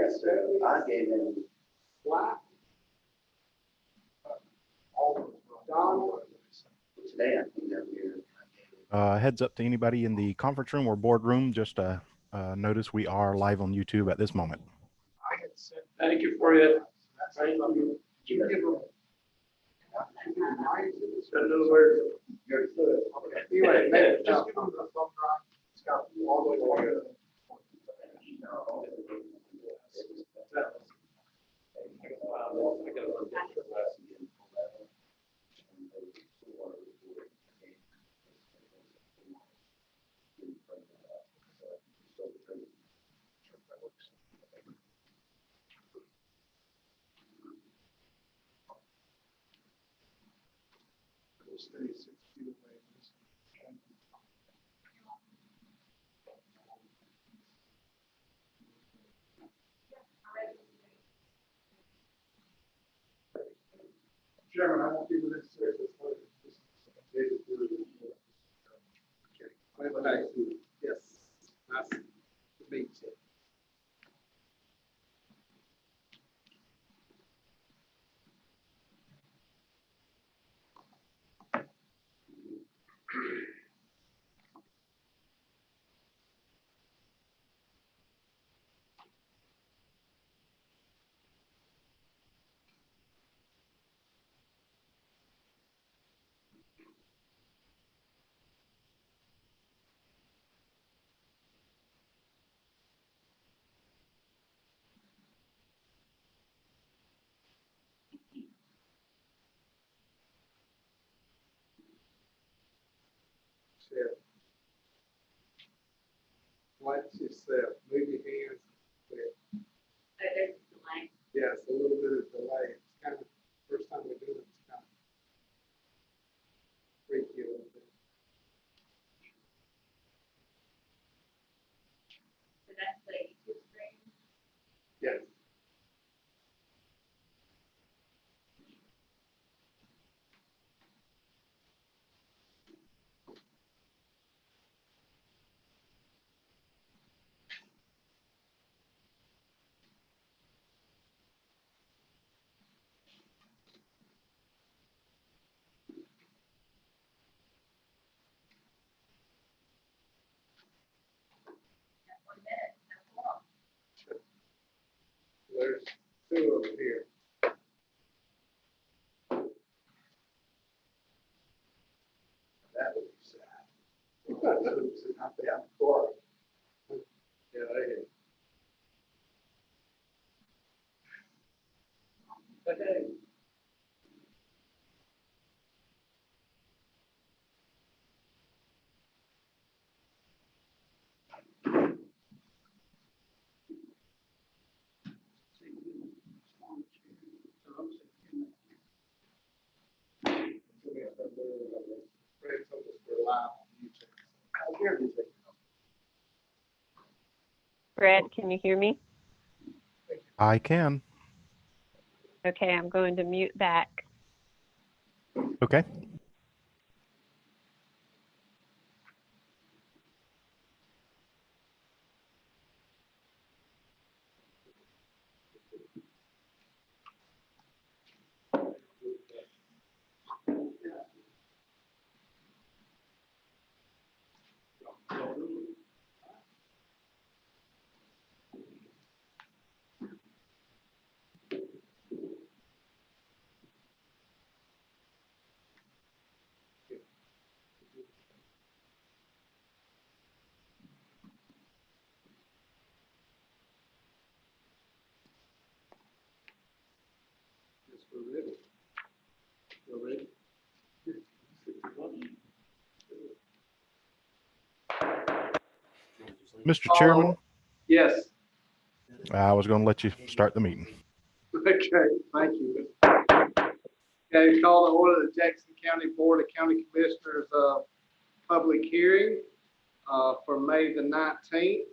Yes, sir. I gave him. Why? Don? Today, I think that we're. Heads up to anybody in the conference room or boardroom, just notice we are live on YouTube at this moment. Thank you for it. Anyway, maybe just give them the thumb drive. It's got all the way over. Stay 6 feet away. Chairman, I won't be with this service. Okay. Yes. Nice to meet you. Chair. Watch yourself. Move your hands. There's a delay. Yeah, it's a little bit of delay. It's kind of first time we're doing it. It's kind of freaky a little bit. So that's the YouTube screen. Yes. That's 1 minute. That's long. There's two of them here. That would be sad. That would be not bad for. Yeah, I hear. Okay. Brad, can you hear me? I can. Okay, I'm going to mute back. Okay. Yes, we're ready. We're ready. Mr. Chairman, Yes. I was going to let you start the meeting. Okay, thank you. Okay, call to order the Jackson County Board of County Commissioners public hearing for May the 19th.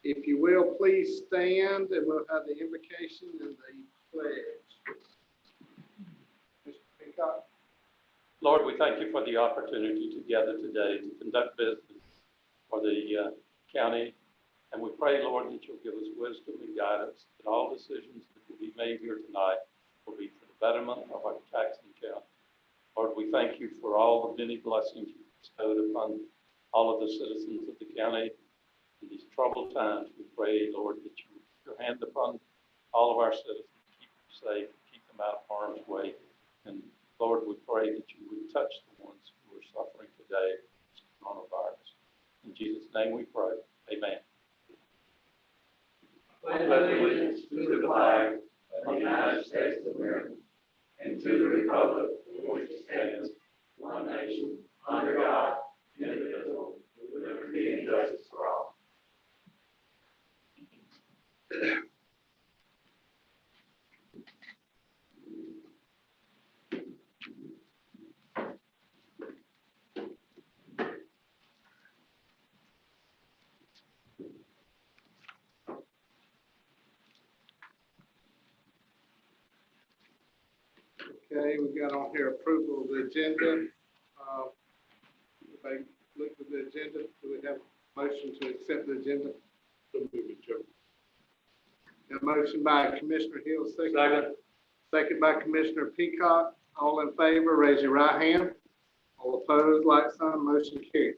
If you will, please stand and we'll have the invocation and the pledge. Mr. Peacock. Lord, we thank you for the opportunity to gather today to conduct business for the county And we pray, Lord, that you'll give us wisdom and guidance, that all decisions that will be made here tonight will be for the betterment of our Jackson County. Lord, we thank you for all the many blessings you bestowed upon all of the citizens of the county in these troubled times. We pray, Lord, that you put your hand upon all of our citizens, keep them safe, keep them out of harm's way. And Lord, we pray that you would touch the ones who are suffering today with this coronavirus. In Jesus' name we pray. Amen. I pledge allegiance to the flag of the United States of America and to the republic for which it stands, one nation, under God, indivisible, with liberty and justice for all. Okay, we got on here approval of the agenda. If I look at the agenda, do we have a motion to accept the agenda? A motion by Commissioner Hill, second by Commissioner Peacock. All in favor, raise your right hand. All opposed, like sign, motion carried.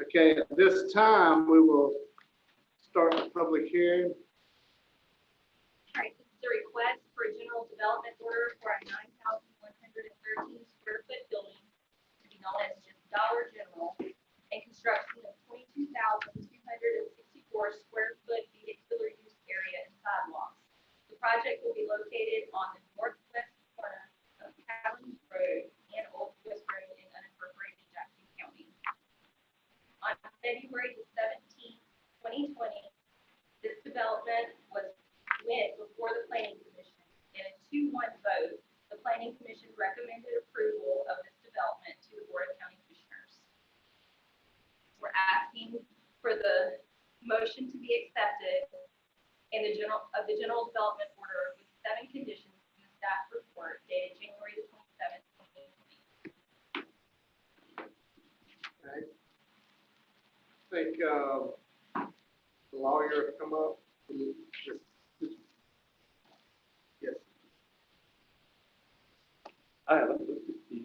Okay, at this time, we will start the public hearing. All right, this is a request for a general development order for a 9,113 square foot building to be known as just Dollar General and construction of 22,264 square foot vehicular use area and sidewalks. The project will be located on the northwest corner of Collins Road and Old West Road in unincorporated Jackson County. On February the 17th, 2020, this development went before the Planning Commission. In a 2-1 vote, the Planning Commission recommended approval of this development to the Board of County Commissioners. We're asking for the motion to be accepted in the general development order with 7 conditions in the staff report dated January 27th, 2020. Okay. I think the lawyer come up. Yes. I haven't looked at the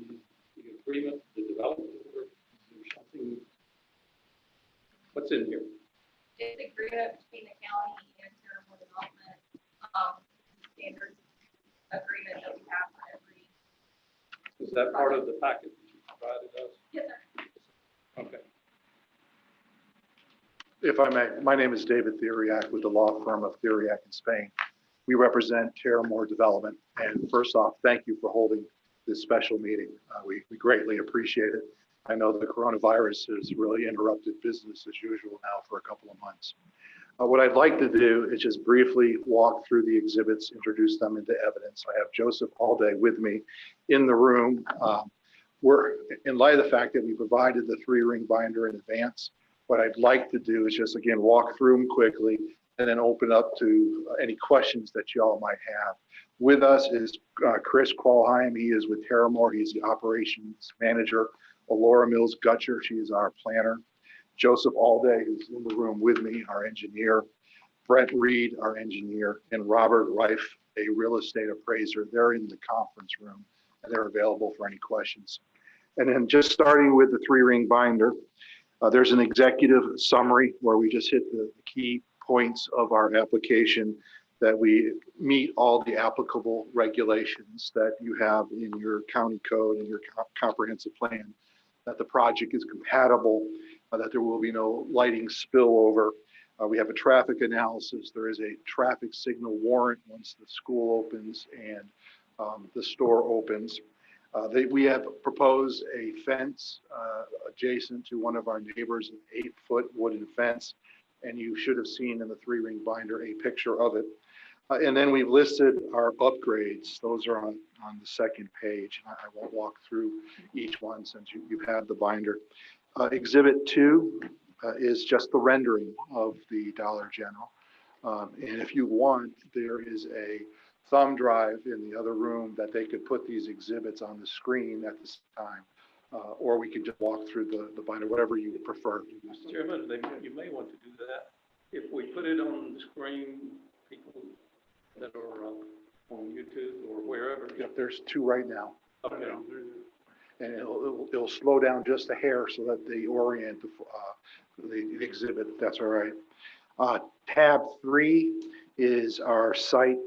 agreement, the development order. Is there something? What's in here? It's an agreement between the county and Terrible Development, standard agreement that we have for every. Is that part of the packet that you provided us? Yes, sir. Okay. If I may, my name is David Theriak with the law firm of Theriak in Spain. We represent Terramore Development. And first off, thank you for holding this special meeting. We greatly appreciate it. I know the coronavirus has really interrupted business as usual now for a couple of months. What I'd like to do is just briefly walk through the exhibits, introduce them into evidence. I have Joseph Allday with me in the room. We're in light of the fact that we provided the 3-ring binder in advance. What I'd like to do is just again walk through them quickly and then open up to any questions that y'all might have. With us is Chris Qualheim. He is with Terramore. He's the operations manager. Laura Mills Gutcher, she is our planner. Joseph Allday, who's in the room with me, our engineer. Brent Reed, our engineer, and Robert Reif, a real estate appraiser. They're in the conference room and they're available for any questions. And then just starting with the 3-ring binder, there's an executive summary where we just hit the key points of our application, that we meet all the applicable regulations that you have in your county code and your comprehensive plan, that the project is compatible, that there will be no lighting spillover. We have a traffic analysis. There is a traffic signal warrant once the school opens and the store opens. We have proposed a fence adjacent to one of our neighbors, an 8-foot wooden fence, and you should have seen in the 3-ring binder a picture of it. And then we've listed our upgrades. Those are on the second page. I won't walk through each one since you've had the binder. Exhibit 2 is just the rendering of the Dollar General. And if you want, there is a thumb drive in the other room that they could put these exhibits on the screen at this time. Or we could just walk through the binder, whatever you prefer. Mr. Chairman, you may want to do that. If we put it on the screen, people that are on YouTube or wherever. Yep, there's two right now. Okay. And it'll slow down just a hair so that they orient the exhibit, if that's all right. Tab 3 is our site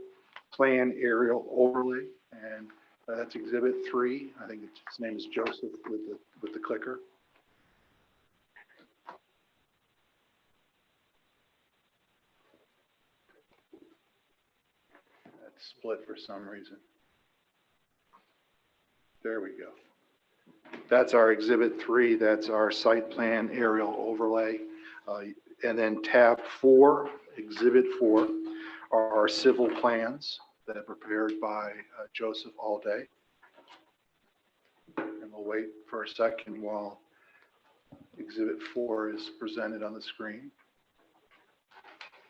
plan aerial overlay, and that's exhibit 3. I think his name is Joseph with the clicker. That's split for some reason. There we go. That's our exhibit 3. That's our site plan aerial overlay. And then tab 4, exhibit 4, are our civil plans that are prepared by Joseph Alday. And we'll wait for a second while exhibit 4 is presented on the screen.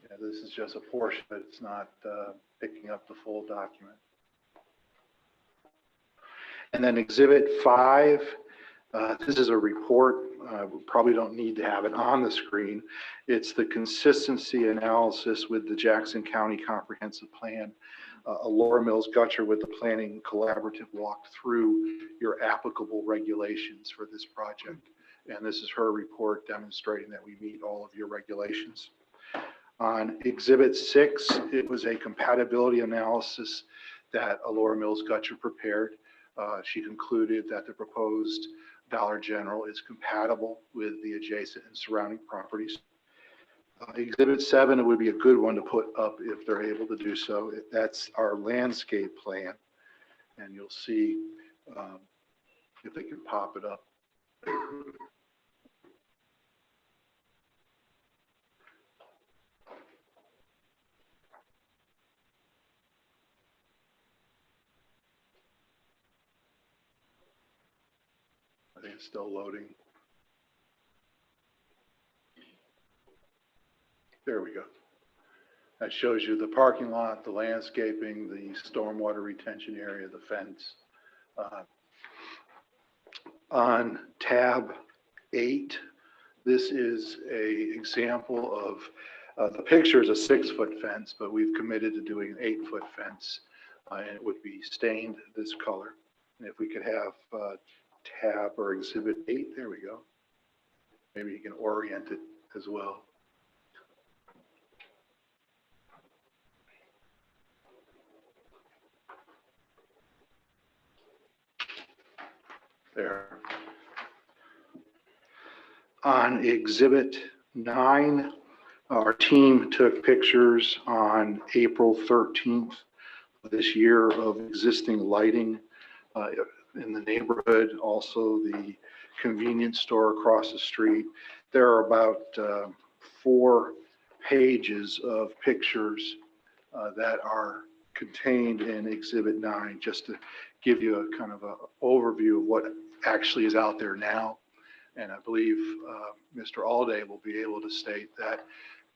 Yeah, this is just a portion, but it's not picking up the full document. And then exhibit 5, this is a report. We probably don't need to have it on the screen. It's the consistency analysis with the Jackson County Comprehensive Plan. Laura Mills Gutcher with the Planning Collaborative walked through your applicable regulations for this project. And this is her report demonstrating that we meet all of your regulations. On exhibit 6, it was a compatibility analysis that Laura Mills Gutcher prepared. She concluded that the proposed Dollar General is compatible with the adjacent and surrounding properties. Exhibit 7, it would be a good one to put up if they're able to do so. That's our landscape plan. And you'll see if they can pop it up. I think it's still loading. There we go. That shows you the parking lot, the landscaping, the stormwater retention area, the fence. On tab 8, this is an example of, the picture is a 6-foot fence, but we've committed to doing an 8-foot fence, and it would be stained this color. And if we could have tab or exhibit 8, there we go. Maybe you can orient it as well. There. On exhibit 9, our team took pictures on April 13th of this year of existing lighting in the neighborhood, also the convenience store across the street. There are about 4 pages of pictures that are contained in exhibit 9, just to give you a kind of an overview of what actually is out there now. And I believe Mr. Alday will be able to state that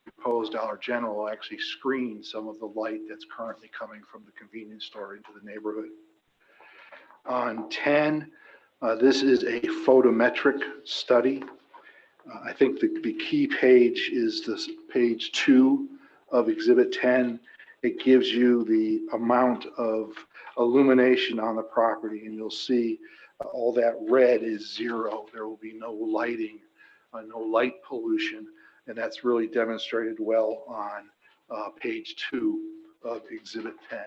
the proposed Dollar General will actually screen some of the light that's currently coming from the convenience store into the neighborhood. On 10, this is a photometric study. I think the key page is this page 2 of exhibit 10. It gives you the amount of illumination on the property, and you'll see all that red is 0. There will be no lighting, no light pollution, and that's really demonstrated well on page 2 of exhibit 10.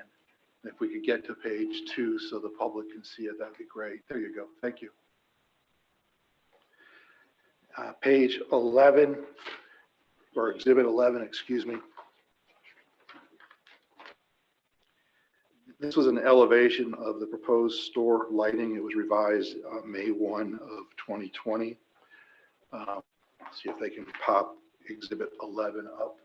If we could get to page 2 so the public can see it, that'd be great. There you go. Thank you. Page 11, or exhibit 11, excuse me. This was an elevation of the proposed store lighting. It was revised May 1 of 2020. See if they can pop exhibit 11 up.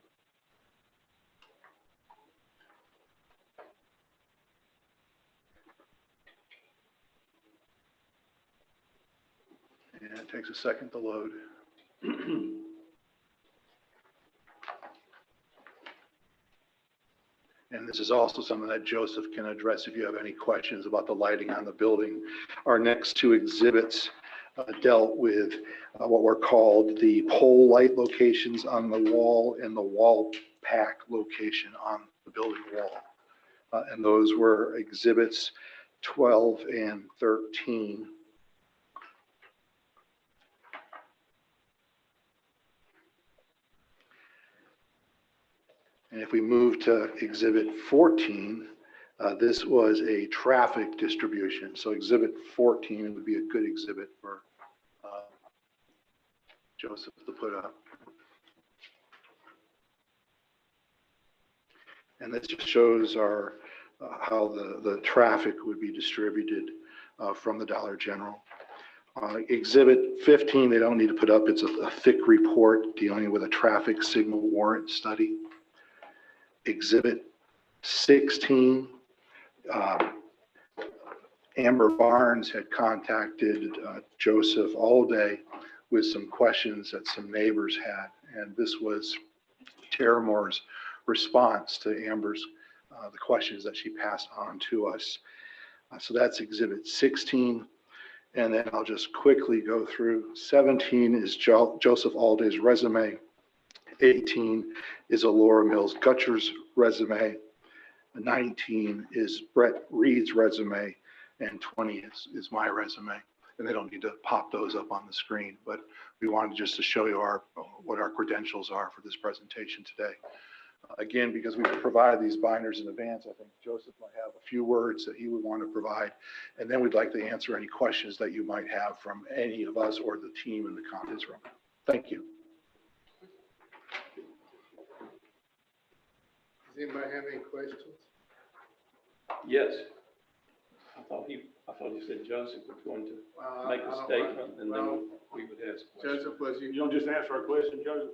And it takes a second to load. And this is also something that Joseph can address if you have any questions about the lighting on the building. Our next 2 exhibits dealt with what were called the pole light locations on the wall and the wall pack location on the building wall. And those were exhibits 12 and 13. And if we move to exhibit 14, this was a traffic distribution. So exhibit 14 would be a good exhibit for Joseph to put up. And this just shows our how the traffic would be distributed from the Dollar General. Exhibit 15, they don't need to put up. It's a thick report dealing with a traffic signal warrant study. Exhibit 16, Amber Barnes had contacted Joseph Alday with some questions that some neighbors had. And this was Terramore's response to Amber's, the questions that she passed on to us. So that's exhibit 16. And then I'll just quickly go through. 17 is Joseph Alday's resume. 18 is Laura Mills Gutcher's resume. 19 is Brett Reed's resume. And 20 is my resume. And they don't need to pop those up on the screen, but we wanted just to show you what our credentials are for this presentation today. Again, because we provide these binders in advance, I think Joseph might have a few words that he would want to provide, and then we'd like to answer any questions that you might have from any of us or the team in the conference room. Thank you. Does anybody have any questions? Yes. I thought he said Joseph was going to make a statement, and then we would ask questions. Joseph, was you? You don't just answer our question, Joseph?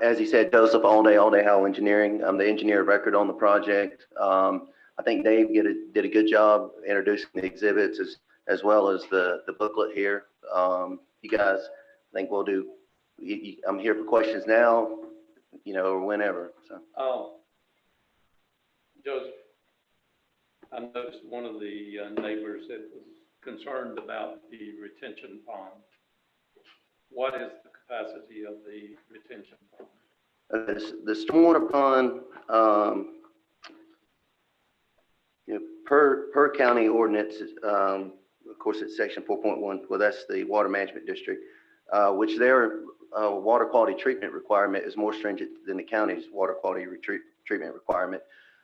As he said, Joseph Alday Howell Engineering. I'm the engineer of record on the project. I think Dave did a good job introducing the exhibits as well as the booklet here. You guys, I think we'll do, I'm here for questions now, or whenever. So. Joseph, I noticed one of the neighbors that was concerned about the retention pond. What is the capacity of the retention pond? The stormwater pond, per county ordinance, of course, it's section 4.1. Well, that's the water management district, which their water quality treatment requirement is more stringent than the county's water quality treatment requirement.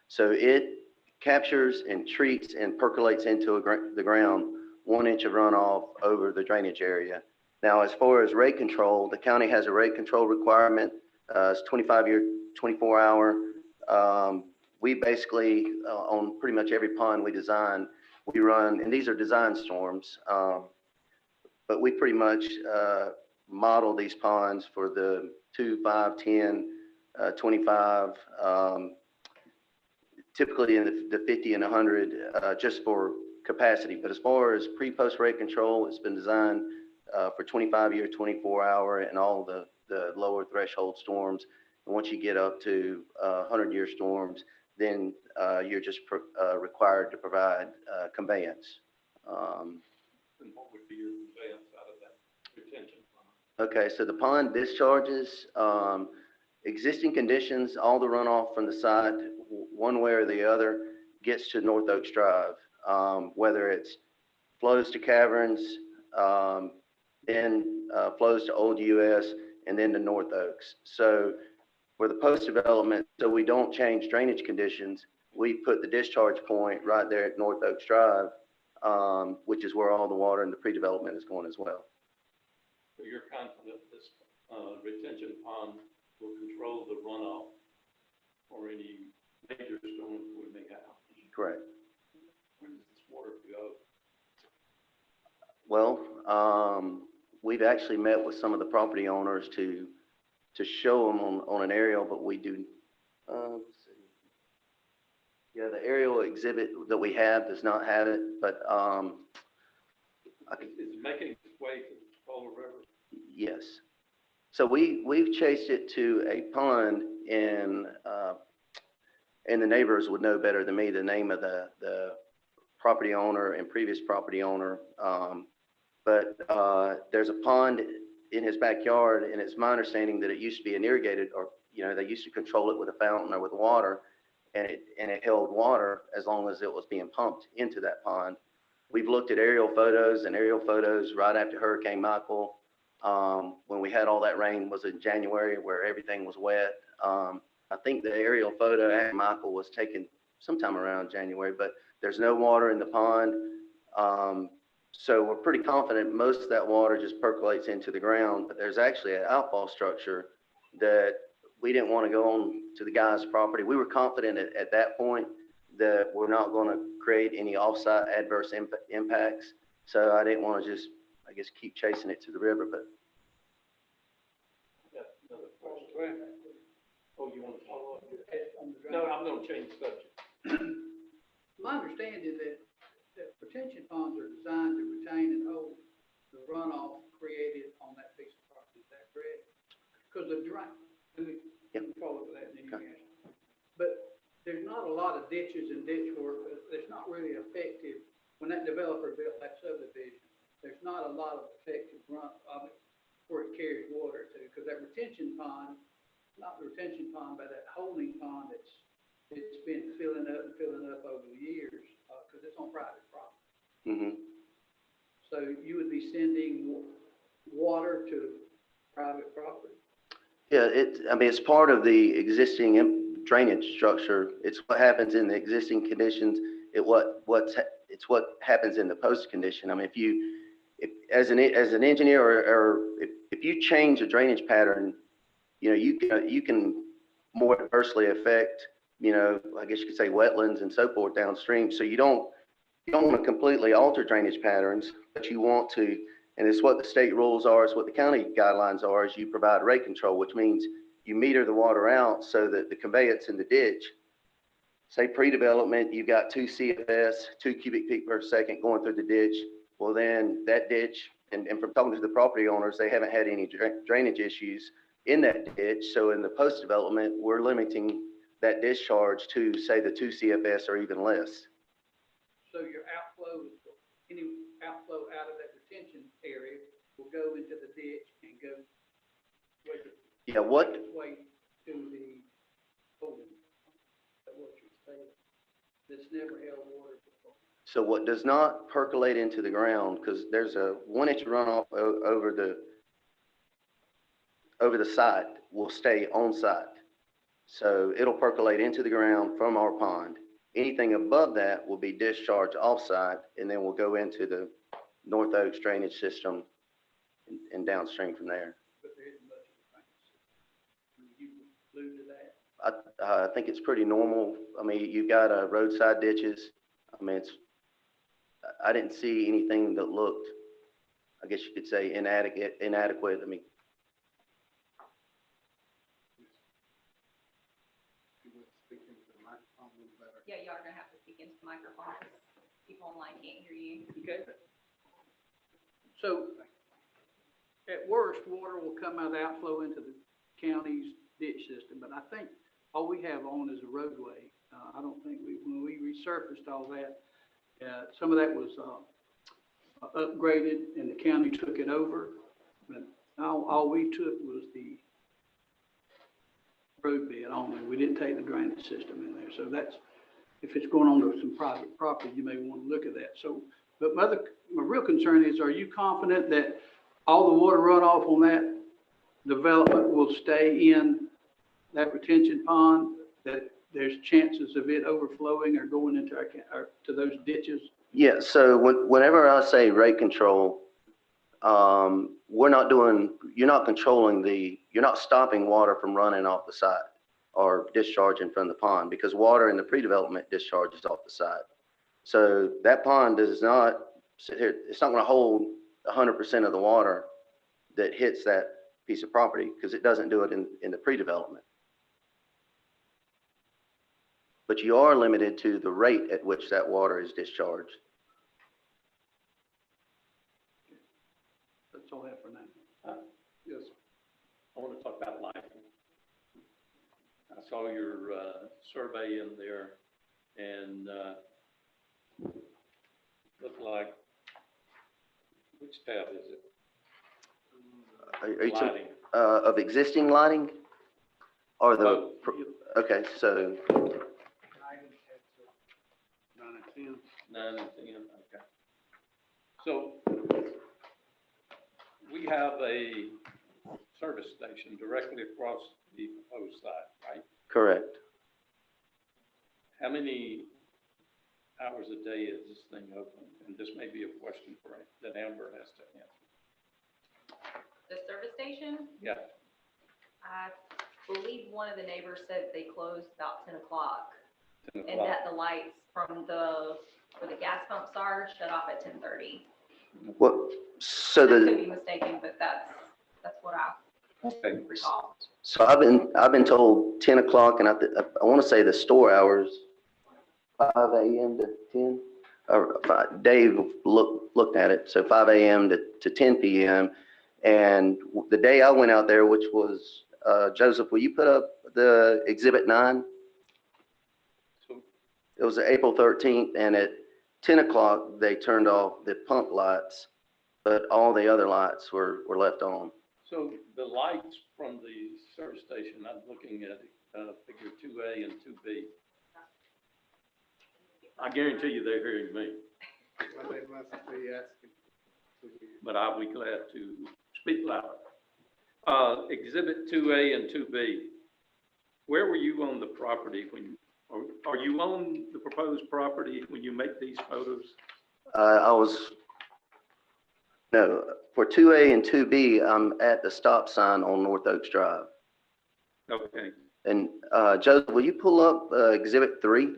So it captures and treats and percolates into the ground 1 inch of runoff over the drainage area. Now, as far as rate control, the county has a rate control requirement. It's 25-year, 24-hour. We basically, on pretty much every pond we design, we run, and these are design storms, but we pretty much model these ponds for the 2, 5, 10, 25, typically in the 50 and 100, just for capacity. But as far as pre-post rate control, it's been designed for 25-year, 24-hour, and all the lower threshold storms. And once you get up to 100-year storms, then you're just required to provide conveyance. And what would be your conveyance out of that retention pond? Okay, so the pond discharges, existing conditions, all the runoff from the site, one way or the other, gets to North Oaks Drive, whether it's flows to caverns, then flows to Old US, and then to North Oaks. So for the post-development, so we don't change drainage conditions, we put the discharge point right there at North Oaks Drive, which is where all the water in the pre-development is going as well. So you're confident this retention pond will control the runoff or any major storms we may have? Correct. Where does this water go? Well, we've actually met with some of the property owners to show them on an aerial, but we do, let's see. Yeah, the aerial exhibit that we have does not have it, but Is it making its way to the Polar River? yes. So we've chased it to a pond and the neighbors would know better than me the name of the property owner and previous property owner. But there's a pond in his backyard, and it's my understanding that it used to be an irrigated, or, you know, they used to control it with a fountain or with water, and it held water as long as it was being pumped into that pond. We've looked at aerial photos right after Hurricane Michael, when we had all that rain, was in January, where everything was wet. I think the aerial photo after Michael was taken sometime around January, but there's no water in the pond. So we're pretty confident most of that water just percolates into the ground, but there's actually an outfall structure that we didn't want to go on to the guy's property. We were confident at that point that we're not going to create any offsite adverse impacts. So I didn't want to just, I guess, keep chasing it to the river, but. Got another question. Oh, you want to follow up? No, I'm going to change the subject. My understanding is that retention ponds are designed to retain and hold the runoff created on that piece of property. Is that correct? Because the drain, let me call it that, and then you can answer. But there's not a lot of ditches and ditch work. It's not really effective. When that developer built that subdivision, there's not a lot of effective run of it where it carries water to, because that retention pond, not the retention pond, but that holding pond, it's been filling up over the years, because it's on private property. Mm-hmm. So you would be sending water to private property? Yeah, I mean, it's part of the existing drainage structure. It's what happens in the existing conditions. It's what happens in the post condition. I mean, as an engineer, or if you change a drainage pattern, you know, you can more adversely affect, you know, I guess you could say wetlands and so forth downstream. So you don't want to completely alter drainage patterns, but you want to, and it's what the state rules are, it's what the county guidelines are, is you provide rate control, which means you meter the water out so that the conveyance in the ditch, say pre-development, you've got 2 CFS, 2 cubic feet per second going through the ditch. Well, then that ditch, and from talking to the property owners, they haven't had any drainage issues in that ditch. So in the post-development, we're limiting that discharge to, say, the 2 CFS or even less. So your outflow, any outflow out of that retention area will go into the ditch and go way to the holding. That's what you're saying. That's never held water before. So what does not percolate into the ground, because there's a 1-inch runoff over the site, will stay on site. So it'll percolate into the ground from our pond. Anything above that will be discharged off-site, and then we'll go into the North Oaks drainage system and downstream from there. But there isn't much of a drainage system. You allude to that? I think it's pretty normal. I mean, you've got roadside ditches. I mean, I didn't see anything that looked, I guess you could say, inadequate. I mean, Yeah, y'all are gonna have to speak into the microphone. People online can't hear you. Okay. So at worst, water will come out of the outflow into the county's ditch system, but I think all we have on is a roadway. I don't think when we resurfaced all that, some of that was upgraded and the county took it over, but all we took was the road bed only. We didn't take the drainage system in there. So that's, if it's going on to some private property, you may want to look at that. So, but my real concern is, are you confident that all the water runoff on that development will stay in that retention pond, that there's chances of it overflowing or going into to those ditches? yeah, so whenever I say rate control, you're not stopping water from running off the site or discharging from the pond, because water in the pre-development discharges off the site. So that pond does not sit here, it's not going to hold 100% of the water that hits that piece of property, because it doesn't do it in the pre-development. But you are limited to the rate at which that water is discharged. That's all I have for now. Yes, I want to talk about lighting. I saw your survey in there, and like, which tab is it? Are you talking, Lighting. of existing lighting? Or the, Oh, okay, so, 9 and 10, okay. So we have a service station directly across the proposed site, right? correct. How many hours a day is this thing open? And this may be a question that Amber has to answer. The service station, Yeah, I believe one of the neighbors said they closed about 10 o'clock. 10 And o'clock. that the lights from where the gas pumps are shut off at 10:30. Well, so I could the, be mistaken, but that's what I Okay. recall. so I've been told 10 o'clock, and I want to say the store hours, 5 a.m. to 10, or Dave looked at it, so 5 a.m. to 10 p.m. And the day I went out there, which was, Joseph, will you put up the Exhibit 9? So, It was April 13th, and at 10 o'clock, they turned off the pump lights, but all the other lights were left on. so the lights from the service station, I'm looking at figure 2A and 2B. I guarantee you they're hearing me, Well, they must be asking to be. but I'll be glad to speak louder. Exhibit 2A and 2B, where were you on the property when, are you on the proposed property when you make these photos? No, for 2A and 2B, I'm at the stop sign on North Oaks Drive. Okay, And Joseph, will you pull up Exhibit 3?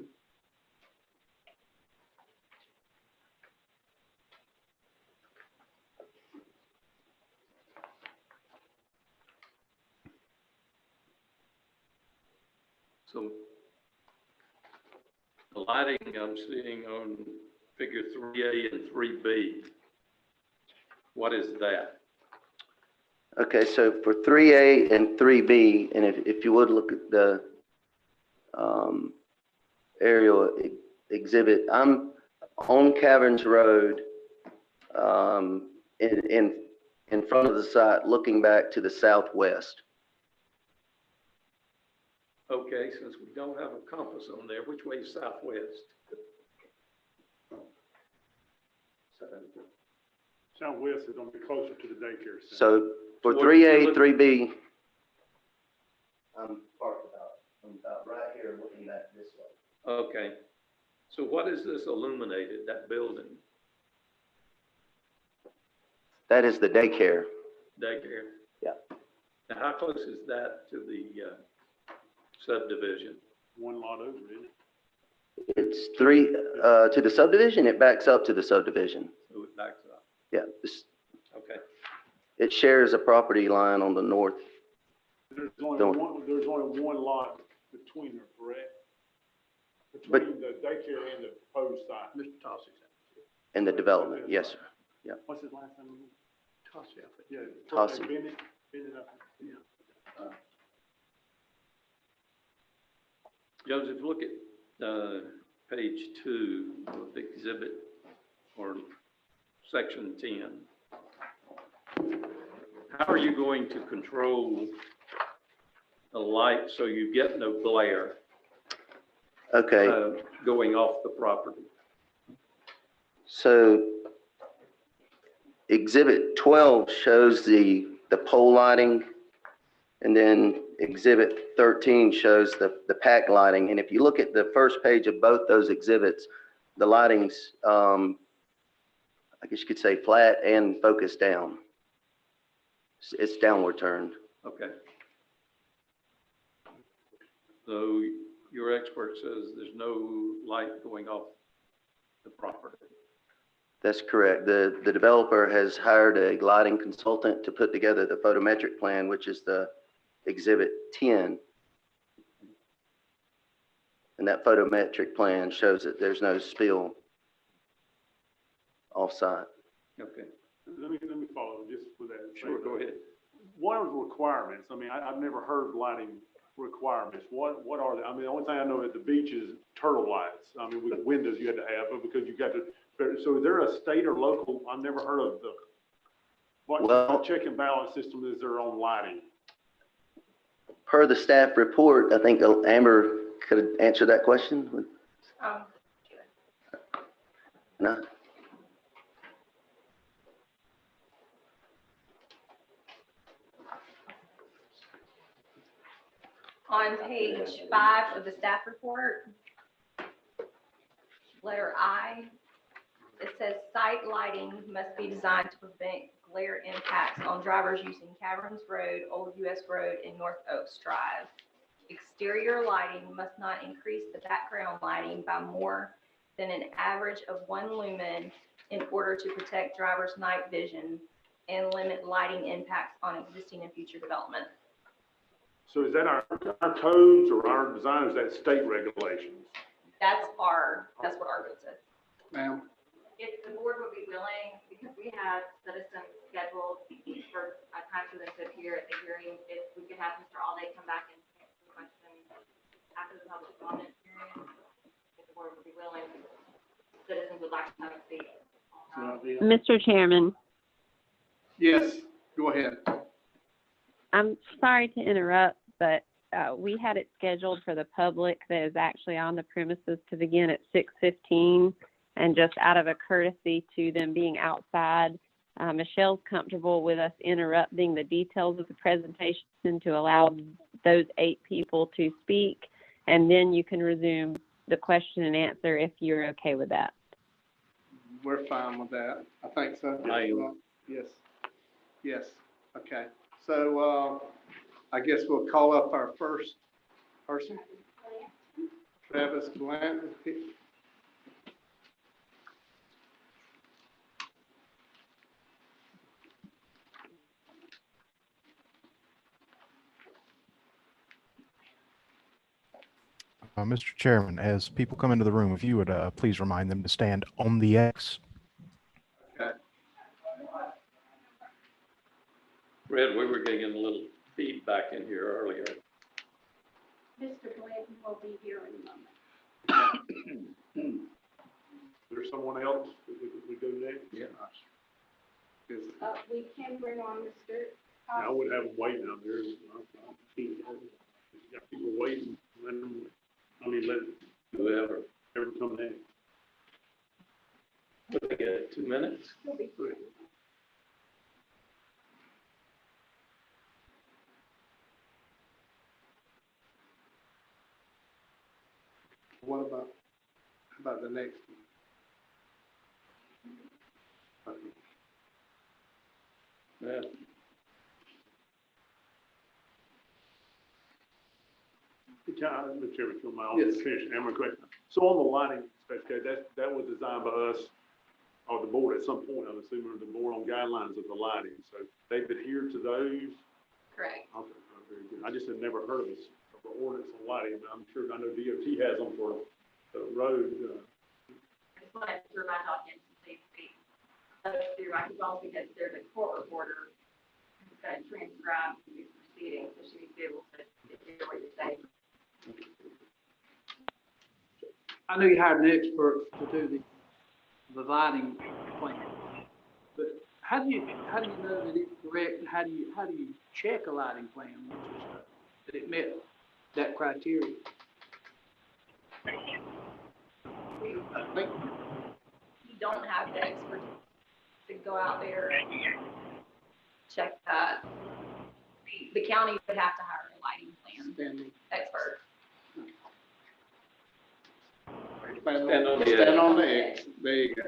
so the lighting I'm seeing on figure 3A and 3B, what is that? Okay, so for 3A and 3B, and if you would look at the aerial exhibit, I'm on Caverns Road, in front of the site, looking back to the southwest. Okay, since we don't have a compass on there, which way is southwest? Southwest is gonna be closer to the daycare center. So for What- 3A, 3B, I'm parked about right here, looking back this way. Okay, so what is this illuminated, that building, That is the daycare. daycare? Yeah. Now, how close is that to the subdivision? One lot over, isn't it? It's to the subdivision, it backs up to the subdivision. So it backs up, Yeah, okay. it shares a property line on the north. There's only Don't- one lot between them, correct? But- Between the daycare and the proposed site. Mr. Tossy. In the development, yes, sir. What's his last name? Tossy, I think. Yeah. Tossy. Bennett, I think. Yeah. Joseph, look at page 2 of exhibit, or section 10. How are you going to control the light so you get no glare Okay, going off the property? so Exhibit 12 shows the pole lighting, and then Exhibit 13 shows the pack lighting. And if you look at the first page of both those exhibits, the lighting's, I guess you could say flat and focused down. It's downward turned. Okay. So your expert says there's no light going off the property. That's correct. The developer has hired a lighting consultant to put together the photometric plan, which is the Exhibit 10. And that photometric plan shows that there's no spill off-site. Okay, Let me follow just with that. sure, go ahead. What are the requirements? I mean, I've never heard lighting requirements. What are they? I mean, the only thing I know at the beach is turtle lights. I mean, with windows you had to have, but because you got to So is there a state or local, I've never heard of what Well- check and balance system is there on lighting? Per the staff report, I think Amber could answer that question. No? On page 5 of the staff report, letter I, it says site lighting must be designed to prevent glare impacts on drivers using Caverns Road, Old US Road, and North Oaks Drive. Exterior lighting must not increase the background lighting by more than an average of 1 lumen in order to protect drivers' night vision and limit lighting impacts on existing and future development. So is that our codes or our design, or is that state regulations? That's what our code says. Ma'am? If the board would be willing, because we have citizens scheduled for a time for them to appear at the hearing, if we could have Mr. Alday come back and answer some questions after the public comment period, if the board would be willing, citizens would like to have a seat. Mr. Chairman, Yes, go ahead. I'm sorry to interrupt, but we had it scheduled for the public that is actually on the premises to begin at 6:15. And just out of a courtesy to them being outside, Michelle's comfortable with us interrupting the details of the presentation to allow those 8 people to speak. And then you can resume the question and answer if you're okay with that. We're fine with that. I think so. Yes. Yes. Okay. So, I guess we'll call up our first person. Travis Blanton. Mr. Chairman, as people come into the room, if you would please remind them to stand on the X. Okay. Fred, we were getting a little feedback in here earlier. Mr. Blanton will be here in a moment. There's someone else that we go next? Yeah. We can bring on Mr. I would have them waiting out there. You got people waiting, let Whoever. them come in. What, they get 2 minutes? He'll be here. What about, how about the next one? Yeah. Mr. Chairman, if you don't mind, Yes. I'll finish Amber question. So on the lighting, okay, that was designed by us, or the board at some point, I'm assuming, the board on guidelines of the lighting. So they've adhered to those. Correct. Okay, very good. I just had never heard of this, of the ordinance on lighting. I'm sure, I know DOT has them for the road. I just wanted to remind audience to please speak. Through, I could also, because there's a court reporter who's going to transcribe these proceedings, so she needs to be able to hear what you're saying. I know you hired an expert to do the lighting plan, but how do you know that it's correct, and how do you check a lighting plan, that it met that criteria? I think You don't have the expertise to go out there and check that. The county would have to hire a lighting plan standing. expert. Stand on the X. There you go.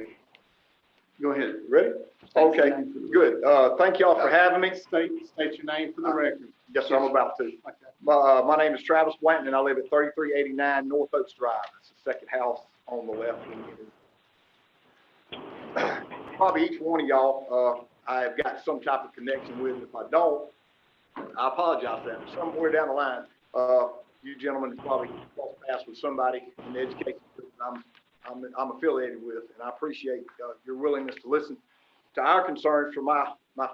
Go ahead. Ready? Okay, good. Thank y'all for having me. State your name for the record. Yes, sir, I'm about to. Okay. My name is Travis Blanton, and I live at 3389 North Oaks Drive. It's the second house on the left. Probably each one of y'all, I've got some type of connection with. If I don't, I apologize for that. Somewhere down the line, you gentlemen probably crossed paths with somebody in the education that I'm affiliated with, and I appreciate your willingness to listen to our concerns for my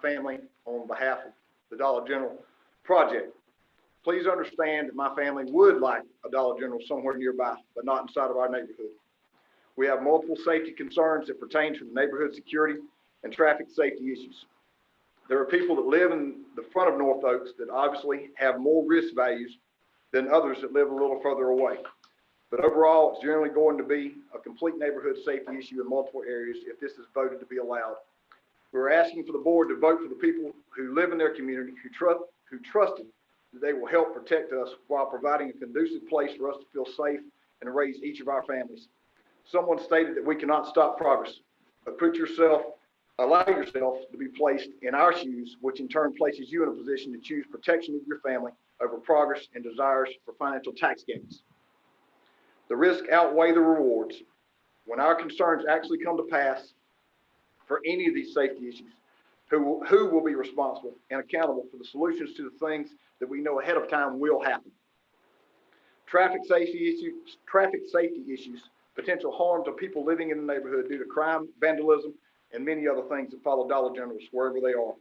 family on behalf of the Dollar General project. Please understand that my family would like a Dollar General somewhere nearby, but not inside of our neighborhood. We have multiple safety concerns that pertain to the neighborhood security and traffic safety issues. There are people that live in the front of North Oaks that obviously have more risk values than others that live a little further away. But overall, it's generally going to be a complete neighborhood safety issue in multiple areas if this is voted to be allowed. We're asking for the board to vote for the people who live in their community, who trusted that they will help protect us while providing a conducive place for us to feel safe and raise each of our families. Someone stated that we cannot stop progress, but allow yourself to be placed in our shoes, which in turn places you in a position to choose protection of your family over progress and desires for financial tax gains. The risk outweigh the rewards. When our concerns actually come to pass for any of these safety issues, who will be responsible and accountable for the solutions to the things that we know ahead of time will happen? Traffic safety issues, potential harm to people living in the neighborhood due to crime, vandalism, and many other things that follow Dollar Generals wherever they are.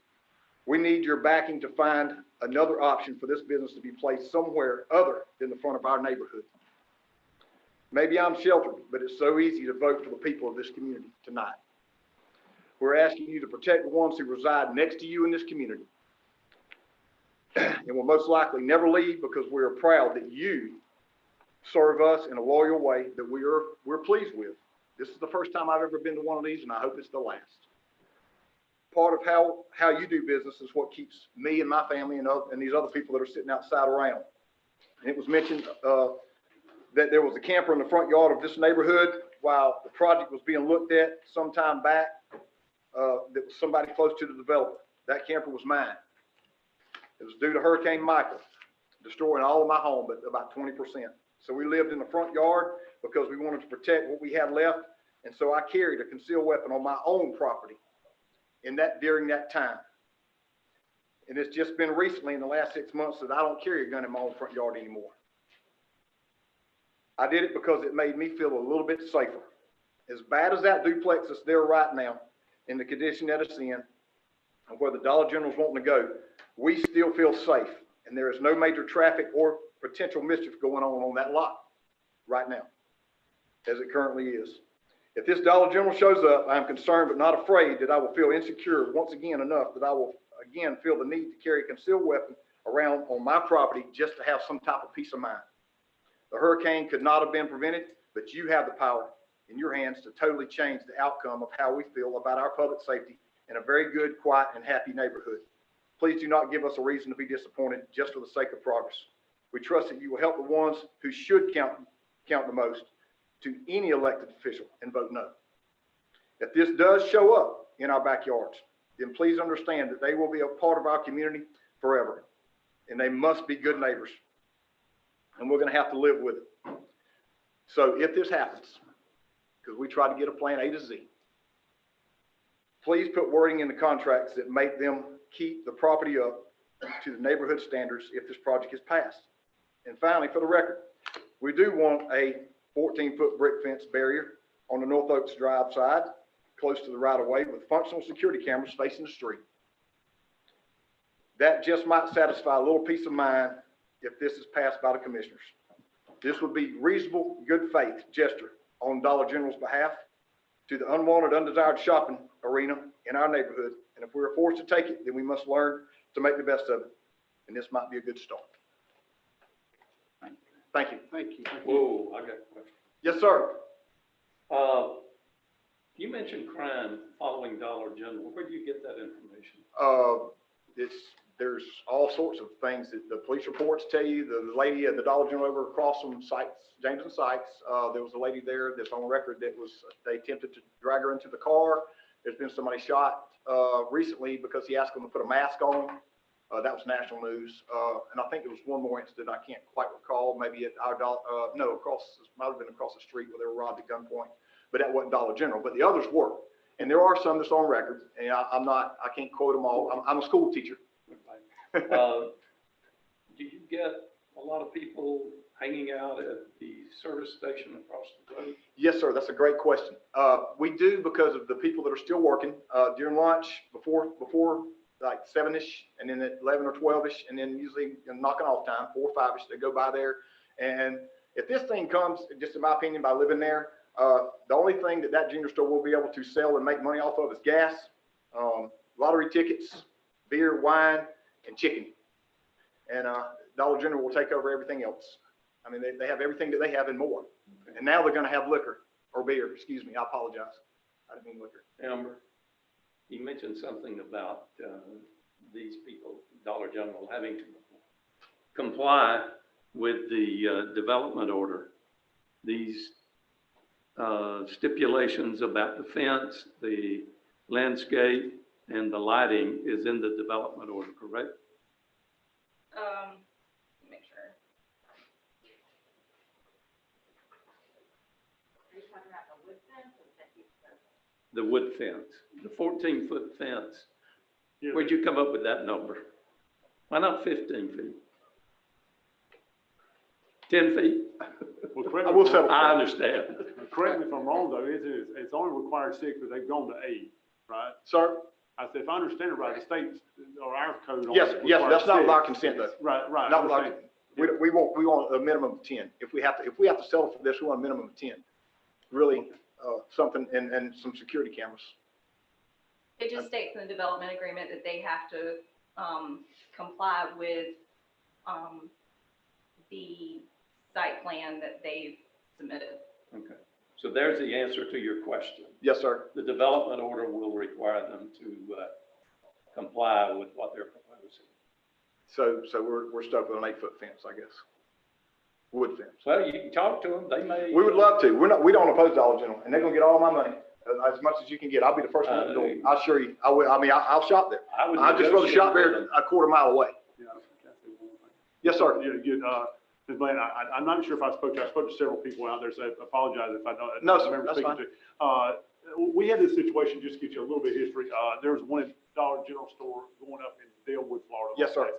We need your backing to find another option for this business to be placed somewhere other than the front of our neighborhood. Maybe I'm sheltered, but it's so easy to vote for the people of this community tonight. We're asking you to protect the ones who reside next to you in this community and will most likely never leave because we are proud that you serve us in a loyal way that we're pleased with. This is the first time I've ever been to one of these, and I hope it's the last. Part of how you do business is what keeps me and my family and these other people that are sitting outside around. And it was mentioned that there was a camper in the front yard of this neighborhood while the project was being looked at some time back. That was somebody close to the developer. That camper was mine. It was due to Hurricane Michael, destroying all of my home, but about 20%. So we lived in the front yard because we wanted to protect what we had left. And so I carried a concealed weapon on my own property during that time. And it's just been recently in the last 6 months that I don't carry a gun in my own front yard anymore. I did it because it made me feel a little bit safer. As bad as that duplex is there right now, in the condition that it's in, and where the Dollar General's wanting to go, we still feel safe. And there is no major traffic or potential mischief going on that lot right now, as it currently is. If this Dollar General shows up, I am concerned but not afraid that I will feel insecure once again enough that I will again feel the need to carry a concealed weapon around on my property just to have some type of peace of mind. The hurricane could not have been prevented, but you have the power in your hands to totally change the outcome of how we feel about our public safety in a very good, quiet, and happy neighborhood. Please do not give us a reason to be disappointed just for the sake of progress. We trust that you will help the ones who should count the most to any elected official and vote no. If this does show up in our backyards, then please understand that they will be a part of our community forever, and they must be good neighbors, and we're going to have to live with it. So if this happens, because we try to get a plan A to Z, please put wording in the contracts that make them keep the property up to the neighborhood standards if this project is passed. And finally, for the record, we do want a 14-foot brick fence barrier on the North Oaks Drive side, close to the right-of-way, with functional security cameras facing the street. That just might satisfy a little peace of mind if this is passed by the commissioners. This would be reasonable, good faith gesture on Dollar General's behalf to the unwanted, undesired shopping arena in our neighborhood. And if we're forced to take it, then we must learn to make the best of it. And this might be a good start. Thank you. Thank you. Whoa, I got a question. Yes, sir. You mentioned crime following Dollar General. Where do you get that information? There's all sorts of things that the police reports tell you. The lady at the Dollar General over across from James and Sykes, there was a lady there that's on record that they attempted to drag her into the car. There's been somebody shot recently because he asked them to put a mask on. That was national news. And I think there was one more incident I can't quite recall. Maybe at our might have been across the street where they were robbed at gunpoint. But that wasn't Dollar General. But the others were. And there are some that's on record. And I can't quote them all. I'm a school teacher. Do you get a lot of people hanging out at the service station across the road? Yes, sir. That's a great question. We do, because of the people that are still working during lunch, before like 7-ish, and then at 11 or 12-ish, and then usually knocking off time, 4 or 5-ish, they go by there. And if this thing comes, just in my opinion, by living there, The only thing that junior store will be able to sell and make money off of is gas, lottery tickets, beer, wine, and chicken. And Dollar General will take over everything else. I mean, they have everything that they have and more. And now they're going to have liquor or beer. Excuse me, I apologize. I didn't mean liquor. Amber, you mentioned something about these people, Dollar General, having to comply with the development order. These stipulations about the fence, the landscape, and the lighting is in the development order, correct? Make sure. Are you talking about the wood fence or the fence? The wood fence, the 14-foot fence. Yeah, Where'd you come up with that number? Why not 15 feet? 10 feet? well, correct I me will if settle. I understand. correct me if I'm wrong, though, it's only required 6, but they've gone to 8, right? Sir? I said, if I understand it right, the state or our code. only Yes, requires that's not 6. with our consent though. Right. Not I'm with our, saying, we want a minimum of 10. If we have to settle for this, we want a minimum of 10. Really, something and some security cameras. It just states in the development agreement that they have to comply with the site plan that they've submitted. Okay. So there's the answer to your question. Yes, sir. The development order will require them to comply with what they're proposing. So we're stuck with an 8-foot fence, I guess. Wood fence. Well, you can talk to them. They may. We would love to. We don't oppose Dollar General, and they're gonna get all my money, as much as you can get. I'll be the first one to do it. I assure you. I will. I mean, I'll shop there. I'd just rather shop there a quarter mile away. yeah, Yes, sir. Yeah, good. Ms. Bland, I'm not sure if I spoke to several people out there, so I apologize if I don't. No, sir, remember that's speaking fine. to. We had this situation, just to get you a little bit of history. There was one Dollar General store going up in Dalewood, Florida. Yes, sir.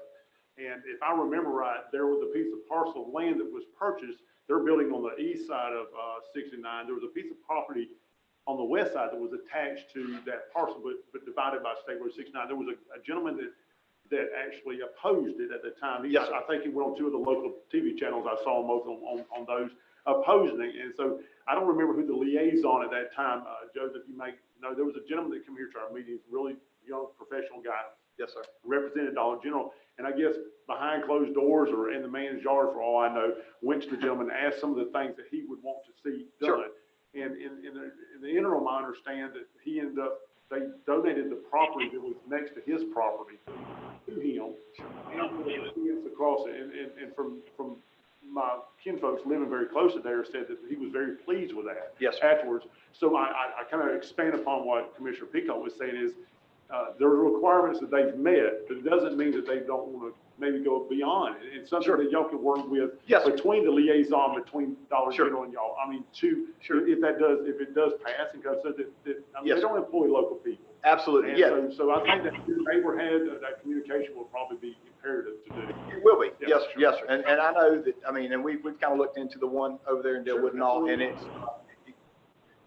And if I remember right, there was a piece of parcel of land that was purchased. They're building on the east side of 69. There was a piece of property on the west side that was attached to that parcel, but divided by State Road 69. There was a gentleman that actually opposed it at the time. Yes, sir. I think he went on 2 of the local TV channels. I saw him both on those opposing it. And so I don't remember who the liaison at that time, Joseph, you may know, there was a gentleman that came here to our meetings, really young professional guy. Yes, sir. Represented Dollar General. And I guess behind closed doors or in the man's yard, for all I know, went to the gentleman and asked some of the things that he would want to see done. Sure. And in the interim, I understand that he ended up, they donated the property that was next to his property to him. And put a fence across it. And from my kinfolks living very close to there said that he was very pleased with that. Yes, sir. Afterwards. So I kind of expand upon what Commissioner Peacock was saying is, there are requirements that they've met, but it doesn't mean that they don't want to maybe go beyond. It's something Sure. that y'all can work with Yes, sir. between the liaison between Dollar Sure. General and y'all. I mean, Sure. if it does pass and goes, so that I mean, Yes, they sir. don't employ local people. Absolutely. And Yeah. so I think that if your neighborhood, that communication will probably be imperative to do. It will be. Yeah, Yes, sure. yes, sir. And I know that, I mean, and we've kind of looked into the one over there in Dalewood and all, and it's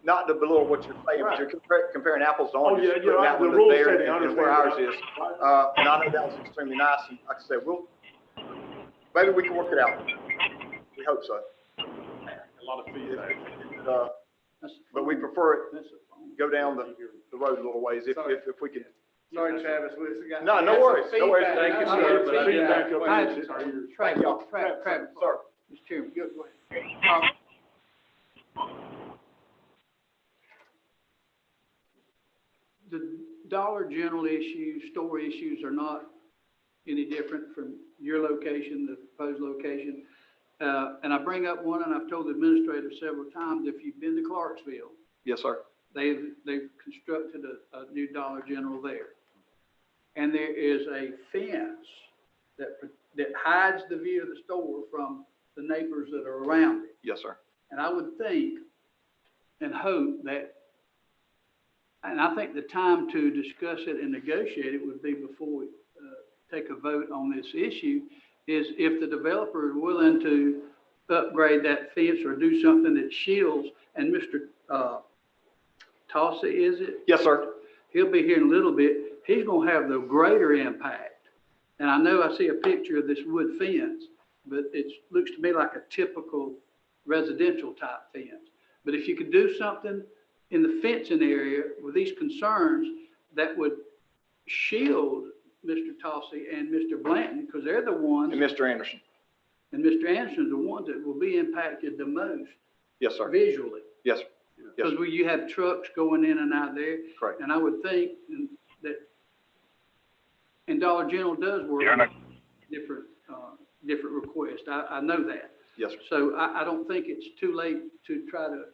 not to belittle what you're saying, but you're comparing apples to oranges. yeah, putting that the one rules there say and where ours is. And I know that was extremely nice. And like I said, maybe we can work it out. We hope so. A lot of feedback. But we prefer it go down the road a little ways if we could. Sorry, Travis, we got. No, we no got worries, some no worries. feedback. Thank you, I sir, got but I feedback. didn't- Go ahead. Thank you. Travis, Thank you. Travis, Sir. Mr. Chairman, go ahead. The Dollar General issues, store issues are not any different from your location, the proposed location. And I bring up one, and I've told the administrator several times, if you've been to Clarksville, Yes, sir. they've constructed a new Dollar General there. And there is a fence that hides the view of the store from the neighbors that are around it. Yes, sir. And I would think and hope that, and I think the time to discuss it and negotiate it would be before we take a vote on this issue, is if the developer is willing to upgrade that fence or do something that shields, and Mr. Tossi, is it? Yes, sir. He'll be here in a little bit. He's gonna have the greater impact. And I know I see a picture of this wood fence, but it looks to me like a typical residential type fence. But if you could do something in the fencing area with these concerns that would shield Mr. Tossy and Mr. Blanton, because they're the ones, And Mr. Anderson? and Mr. Anderson's the ones that will be impacted the most Yes, sir. visually. Yes, sir. Yes, Because you have trucks going in and out there. correct. And I would think that, and Dollar General does work with different requests. I know that. Yes, sir. So I don't think it's too late to try to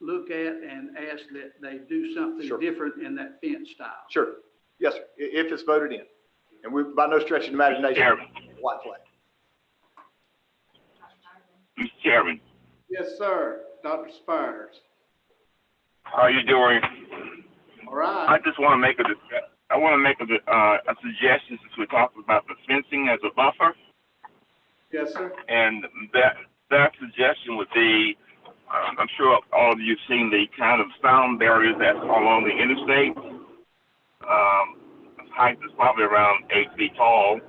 look at and ask that they do something Sure. different in that fence style. Sure. Yes, sir. If it's voted in. And we, by no stretch of the imagination, white flag. Mr. Chairman, Yes, sir. Dr. Spires. how you doing? All right. I just want to make a suggestion since we're talking about the fencing as a buffer, Yes, sir. and that suggestion would be, I'm sure all of you've seen the kind of sound barriers that's along the interstate. Height is probably around 8 feet tall.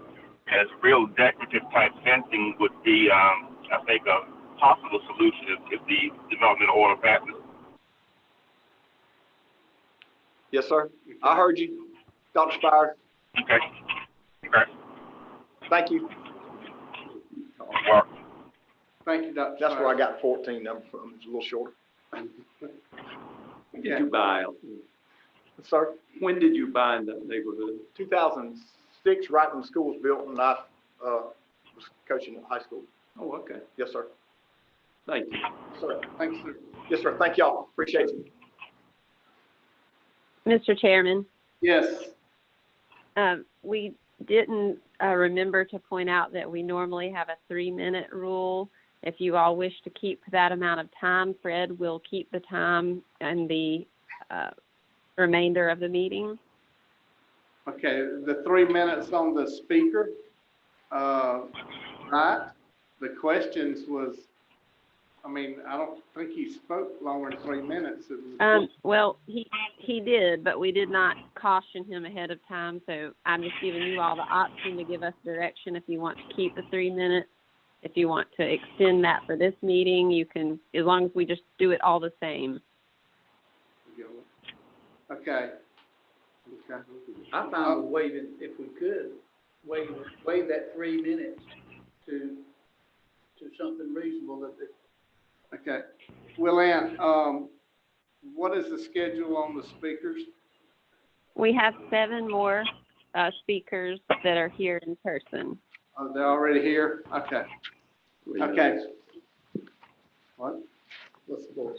As real decorative type fencing would be, I think, a possible solution if the development order passes. Yes, sir. I heard you, Dr. Spires. Okay. Okay. Thank you. Well, Thank you, Dr. That's where I Spires. got 14 number from. It's a little shorter. When did you buy? Sir, When did you buy in that neighborhood? 2006, right when the school was built, and I was coaching at high school. Oh, okay. Yes, sir. Thank you. Sir. Thanks, sir. Yes, sir. Thank y'all. Appreciate you. Mr. Chairman, Yes. we didn't remember to point out that we normally have a 3-minute rule. If you all wish to keep that amount of time, Fred will keep the time and the remainder of the meeting. Okay, the 3 minutes on the speaker, right? The questions was, I mean, I don't think he spoke longer than 3 minutes. It was, Well, he did, but we did not caution him ahead of time, so I'm just giving you all the option to give us direction if you want to keep the 3 minutes. If you want to extend that for this meeting, you can, as long as we just do it all the same. okay. Okay. I found a way that if we could, waive that 3 minutes to something reasonable that Okay. Willann, what is the schedule on the speakers? We have 7 more speakers that are here in person. Oh, they're already here? Okay. Okay. What? What's the board?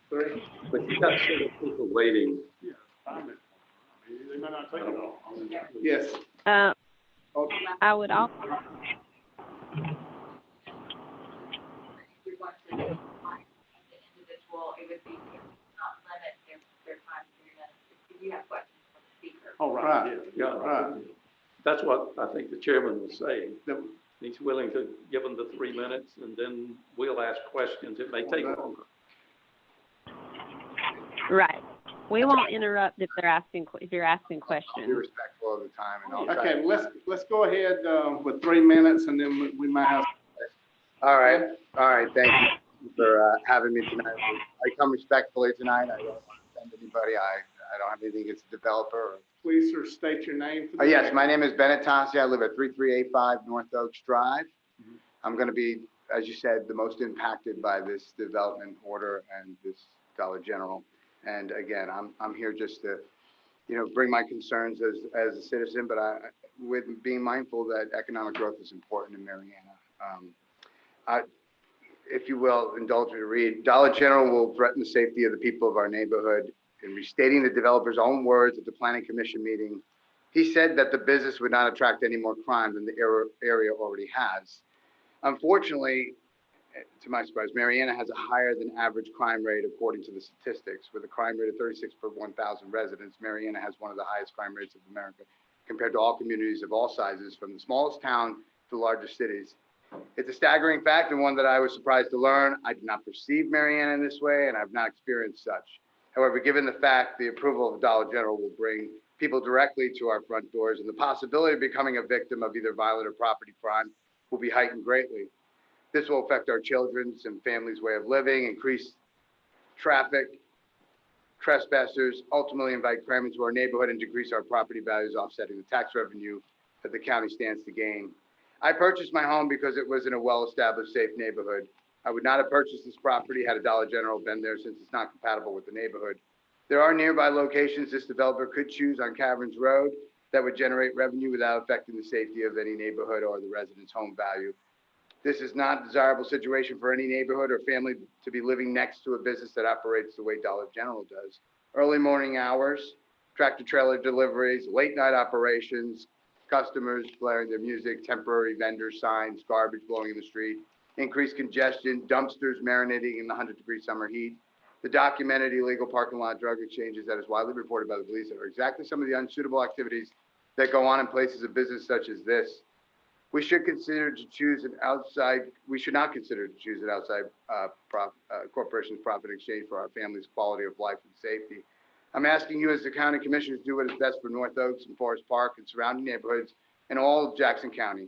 3? But you got several people waiting. Yeah, 5 minutes. I mean, they may not take it all. Yes. Okay. I would also, We want to define the individual, it would be not limit their time period. If you have questions for the speaker. Oh, Right. right, yeah. Yeah. Right. That's what I think the chairman was saying. The- He's willing to give them the 3 minutes, and then we'll ask questions. It may take longer. right. We won't interrupt if you're asking Be questions. respectful of the time and I'll try. Okay, let's go ahead, with 3 minutes and then we might have. All right, thank you for having me tonight. I come respectfully tonight. I don't want to offend anybody. I don't have anything against the developer. Please sir, state your name. for the Yes, record. my name is Bennett Tassi. I live at 3385 North Oaks Drive. I'm going to be, as you said, the most impacted by this development order and this Dollar General. And again, I'm here just to, bring my concerns as a citizen, but with being mindful that economic growth is important in Marianna. If you will, indulge me to read, Dollar General will threaten the safety of the people of our neighborhood. In restating the developer's own words at the Planning Commission meeting, he said that the business would not attract any more crime than the area already has. Unfortunately, to my surprise, Marianna has a higher than average crime rate according to the statistics. With a crime rate of 36 per 1,000 residents, Marianna has one of the highest crime rates of America compared to all communities of all sizes, from the smallest town to the largest cities. It's a staggering fact and one that I was surprised to learn. I did not perceive Marianna in this way, and I've not experienced such. However, given the fact the approval of Dollar General will bring people directly to our front doors and the possibility of becoming a victim of either violent or property crime will be heightened greatly. This will affect our children's and families' way of living, increase traffic, trespassers, ultimately invite crime into our neighborhood and decrease our property values, offsetting the tax revenue that the county stands to gain. I purchased my home because it was in a well-established, safe neighborhood. I would not have purchased this property had a Dollar General been there, since it's not compatible with the neighborhood. There are nearby locations this developer could choose on Caverns Road that would generate revenue without affecting the safety of any neighborhood or the residents' home value. This is not a desirable situation for any neighborhood or family to be living next to a business that operates the way Dollar General does. Early morning hours, tractor trailer deliveries, late night operations, customers blaring their music, temporary vendor signs, garbage blowing in the street, increased congestion, dumpsters marinating in the 100-degree summer heat. The documented illegal parking lot drug exchanges that is widely reported by the police are exactly some of the unsuitable activities that go on in places of business such as this. We should consider to choose an outside, we should not consider to choose an outside corporation's profit exchange for our family's quality of life and safety. I'm asking you as the county commissioners do what is best for North Oaks and Forest Park and surrounding neighborhoods and all of Jackson County.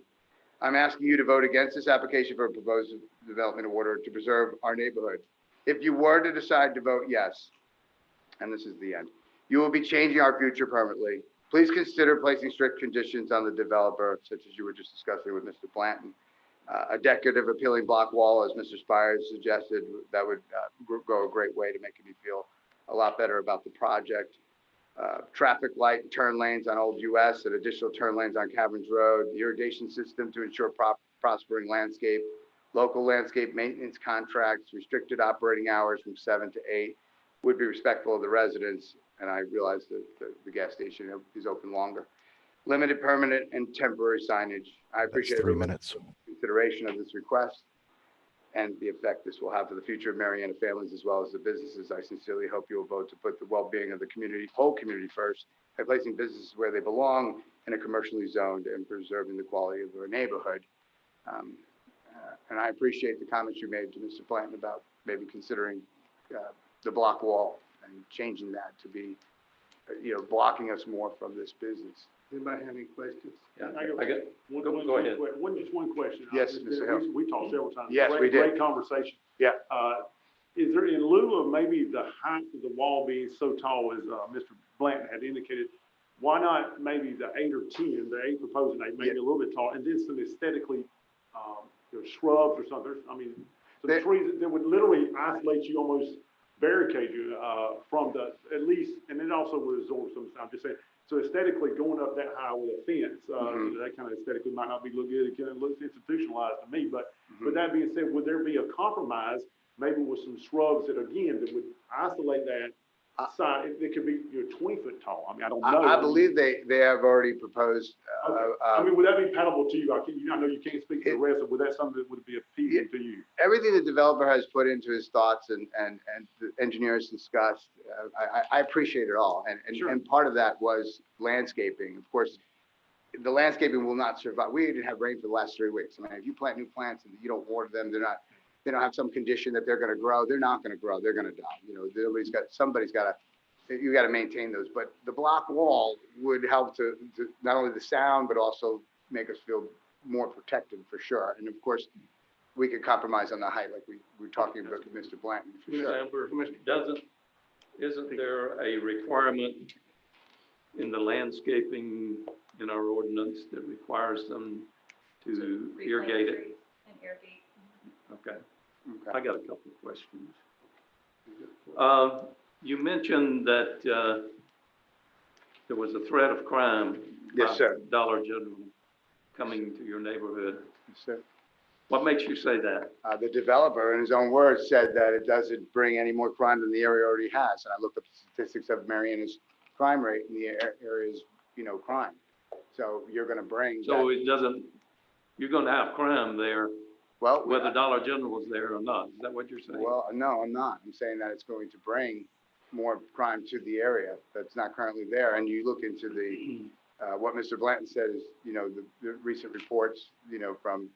I'm asking you to vote against this application for a proposed development order to preserve our neighborhood. If you were to decide to vote yes, and this is the end, you will be changing our future permanently. Please consider placing strict conditions on the developer, such as you were just discussing with Mr. Blanton. A decorative appealing block wall, as Mr. Spires suggested, that would go a great way to making me feel a lot better about the project. Traffic light and turn lanes on Old US and additional turn lanes on Caverns Road, the irrigation system to ensure prospering landscape, local landscape maintenance contracts, restricted operating hours from 7 to 8, would be respectful of the residents, and I realize that the gas station is open longer. Limited permanent and temporary signage. I appreciate That's 3 everyone's minutes. consideration of this request and the effect this will have for the future of Mariana families as well as the businesses. I sincerely hope you will vote to put the well-being of the community, whole community first, by placing businesses where they belong in a commercially zoned and preserving the quality of our neighborhood. And I appreciate the comments you made to Mr. Blanton about maybe considering the block wall and changing that to be, blocking us more from this business. Anybody have any questions? Yeah, I got go ahead. Just one question. Yes, Mr. Hill. We talked several times. Yes, we did. Great conversation. Yeah. Is there, in lieu of maybe the height of the wall being so tall as Mr. Blanton had indicated, why not maybe the 8 or 10, the 8 proposing 8, maybe a little bit tall, and then some aesthetically, shrubs or something? I mean, some trees that would literally isolate you, almost barricade you from the, at least, and it also would absorb some, I'm just saying, so aesthetically going up that high with a fence, that kind of aesthetically might not be look good. It kind of looks institutionalized to me, but with that being said, would there be a compromise, maybe with some shrubs that again, that would isolate that side? It could be 20 foot tall. I mean, I don't know. I believe they have already proposed. Okay. I mean, would that be palatable to you? I know you can't speak to the rest, but would that something that would be appealing to you? Everything the developer has put into his thoughts and the engineers discussed, I appreciate it all. And part of that was landscaping. Of course, the landscaping will not survive. We didn't have rain for the last 3 weeks. I mean, if you plant new plants and you don't water them, they don't have some condition that they're going to grow. They're not going to grow. They're going to die. Somebody's got to, you got to maintain those. But the block wall would help to not only the sound, but also make us feel more protected for sure. And of course, we could compromise on the height, like we were talking about with Mr. Blanton. For sure. Amber, isn't there a requirement in the landscaping in our ordinance that requires them to irrigate it? And irrigate. Okay. Okay. I got a couple of questions. You mentioned that there was a threat of crime. Yes, sir. Dollar General coming to your neighborhood. Yes, sir. What makes you say that? The developer, in his own words, said that it doesn't bring any more crime than the area already has. And I looked up the statistics of Mariana's crime rate in the area's, crime. So you're going to bring. So it doesn't. You're going to have crime there. Well, whether Dollar General was there or not. Is that what you're saying? Well, no, I'm not. I'm saying that it's going to bring more crime to the area that's not currently there. And you look into the what Mr. Blanton said is, the recent reports, from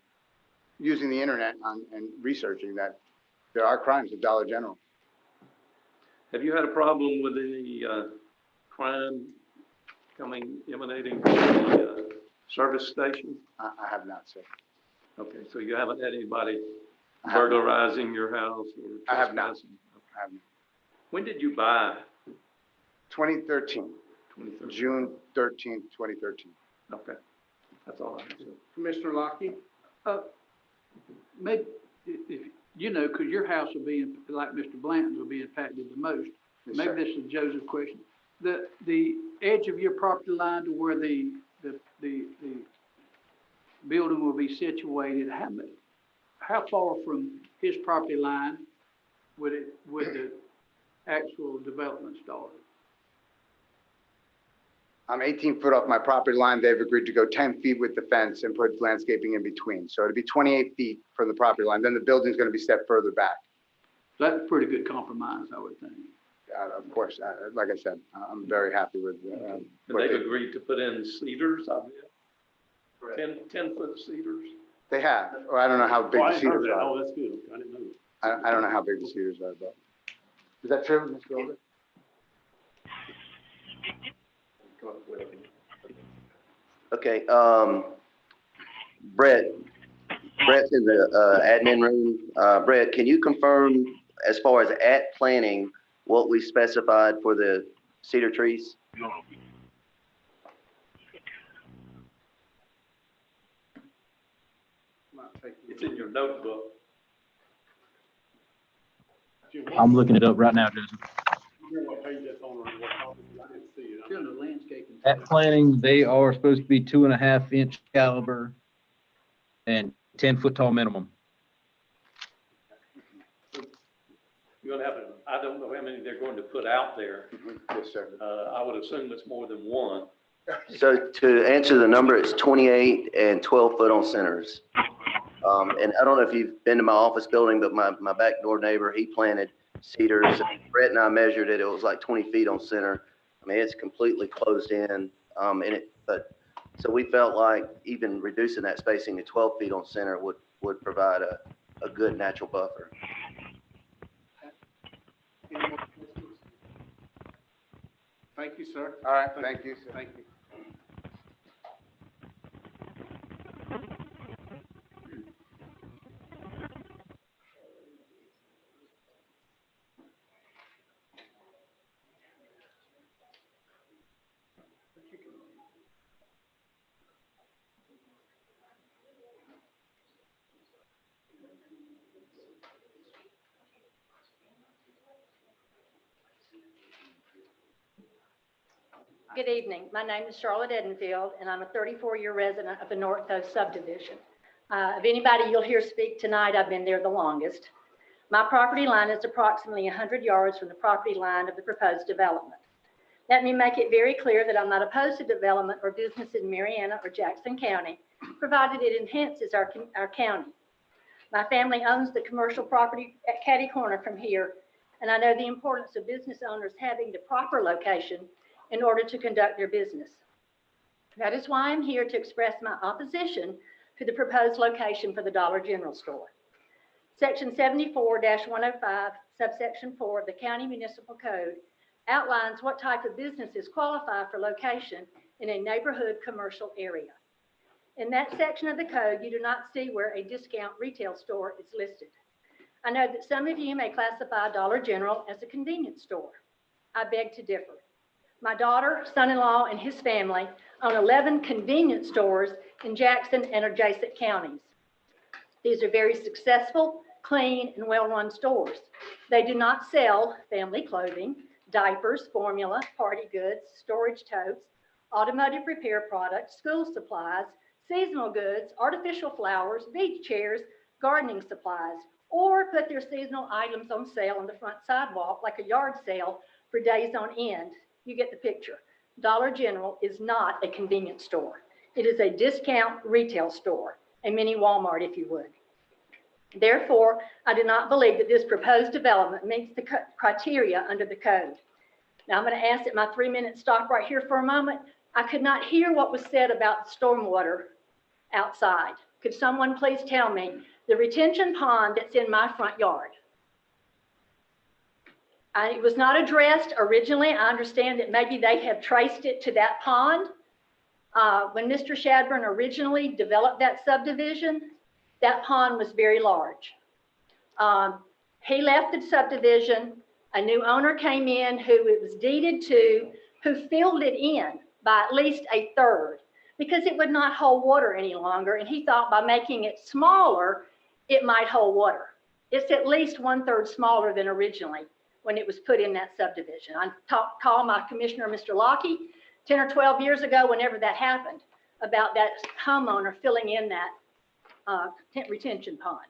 using the internet and researching that there are crimes at Dollar General. Have you had a problem with any crime emanating from the service station? I have not, sir. Okay, so you haven't had anybody I have not. burglarizing your house or I have not. trespassing? I have When did you buy? 2013, 2013. June 13th, 2013. Okay, that's all I have to say. Commissioner Lockie? Maybe, if, you know, because your house will be, like Mr. Blanton's will be impacted the most. Yes, sir. Maybe this is Joseph's question. The edge of your property line to where the building will be situated, how far from his property line would the actual development start? I'm 18 foot off my property line. They've agreed to go 10 feet with the fence and put landscaping in between. So it'll be 28 feet from the property line. Then the building's going to be set further back. That's a pretty good compromise, I would think. Of course, like I said, I'm very happy with And what they've they, agreed to put in cedars, I bet. 10-foot cedars? they have. Or I don't know how big Oh, I the didn't heard cedars that. are. Oh, that's good. I didn't know that. I don't know how big the cedars are, but. Is that true, Mr. Older? Okay, Brett's in the admin room. Brett, can you confirm as far as at planning, what we specified for the cedar trees? It's in your notebook. I'm looking it up right now, Joseph. What page that's on or what topic? I didn't see it. Still the landscaping. At planning, they are supposed to be 2.5-inch caliber and 10-foot tall minimum. You're gonna have to, I don't know how many they're going to put out there. Yes, sir. I would assume it's more than one. So to answer the number, it's 28 and 12 foot on centers. And I don't know if you've been to my office building, but my back door neighbor, he planted cedars. Brett and I measured it. It was like 20 feet on center. I mean, it's completely closed in. So we felt like even reducing that spacing to 12 feet on center would provide a good natural buffer. Any more questions? Thank you, sir. All right, thank you, sir. Thank you. Good evening. My name is Charlotte Edenfield, and I'm a 34-year resident of the North Coast subdivision. Of anybody you'll hear speak tonight, I've been there the longest. My property line is approximately 100 yards from the property line of the proposed development. Let me make it very clear that I'm not opposed to development or business in Mariana or Jackson County, provided it enhances our county. My family owns the commercial property at Catty Corner from here, and I know the importance of business owners having the proper location in order to conduct their business. That is why I'm here to express my opposition to the proposed location for the Dollar General store. Section 74-105, subsection 4 of the County Municipal Code outlines what type of businesses qualify for location in a neighborhood commercial area. In that section of the code, you do not see where a discount retail store is listed. I know that some of you may classify Dollar General as a convenience store. I beg to differ. My daughter, son-in-law, and his family own 11 convenience stores in Jackson and adjacent counties. These are very successful, clean, and well-run stores. They do not sell family clothing, diapers, formula, party goods, storage totes, automotive repair products, school supplies, seasonal goods, artificial flowers, beach chairs, gardening supplies, or put their seasonal items on sale on the front sidewalk like a yard sale for days on end. You get the picture. Dollar General is not a convenience store. It is a discount retail store, a mini Walmart, if you would. Therefore, I do not believe that this proposed development meets the criteria under the code. Now, I'm going to ask that my 3-minute stop right here for a moment. I could not hear what was said about stormwater outside. Could someone please tell me the retention pond that's in my front yard? It was not addressed originally. I understand that maybe they have traced it to that pond. When Mr. Shadburn originally developed that subdivision, that pond was very large. He left the subdivision, a new owner came in who it was deeded to, who filled it in by at least a third because it would not hold water any longer. And he thought by making it smaller, it might hold water. It's at least 1/3 smaller than originally when it was put in that subdivision. I called my commissioner, Mr. Lockie, 10 or 12 years ago, whenever that happened, about that homeowner filling in that retention pond.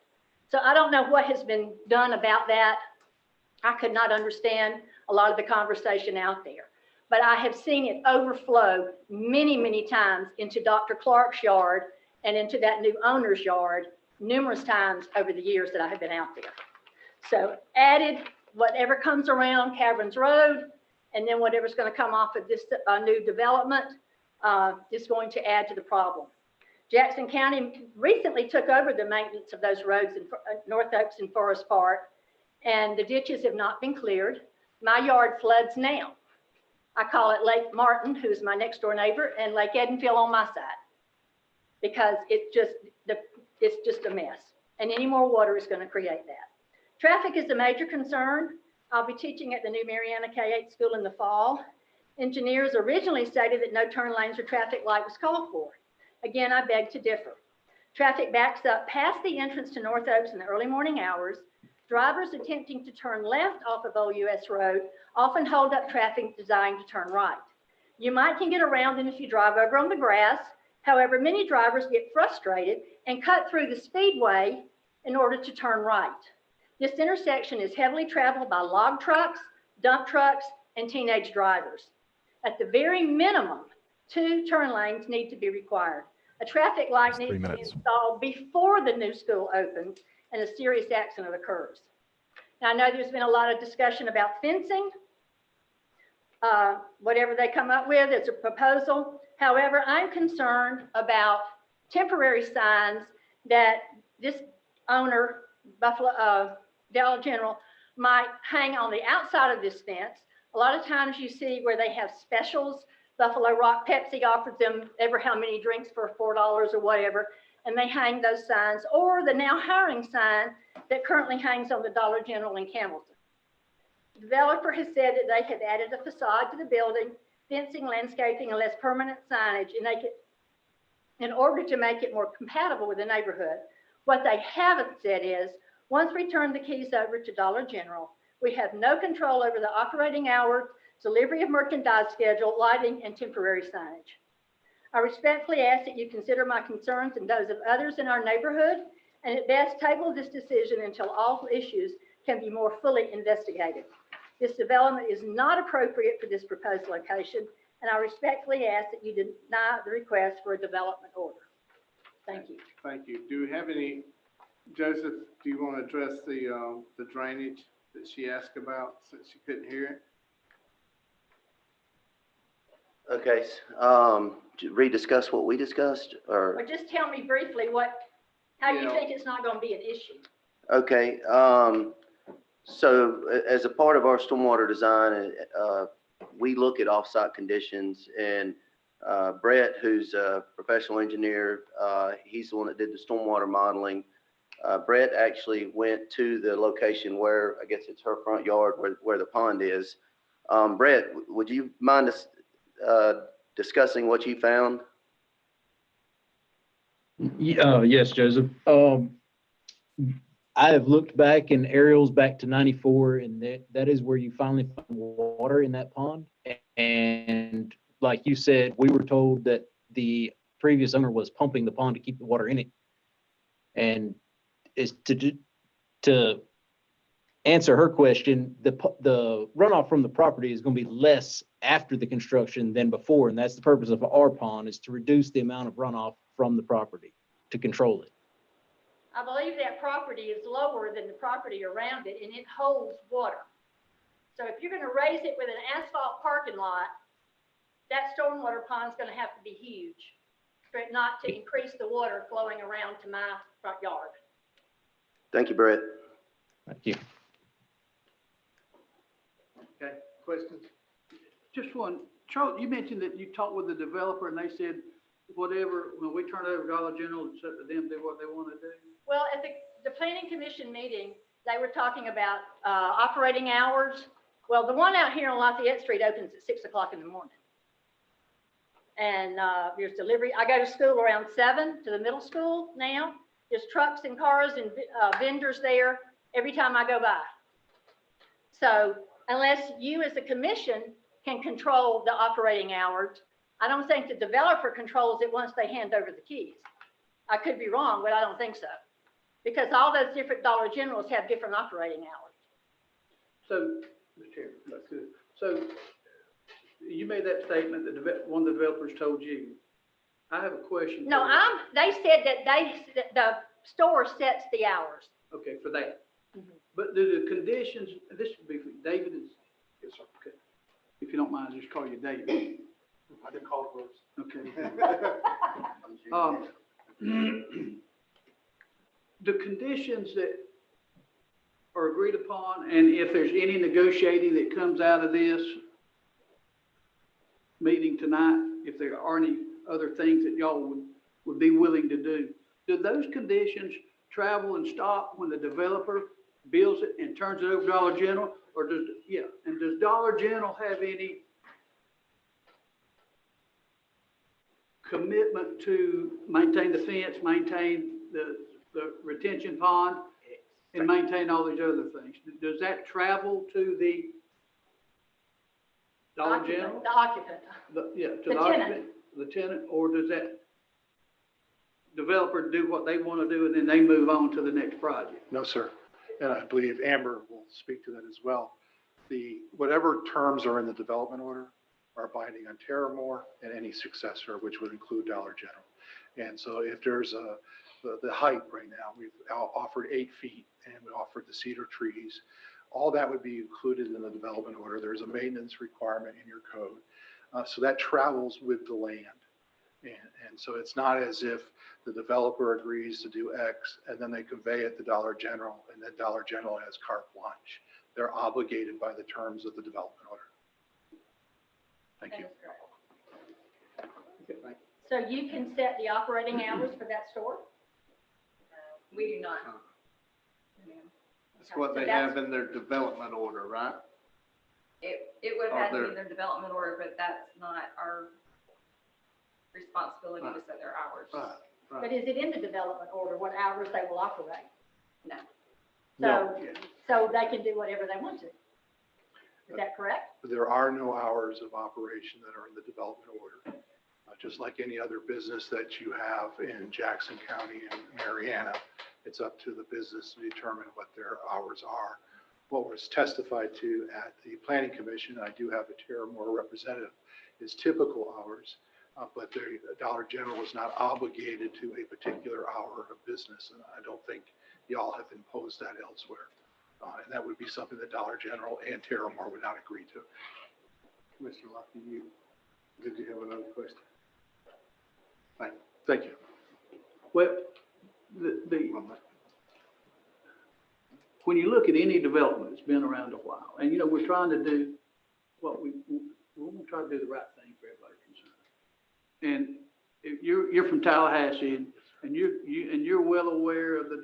So I don't know what has been done about that. I could not understand a lot of the conversation out there, but I have seen it overflow many, many times into Dr. Clark's yard and into that new owner's yard numerous times over the years that I have been out there. So added whatever comes around Caverns Road, and then whatever's going to come off of this new development is going to add to the problem. Jackson County recently took over the maintenance of those roads in North Oaks and Forest Park, and the ditches have not been cleared. My yard floods now. I call it Lake Martin, who's my next door neighbor, and Lake Edenfield on my side, because it's just a mess. And any more water is going to create that. Traffic is a major concern. I'll be teaching at the new Mariana K-8 school in the fall. Engineers originally stated that no turn lanes or traffic light was called for. Again, I beg to differ. Traffic backs up past the entrance to North Oaks in the early morning hours. Drivers attempting to turn left off of OUS Road often hold up traffic designed to turn right. You can get around them if you drive over on the grass. However, many drivers get frustrated and cut through the speedway in order to turn right. This intersection is heavily traveled by log trucks, dump trucks, and teenage drivers. At the very minimum, 2 turn lanes need to be required. A traffic light needs to be installed before the new school opens and a serious accident occurs. Now, I know there's been a lot of discussion about fencing. Whatever they come up with, it's a proposal. However, I'm concerned about temporary signs that this owner, Dollar General, might hang on the outside of this fence. A lot of times you see where they have specials. Buffalo Rock Pepsi offers them ever how many drinks for $4 or whatever, and they hang those signs, or the now hiring sign that currently hangs on the Dollar General in Campbellton. The developer has said that they have added a facade to the building, fencing, landscaping, and less permanent signage in order to make it more compatible with the neighborhood. What they haven't said is, once we turn the keys over to Dollar General, we have no control over the operating hours, delivery of merchandise schedule, lighting, and temporary signage. I respectfully ask that you consider my concerns and those of others in our neighborhood, and at best table this decision until all issues can be more fully investigated. This development is not appropriate for this proposed location, and I respectfully ask that you deny the request for a development order. Thank you. Thank you. Do we have any, Joseph, do you want to address the drainage that she asked about since she couldn't hear it? Okay, rediscuss what we discussed, or? Well, just tell me briefly how you think it's not going to be an issue. Okay, so as a part of our stormwater design, we look at off-site conditions, and Brett, who's a professional engineer, he's the one that did the stormwater modeling. Brett actually went to the location where, I guess it's her front yard, where the pond is. Brett, would you mind us discussing what you found? Yes, Joseph. I have looked back in aerials back to 94, and that is where you finally find water in that pond. And like you said, we were told that the previous owner was pumping the pond to keep the water in it. And is to answer her question, the runoff from the property is going to be less after the construction than before, and that's the purpose of our pond, is to reduce the amount of runoff from the property to control it. I believe that property is lower than the property around it, and it holds water. So if you're going to raise it with an asphalt parking lot, that stormwater pond is going to have to be huge for it not to increase the water flowing around to my front yard. Thank you, Brett. Thank you. Okay, questions? Just one. Charles, you mentioned that you talked with the developer and they said whatever, when we turn it over to Dollar General, it's up to them to do what they want to do? Well, at the planning commission meeting, they were talking about, operating hours. Well, the one out here on Lafayette Street opens at 6 o'clock in the morning. And, there's delivery. I go to school around 7 to the middle school now. There's trucks and cars and, vendors there every time I go by. So unless you as a commission can control the operating hours, I don't think the developer controls it once they hand over the keys. I could be wrong, but I don't think so. Because all those different Dollar Generals have different operating hours. So, Mr. Chairman, that's good. So you made that statement that one of the developers told you. I have a question. No, they said that the store sets the hours. Okay, for that. Mhm. But do the conditions, this would be, for David is, yes, sir, okay. If you don't mind, just call you David. I did call it first. Okay. The conditions that are agreed upon, and if there's any negotiating that comes out of this meeting tonight, if there are any other things that y'all would be willing to do those conditions travel and stop when the developer builds it and turns it over to Dollar General? Or does Dollar General have any commitment to maintain the fence, maintain the retention pond, and maintain all these other things? Does that travel to the Dollar General? The occupant. To The the tenant. occupant, the tenant, or does that developer do what they want to do and then they move on to the next project? No, sir. And I believe Amber will speak to that as well. Whatever terms are in the development order are binding on Terramore and any successor, which would include Dollar General. And so if there's the height right now, we've offered 8 feet and we offered the cedar trees. All that would be included in the development order. There's a maintenance requirement in your code. So that travels with the land. And so it's not as if the developer agrees to do X and then they convey it to Dollar General and then Dollar General has carte blanche. They're obligated by the terms of the development order. Thank you. So you can set the operating hours for that store? We do not. That's what they have in their development order, right? It would have had to be in their development order, but that's not our responsibility to set their hours. But is it in the development order what hours they will operate? No. So they can do whatever they want to. Is that correct? There are no hours of operation that are in the development order. Just like any other business that you have in Jackson County and Mariana, it's up to the business to determine what their hours are. What was testified to at the Planning Commission, I do have a Terramore representative, is typical hours, but the Dollar General is not obligated to a particular hour of business, and I don't think y'all have imposed that elsewhere. And that would be something that Dollar General and Terramore would not agree to. Mr. Lucky, did you have another question? Thank you. Well, when you look at any development that's been around a while, and we're trying to do what we want to try to do the right thing for everybody concerned. And if you're from Tallahassee, and you're well aware of the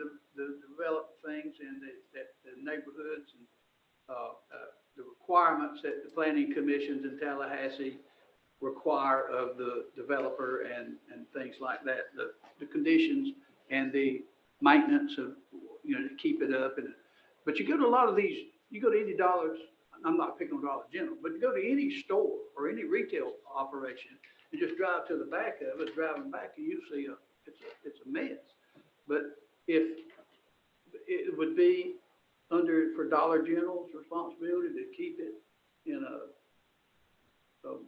developed things and the neighborhoods and the requirements that the planning commissions in Tallahassee require of the developer and things like that, the conditions and the maintenance of, to keep it up. But you go to a lot of these, you go to any Dollars, I'm not picking on Dollar General, but you go to any store or any retail operation and just drive to the back of it, driving back, and you see it's a mess. But if it would be for Dollar General's responsibility to keep it in I'm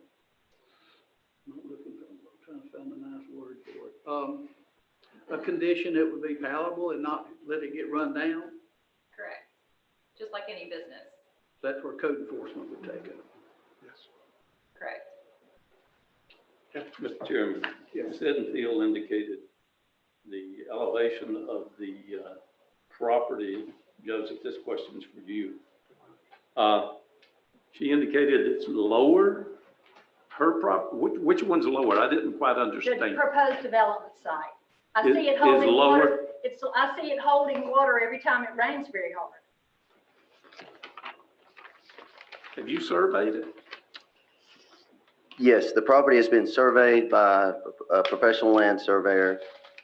trying to find a nice word for it. A condition that would be palatable and not let it get run down. Correct. Just like any business. That's where code enforcement would take it. Yes. Correct. Mr. Chairman, Sedenfield indicated the elevation of the property. Joseph, this question's for you. She indicated it's lower which one's lower? I didn't quite The understand. proposed development site. I Is- see it is holding lower- water. I see it holding water every time it rains very hard. Have you surveyed it? Yes, the property has been surveyed by a professional land surveyor.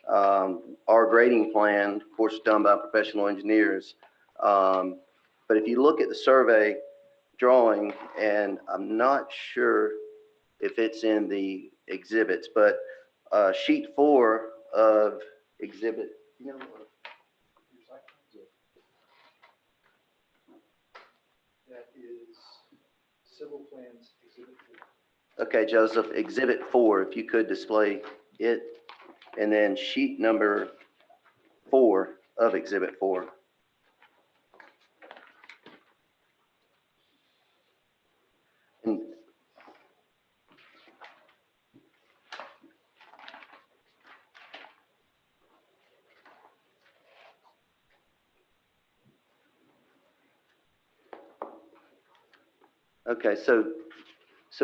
Our grading plan, of course, done by professional engineers. But if you look at the survey drawing, and I'm not sure if it's in the exhibits, but sheet 4 of exhibit, That is civil plans exhibit 4. Okay, Joseph, exhibit 4, if you could display it, and then sheet number 4 of exhibit 4. And okay, so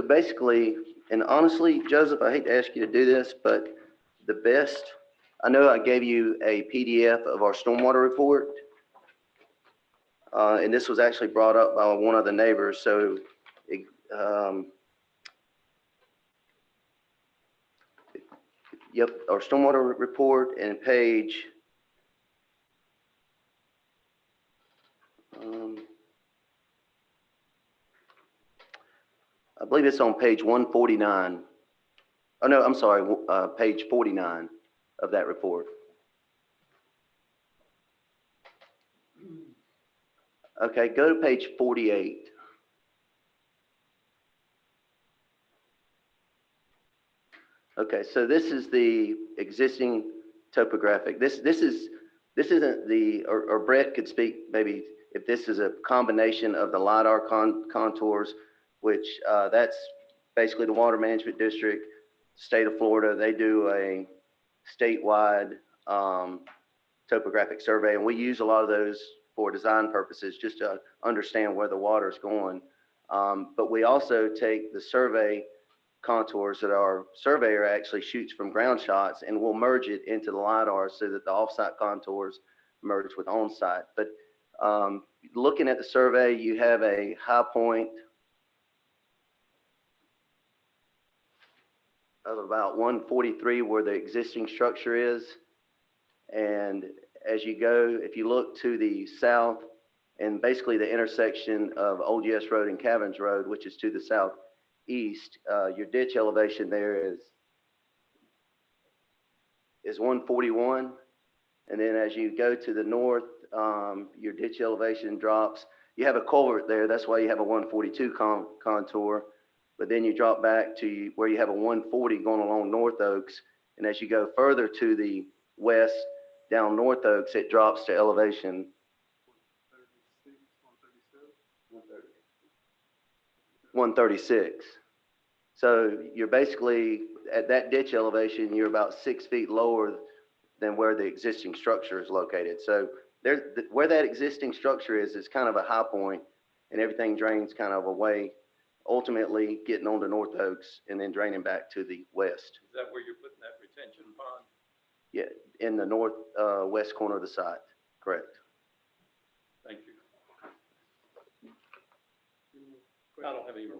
basically, and honestly, Joseph, I hate to ask you to do this, but the best, I know I gave you a PDF of our stormwater report. And this was actually brought up by one of the neighbors, so yep, our stormwater report and page I believe it's on page 149. Oh, no, I'm sorry, page 49 of that report. Okay, go to page 48. Okay, so this is the existing topographic. This isn't the, or Brett could speak maybe if this is a combination of the LiDAR contours, which that's basically the Water Management District, state of Florida. They do a statewide topographic survey, and we use a lot of those for design purposes, just to understand where the water is going. But we also take the survey contours that our surveyor actually shoots from ground shots, and we'll merge it into the LiDAR so that the offsite contours merge with on-site. But looking at the survey, you have a high point of about 143 where the existing structure is. And as you go, if you look to the south, and basically the intersection of Old Yes Road and Caverns Road, which is to the southeast, your ditch elevation there is 141. And then as you go to the north, your ditch elevation drops. You have a culvert there, that's why you have a 142 contour. But then you drop back to where you have a 140 going along North Oaks. And as you go further to the west, down North Oaks, it drops to elevation 136. So you're basically at that ditch elevation, you're about 6 feet lower than where the existing structure is located. So where that existing structure is kind of a high point, and everything drains kind of away, ultimately getting onto North Oaks and then draining back to the west. Is that where you're putting that retention pond? Yeah, in the north west corner of the site, correct. Thank you. I don't have any more.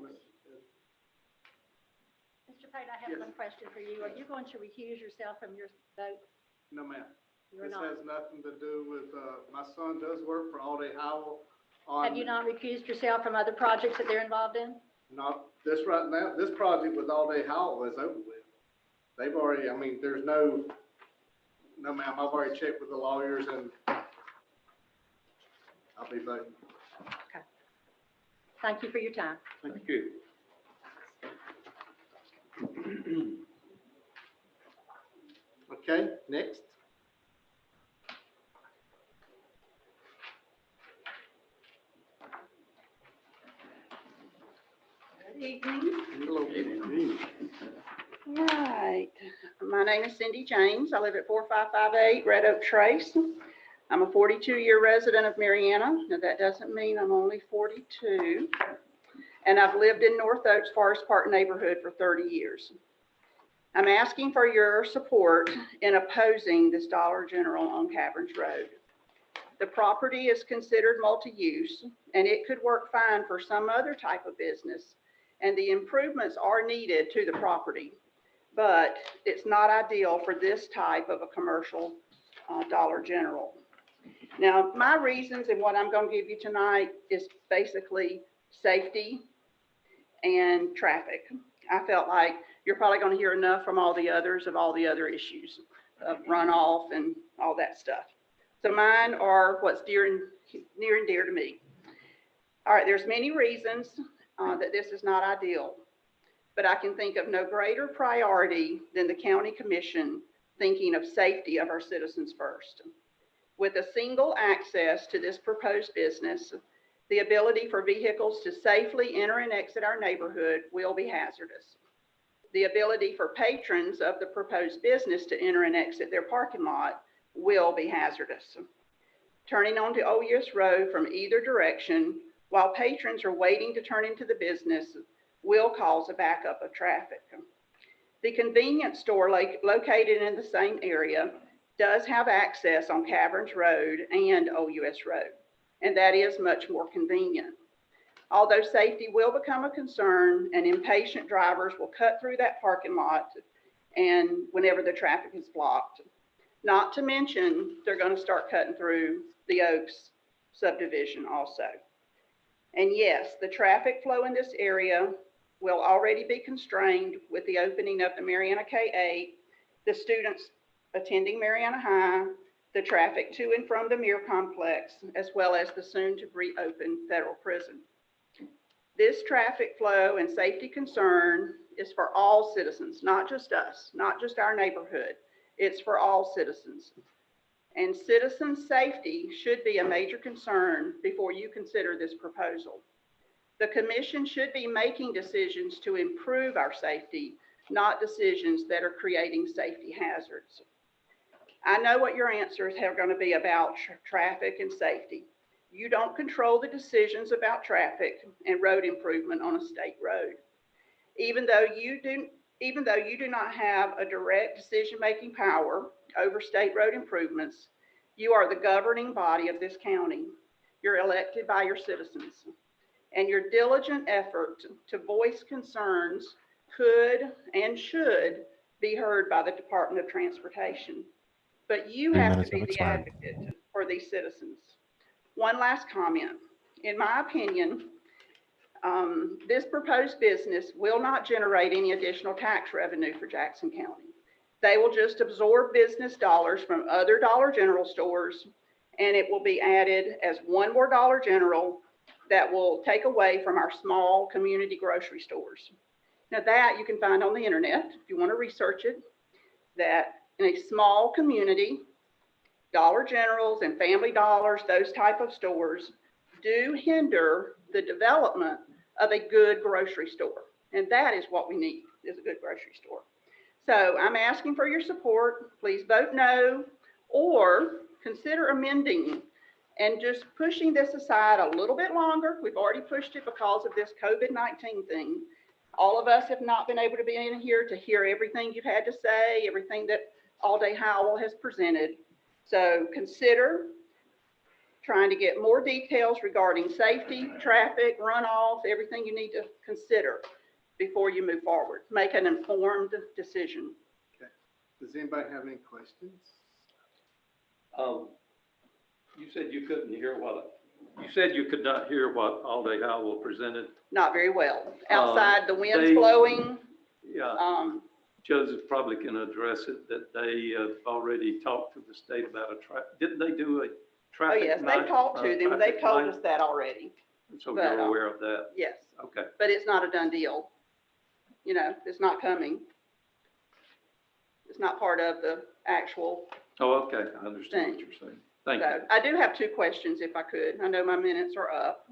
Mr. Pate, I have one question for you. Are you going to recuse yourself from your vote? No, ma'am. You're This not. has nothing to do with, my son does work for All Day Howell Have you not recused yourself from other projects that they're involved in? Not this right now, this project with All Day Howell is over with. They've already, I mean, there's no ma'am, I've already checked with the lawyers and I'll be voting. Okay. Thank you for your time. Thank you. Okay, next. Good evening. Hello. Right. My name is Cindy James. I live at 4558 Red Oak Trace. I'm a 42-year resident of Marianna. Now, that doesn't mean I'm only 42. and I've lived in North Oaks Forest Park neighborhood for 30 years. I'm asking for your support in opposing this Dollar General on Caverns Road. The property is considered multi-use, and it could work fine for some other type of business, and the improvements are needed to the property, but it's not ideal for this type of a commercial Dollar General. Now, my reasons and what I'm going to give you tonight is basically safety and traffic. I felt like you're probably going to hear enough from all the others of all the other issues of runoff and all that stuff. So mine are what's near and dear to me. All right, there's many reasons that this is not ideal, but I can think of no greater priority than the county commission thinking of safety of our citizens first. With a single access to this proposed business, the ability for vehicles to safely enter and exit our neighborhood will be hazardous. The ability for patrons of the proposed business to enter and exit their parking lot will be hazardous. Turning onto OUS Road from either direction while patrons are waiting to turn into the business will cause a backup of traffic. The convenience store located in the same area does have access on Caverns Road and OUS Road, and that is much more convenient. Although safety will become a concern and impatient drivers will cut through that parking lot and whenever the traffic is blocked. Not to mention, they're going to start cutting through the Oaks subdivision also. And yes, the traffic flow in this area will already be constrained with the opening of the Mariana K-8, the students attending Mariana High, the traffic to and from the Muir Complex, as well as the soon to reopen federal prison. This traffic flow and safety concern is for all citizens, not just us, not just our neighborhood. It's for all citizens. And citizen safety should be a major concern before you consider this proposal. The commission should be making decisions to improve our safety, not decisions that are creating safety hazards. I know what your answers are going to be about traffic and safety. You don't control the decisions about traffic and road improvement on a state road. Even though you do not have a direct decision-making power over state road improvements, you are the governing body of this county. You're elected by your citizens, and your diligent effort to voice concerns could and should be heard by the Department of Transportation. But you have to be the advocate for these citizens. One last comment. In my opinion, this proposed business will not generate any additional tax revenue for Jackson County. They will just absorb business dollars from other Dollar General stores, and it will be added as one more Dollar General that will take away from our small community grocery stores. Now that you can find on the internet, if you want to research it, that in a small community, Dollar Generals and Family Dollars, those type of stores do hinder the development of a good grocery store. And that is what we need, is a good grocery store. So I'm asking for your support. Please vote no, or consider amending and just pushing this aside a little bit longer. We've already pushed it because of this COVID-19 thing. All of us have not been able to be in here to hear everything you've had to say, everything that All Day Howell has presented. So consider trying to get more details regarding safety, traffic, runoff, everything you need to consider before you move forward. Make an informed decision. Okay. Does anybody have any questions? You said you couldn't hear you said you could not hear what All Day Howell presented. Not very well. Outside, the wind's blowing. Yeah. Joseph probably can address it, that they have already talked to the state about didn't they do a traffic? Oh, yes, they talked to them. They've told us that already. So you're aware of that? Yes. Okay. But it's not a done deal. You know, it's not coming. It's not part of the actual. Oh, okay. I understand what you're saying. Thank you. I do have two questions if I could. I know my minutes are up.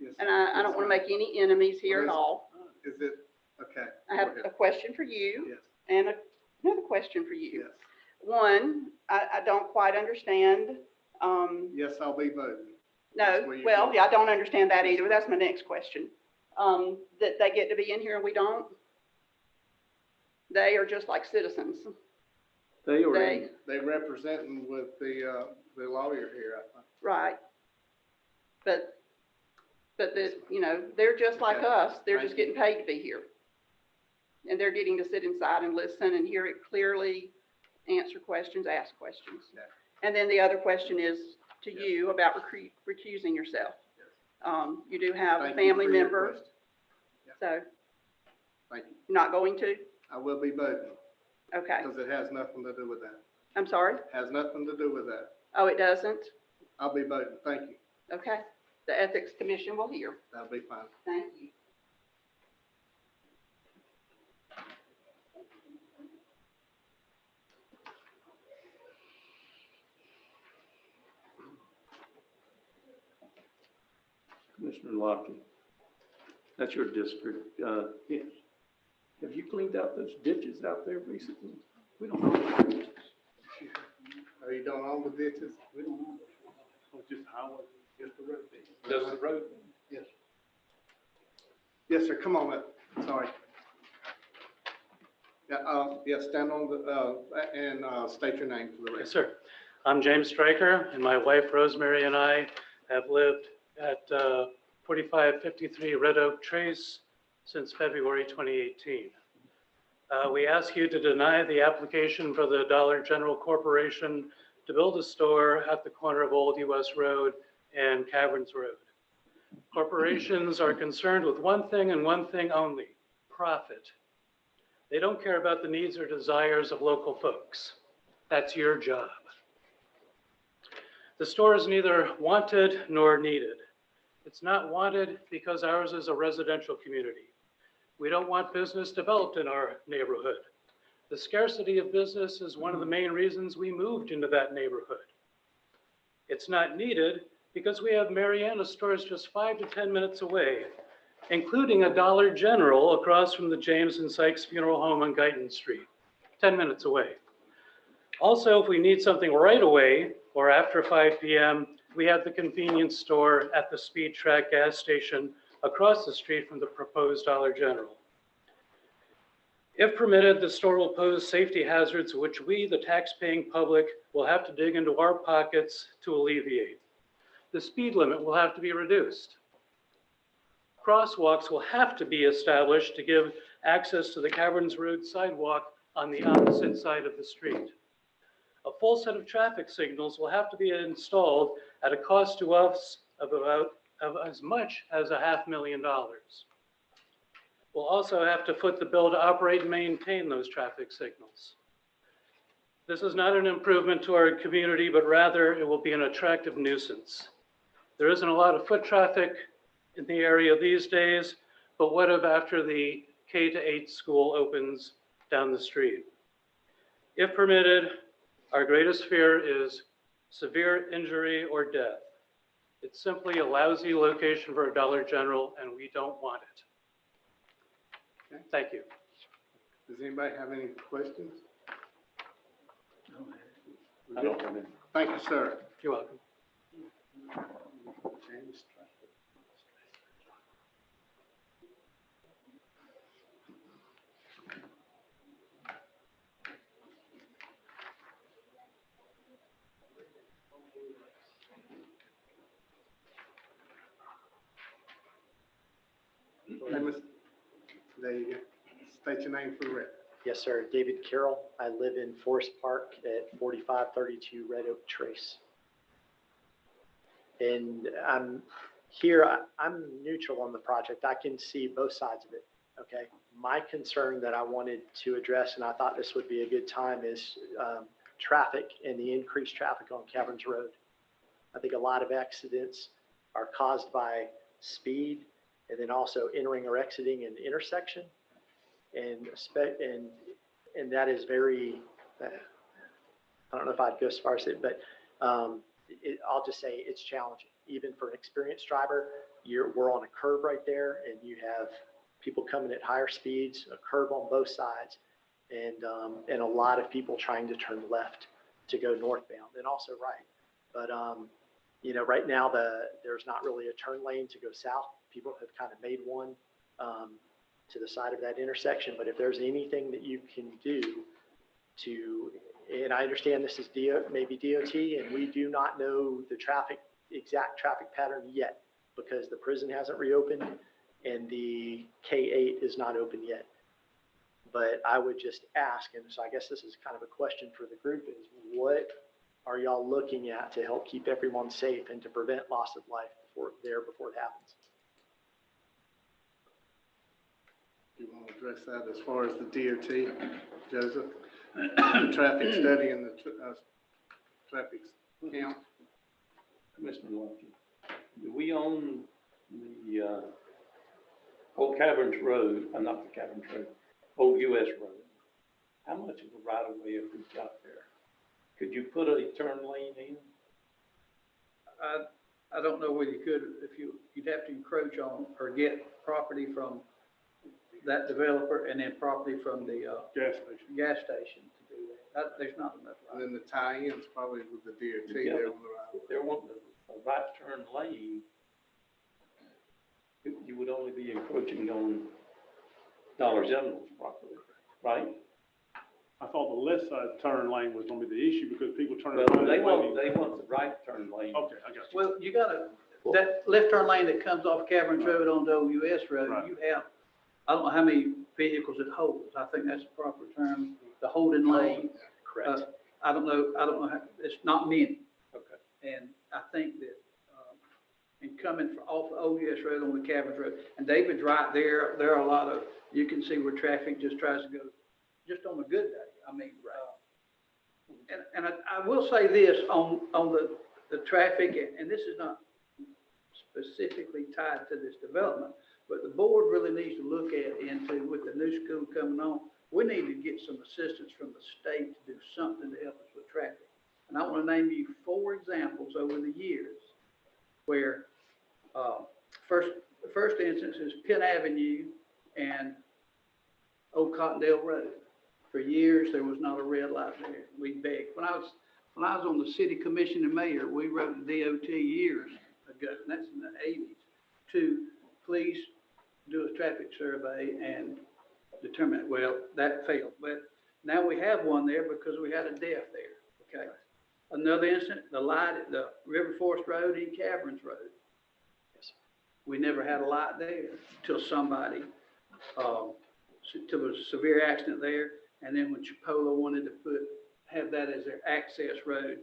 Yes. And I don't want to make any enemies here at all. Is it, okay. I have a question for you. Yes. And another question for you. Yes. One, I don't quite understand. Yes, I'll be voting. No, well, yeah, I don't understand that either. That's my next question. that they get to be in here and we don't? They are just like citizens. They are, They, They representing with the lawyer here, I think. right. But they're just like Okay. us. They're Thank just getting paid to be here. And they're getting to sit inside and listen and hear it clearly, answer questions, ask questions. Yeah. And then the other question is to Yes. you about recusing yourself. You do have a Thank you family for your member, question. so Thank you. you're not going to? I will be voting, Okay. because it has nothing to do with that. I'm sorry? Has nothing to do with that. Oh, it doesn't? I'll be voting. Thank you. Okay. The Ethics Commission will hear. That'll be fine. Thank you. Commissioner Lockley, that's your district. Yes. Have you cleaned out those ditches out there recently? We don't know. Are you doing all the ditches? We don't know. Oh, just highway, just the road. Does the road? Yes. Yes, sir. Come on up. Sorry. Yeah, stand on the, and state your name for the record. Yes, sir. I'm James Stryker, and my wife Rosemary and I have lived at 4553 Red Oak Trace since February 2018. We ask you to deny the application for the Dollar General Corporation to build a store at the corner of Old US Road and Caverns Road. Corporations are concerned with one thing and one thing only: profit. They don't care about the needs or desires of local folks. That's your job. The store is neither wanted nor needed. It's not wanted because ours is a residential community. We don't want business developed in our neighborhood. The scarcity of business is one of the main reasons we moved into that neighborhood. It's not needed because we have Mariana stores just 5 to 10 minutes away, including a Dollar General across from the James and Sykes Funeral Home on Guyton Street, 10 minutes away. Also, if we need something right away or after 5 p.m., we have the convenience store at the Speed Track gas station across the street from the proposed Dollar General. If permitted, the store will pose safety hazards which we, the tax-paying public, will have to dig into our pockets to alleviate. The speed limit will have to be reduced. Crosswalks will have to be established to give access to the Caverns Road sidewalk on the opposite side of the street. A full set of traffic signals will have to be installed at a cost to us of as much as $500,000. We'll also have to foot the bill to operate and maintain those traffic signals. This is not an improvement to our community, but rather it will be an attractive nuisance. There isn't a lot of foot traffic in the area these days, but what if after the K-8 school opens down the street? If permitted, our greatest fear is severe injury or death. It's simply a lousy location for a Dollar General, and we don't want it. Okay. Thank you. Does anybody have any questions? I don't have any. Thank you, sir. You're welcome. James Stryker. There you go. State your name for the record. Yes, sir. David Carroll. I live in Forest Park at 4532 Red Oak Trace. And I'm here, I'm neutral on the project. I can see both sides of it, okay? My concern that I wanted to address, and I thought this would be a good time, is traffic and the increased traffic on Caverns Road. I think a lot of accidents are caused by speed and then also entering or exiting an intersection. And that is very, I don't know if I'd go as far as it, but I'll just say it's challenging. Even for an experienced driver, we're on a curve right there, and you have people coming at higher speeds, a curve on both sides, and a lot of people trying to turn left to go northbound and also right. But right now there's not really a turn lane to go south. people have kind of made one to the side of that intersection, but if there's anything that you can do to, and I understand this is maybe DOT, and we do not know the exact traffic pattern yet because the prison hasn't reopened and the K-8 is not open yet. But I would just ask, and so I guess this is kind of a question for the group, is what are y'all looking at to help keep everyone safe and to prevent loss of life before it happens? Do you want to address that as far as the DOT, Joseph? The traffic study and the traffic count? Commissioner Lumpkin, do we own the Old Caverns Road, not the Caverns Road, Old US Road? How much of a right of way have we got there? Could you put a turn lane in? I don't know whether you could, you'd have to encroach on or get property from that developer and then property from the gas station to do that. There's not enough. And then the tie-ins probably with the DOT. Yeah, they're on the right of way. if there wasn't a right turn lane, you would only be encroaching on Dollar General's property, right? I thought the left side turn lane was gonna be the issue because people turn. Well, they want the right turn lane. Okay, I got you. Well, you gotta, that left turn lane that comes off Caverns Road onto OUS Road, Right. you have, I don't know how many vehicles it holds. I think that's the proper term, the holding lane. Correct. I don't know how, it's not many. Okay. And I think that, and coming off of OUS Road on the Caverns Road, and David's right there, there are a lot of, you can see where traffic just tries to go, just on a good day. I mean, and I will say this on the traffic, and this is not specifically tied to this development, but the board really needs to look at into, with the new school coming on, we need to get some assistance from the state to do something to help us with traffic. And I want to name you 4 examples over the years where, the first instance is Penn Avenue and Old Cottondale Road. For years, there was not a red light there. We begged. When I was on the city commission and mayor, we wrote the DOT years ago, and that's in the 80s, to please do a traffic survey and determine it. Well, that failed, but now we have one there because we had a death there, okay? Another incident, the light at the River Forest Road and Caverns Road. Yes. We never had a light there till somebody, there was a severe accident there. And then when Chipola wanted to have that as their access road,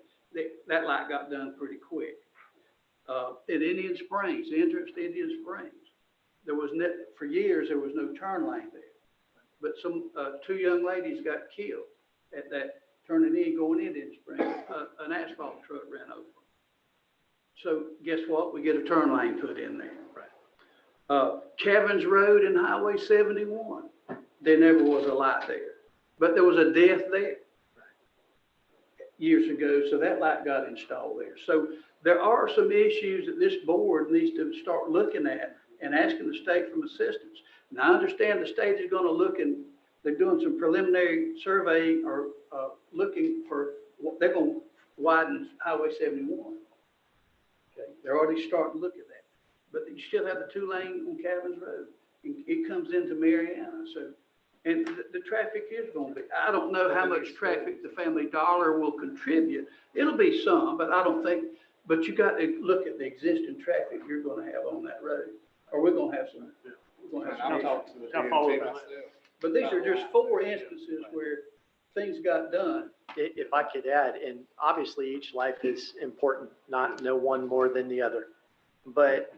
that light got done pretty quick. In Indian Springs, the entrance to Indian Springs, for years, there was no turn lane there. But 2 young ladies got killed at that turning in, going into Indian Springs. An asphalt truck ran over them. So guess what? We get a turn lane put in there. Right. Caverns Road and Highway 71, there never was a light there. But there was a death there years ago, so that light got installed there. So there are some issues that this board needs to start looking at and asking the state for assistance. Now, I understand the state is going to look and they're doing some preliminary surveying or looking for, they're going to widen Highway 71. Okay, they're already starting to look at that. But you still have the 2-lane on Caverns Road. It comes into Mariana, so. And the traffic is going to be, I don't know how much traffic the Family Dollar will contribute. It'll be some, but I don't think, but you got to look at the existing traffic you're going to have on that road. Or we're going to have some, talk to the DOT. But these are just 4 instances where things got done. If I could add, and obviously each life is important, no one more than the other. But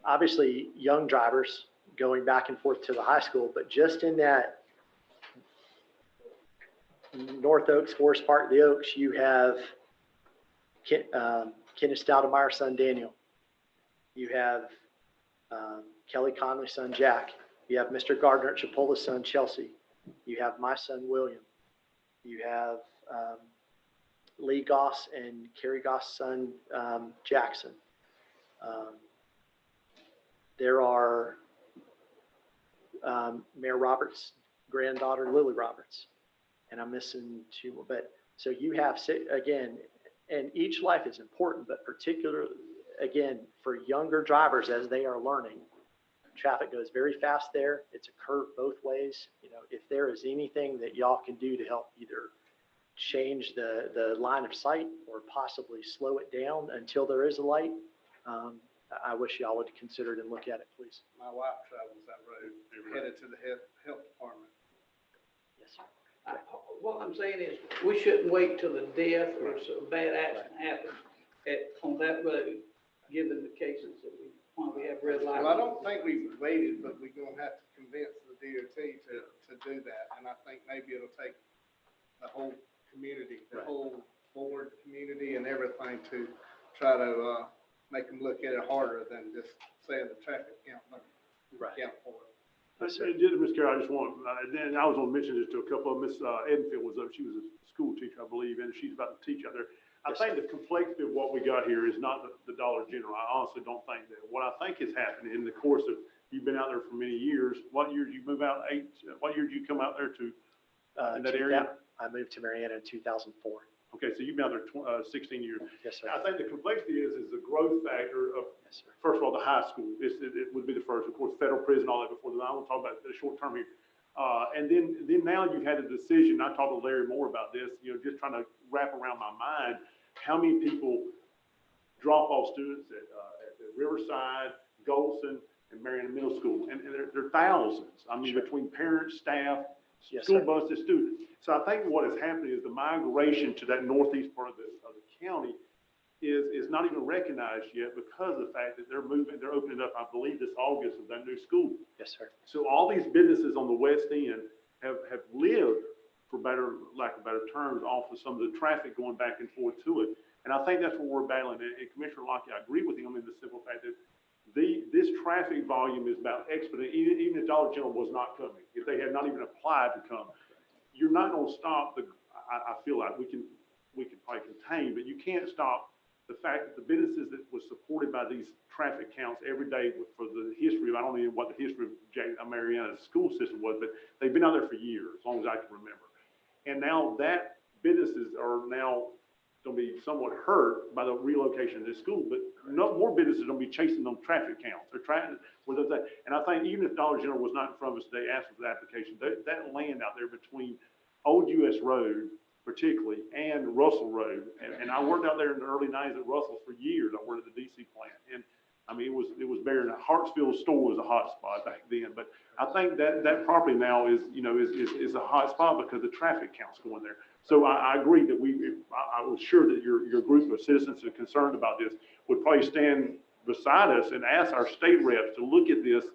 obviously young drivers going back and forth to the high school, but just in that North Oaks, Forest Park, the Oaks, you have Kenneth Stoudemire's son, Daniel. You have Kelly Conley's son, Jack. You have Mr. Gardner at Chipola's son, Chelsea. You have my son, William. You have Lee Goss and Carrie Goss' son, Jackson. There are Mayor Roberts' granddaughter, Lily Roberts, and I'm missing 2 more. But so you have, again, and each life is important, but particularly, again, for younger drivers as they are learning, Traffic goes very fast there. It's a curve both ways. You know, if there is anything that y'all can do to help either change the line of sight or possibly slow it down until there is a light, I wish y'all would consider it and look at it, please. My wife travels that road, headed to the health department. Yes, sir. What I'm saying is, we shouldn't wait till the death or some bad accident happens on that road, given the cases that why we have red lights. Well, I don't think we've waited, but we're gonna have to convince the DOT to do that. And I think maybe it'll take the whole community, the whole board community and everything to try to, make them look at it harder than just saying the traffic count, count for it. Ms. Carroll, I just want, and I was gonna mention this to a couple of, Miss Edenfield was up, she was a school teacher, I believe, and she's about to teach out there. I think the complexity of what we got here is not the Dollar General. I honestly don't think that. What I think has happened in the course of, you've been out there for many years, what year did you move out, what year did you come out there to, in that area? I moved to Marietta in 2004. Okay, so you've been out there 16 years. Yes, sir. I think the complexity is the growth factor of, first of all, the high school. It would be the first, of course, federal prison, all that before that. I want to talk about the short term here. And then now you've had a decision, I talked to Larry Moore about this, you know, just trying to wrap around my mind, how many people drop off students at Riverside, Golson, and Marietta Middle School? And they're thousands. I mean, between parents, staff, school buses, students. So I think what is happening is the migration to that northeast part of the county is not even recognized yet because of the fact that they're opening up, I believe, this August of that new school. Yes, sir. So all these businesses on the west end have lived, for lack of better terms, off of some of the traffic going back and forth to it. And I think that's what we're battling. And Commissioner Locke, I agree with him in the simple fact that this traffic volume is about exponential. Even if Dollar General was not coming, if they had not even applied to come, you're not going to stop I feel like we can probably contain, but you can't stop the fact that the businesses that was supported by these traffic counts every day for the history of, I don't even know what the history of Mariana's school system was, but they've been out there for years, as long as I can remember. And now that businesses are now going to be somewhat hurt by the relocation of this school, but no more businesses are going to be chasing them traffic counts. They're trying, and I think even if Dollar General was not in front of us today asking for the application, that land out there between Old US Road, particularly, and Russell Road, and I worked out there in the early 90s at Russell for years. I worked at the DC plant, and I mean, it was barren. Hartsfield store was a hot spot back then, but I think that property now is a hot spot because the traffic counts going there. So I agree that I was sure that your group of citizens who are concerned about this would probably stand beside us and ask our state reps to look at this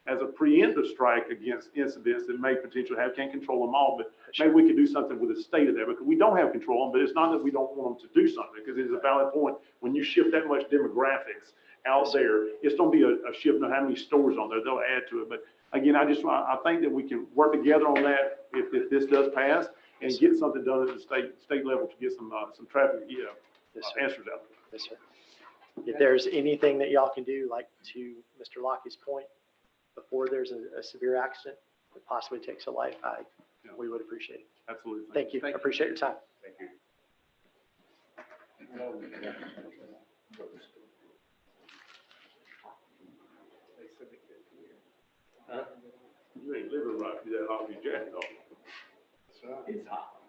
as a preemptive strike against incidents that may potentially can't control them all, but maybe we could do something with the state of that, because we don't have control of them, but it's not that we don't want them to do something, because it is a valid point. When you shift that much demographics out there, it's going to be a shift in how many stores on there, they'll add to it. But again, I think that we can work together on that if this does pass, and get something done at the state level to get some traffic answers out there. Yes, sir. If there's anything that y'all can do, like to Mr. Lockie's point, before there's a severe accident that possibly takes a life, we would appreciate it. Absolutely. Thank you. I appreciate your time. Thank you. You ain't living right with that hockey jacket on. It's hot.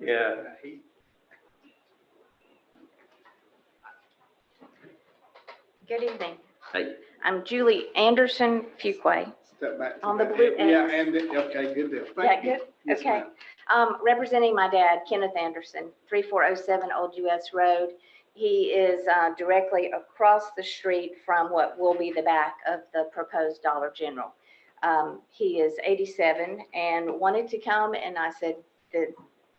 Yeah. Good evening. Hey. I'm Julie Anderson Fuquay. Step back to On the that. blue Yeah, X. okay, good deal. Yeah, Thank you. good, Yes, okay. ma'am. Representing my dad, Kenneth Anderson, 3407 Old US Road. He is directly across the street from what will be the back of the proposed Dollar General. He is 87 and wanted to come, and I said that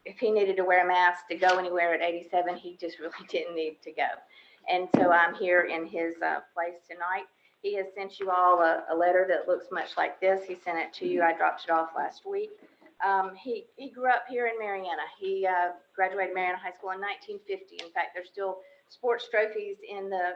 if he needed to wear a mask to go anywhere at 87, he just really didn't need to go. And so I'm here in his place tonight. He has sent you all a letter that looks much like this. He sent it to you. I dropped it off last week. He grew up here in Marietta. He graduated Marietta High School in 1950. In fact, there's still sports trophies in the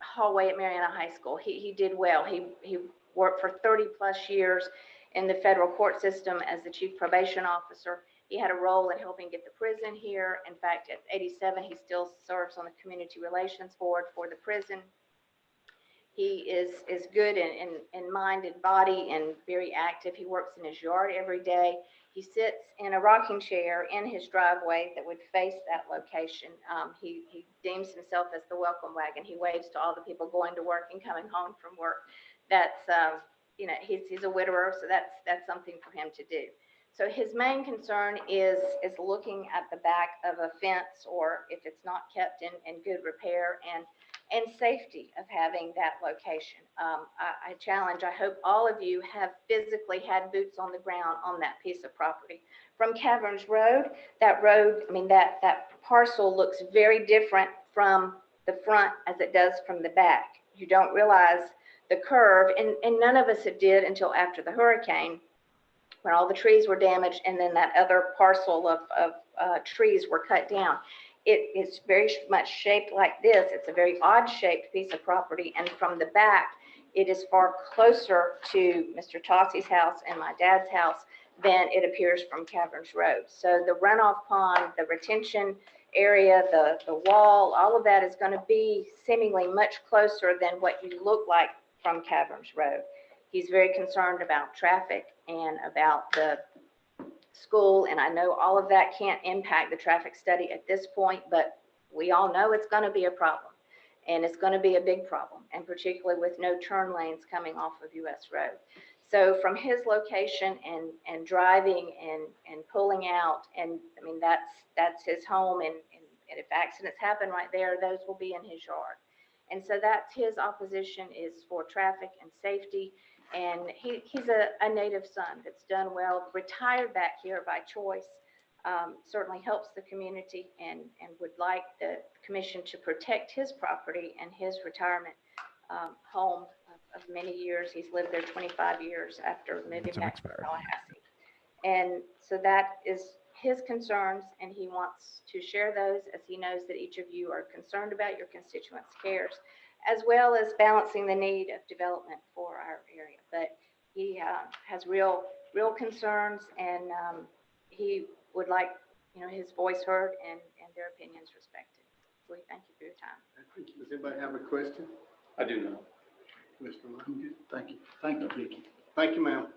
hallway at Marietta High School. He did well. He worked for 30 plus years in the federal court system as the chief probation officer. He had a role in helping get the prison here. In fact, at 87, he still serves on the community relations board for the prison. He is good in mind and body and very active. He works in his yard every day. He sits in a rocking chair in his driveway that would face that location. He deems himself as the welcome wagon. He waves to all the people going to work and coming home from work. That's, you know, he's a widower, so that's something for him to do. So his main concern is looking at the back of a fence, or if it's not kept in good repair, and safety of having that location. I challenge, I hope all of you have physically had boots on the ground on that piece of property. From Caverns Road, that road, I mean, that parcel looks very different from the front as it does from the back. You don't realize the curve, and none of us did until after the hurricane, when all the trees were damaged and then that other parcel of trees were cut down. It is very much shaped like this. It's a very odd shaped piece of property, and from the back, it is far closer to Mr. Tossie's house and my dad's house than it appears from Caverns Road. So the runoff pond, the retention area, the wall, all of that is going to be seemingly much closer than what you look like from Caverns Road. He's very concerned about traffic and about the school, and I know all of that can't impact the traffic study at this point, but we all know it's going to be a problem, and it's going to be a big problem, and particularly with no turn lanes coming off of US Road. So from his location and driving and pulling out, and I mean, that's his home, and if accidents happen right there, those will be in his yard. And so that's his opposition, is for traffic and safety. And he's a native son that's done well, retired back here by choice, certainly helps the community, and would like the commission to protect his property and his retirement home of many years. He's lived there 25 years after moving back to Tallahassee. And so that is his concerns, and he wants to share those, as he knows that each of you are concerned about your constituents' cares, as well as balancing the need of development for our area. But he has real concerns, and he would like, you know, his voice heard and their opinions respected. So we thank you for your time. Thank you. Does anybody have a question? I do not. Mr. Lund? Thank you. Thank you, Vicki. Thank you, ma'am.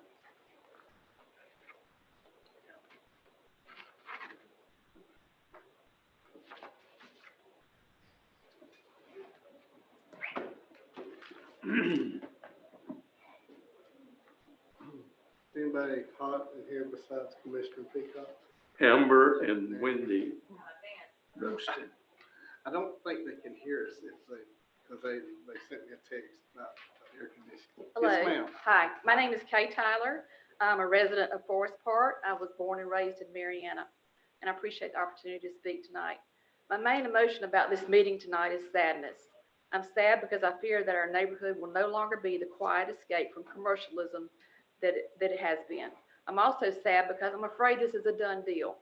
Anybody hot in here besides Commissioner Peacock? Amber and Wendy. Roasted. I don't think they can hear us because they sent me a text about air conditioning. Hello. Yes, ma'am. Hi, my name is Kay Tyler. I'm a resident of Forest Park. I was born and raised in Marianna, and I appreciate the opportunity to speak tonight. My main emotion about this meeting tonight is sadness. I'm sad because I fear that our neighborhood will no longer be the quiet escape from commercialism that it has been. I'm also sad because I'm afraid this is a done deal,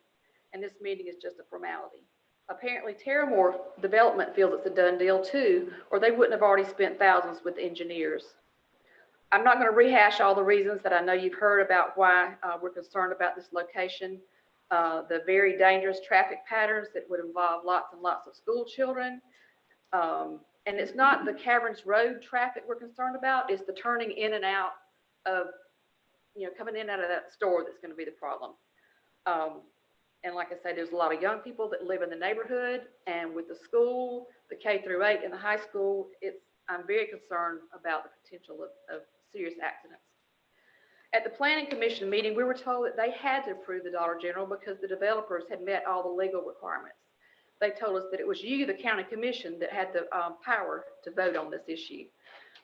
and this meeting is just a formality. Apparently, Terramore Development feels it's a done deal too, or they wouldn't have already spent thousands with engineers. I'm not going to rehash all the reasons that I know you've heard about why we're concerned about this location, the very dangerous traffic patterns that would involve lots and lots of school children. And it's not the Caverns Road traffic we're concerned about, it's the turning in and out of, you know, coming in and out of that store that's going to be the problem. And like I say, there's a lot of young people that live in the neighborhood, and with the school, the K through 8 and the high school, I'm very concerned about the potential of serious accidents. At the Planning Commission meeting, we were told that they had to approve the Dollar General because the developers had met all the legal requirements. They told us that it was you, the county commission, that had the power to vote on this issue.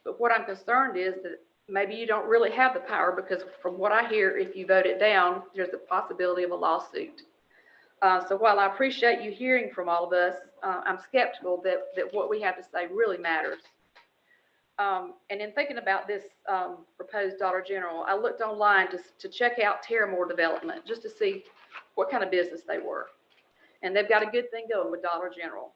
But what I'm concerned is that maybe you don't really have the power, because from what I hear, if you vote it down, there's the possibility of a lawsuit. So while I appreciate you hearing from all of us, I'm skeptical that what we have to say really matters. And in thinking about this proposed Dollar General, I looked online to check out Terramore Development just to see what kind of business they were. And they've got a good thing going with Dollar General.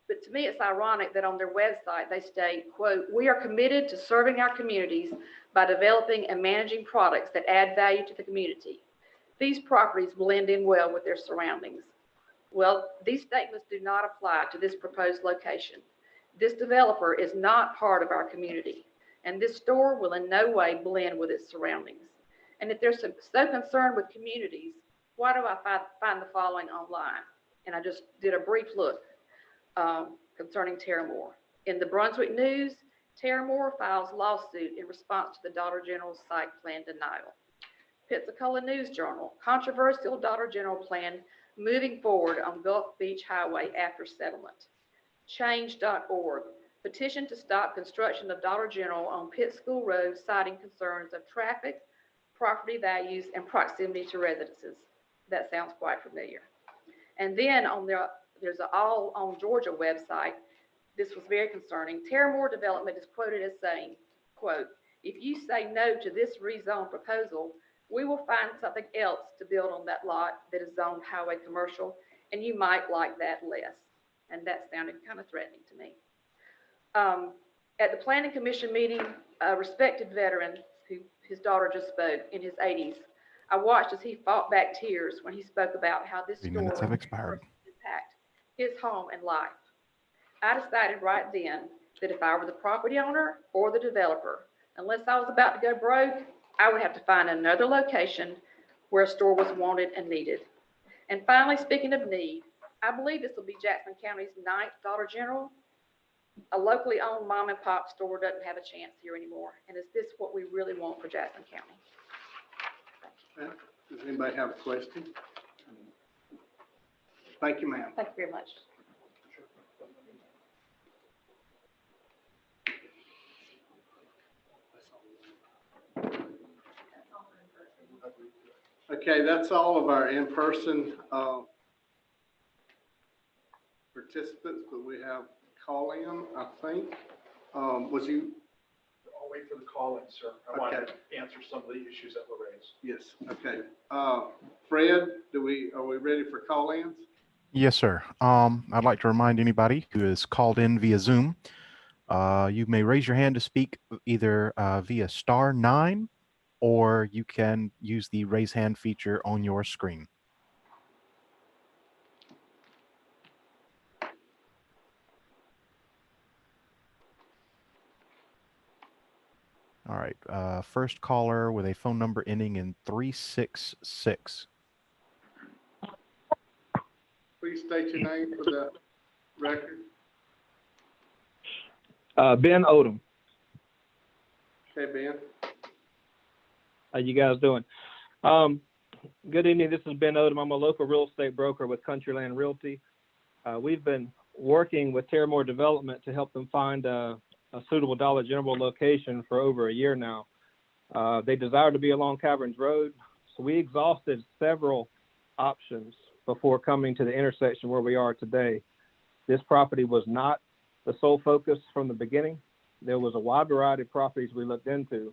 But to me, it's ironic that on their website, they state, quote, "We are committed to serving our communities by developing and managing products that add value to the community. These properties blend in well with their surroundings." Well, these statements do not apply to this proposed location. This developer is not part of our community, and this store will in no way blend with its surroundings. And if they're so concerned with communities, why do I find the following online? And I just did a brief look concerning Terramore. In the Brunswick News, Terramore files lawsuit in response to the Dollar General site plan denial. Pensacola News Journal, controversial Dollar General plan moving forward on Gulf Beach Highway after settlement. Change.org, petition to stop construction of Dollar General on Pitt School Road, citing concerns of traffic, property values, and proximity to residences. That sounds quite familiar. And then there's an All on Georgia website. This was very concerning. Terramore Development is quoted as saying, quote, "If you say no to this rezone proposal, we will find something else to build on that lot that is zoned highway commercial, and you might like that less." And that sounded kind of threatening to me. At the Planning Commission meeting, a respected veteran, who his daughter just spoke, in his 80s, I watched as he fought back tears when he spoke about how this 3 store minutes have would expired. impact his home and life. I decided right then that if I were the property owner or the developer, unless I was about to go broke, I would have to find another location where a store was wanted and needed. And finally, speaking of need, I believe this will be Jackson County's 9th Dollar General. A locally owned mom and pop store doesn't have a chance here anymore. And is this what we really want for Jackson County? Does anybody have a question? Thank you, ma'am. Thank you very much. Okay, that's all of our in-person participants, but we have call-in, I think. Was you? I'll wait for the call in, sir. I want Okay. to answer some of the issues that were raised. Yes, okay. Fred, are we ready for call-ins? Yes, sir. I'd like to remind anybody who is called in via Zoom, you may raise your hand to speak either via *9, or you can use the raise hand feature on your screen. All right, first caller with a phone number ending in 366. Please state your name for the record. Ben Odom. Okay, Ben. How you guys doing? Good evening. This is Ben Odom. I'm a local real estate broker with Countryland Realty. We've been working with Terramore Development to help them find a suitable Dollar General location for over a year now. They desire to be along Caverns Road, so we exhausted several options before coming to the intersection where we are today. This property was not the sole focus from the beginning. There was a wide variety of properties we looked into.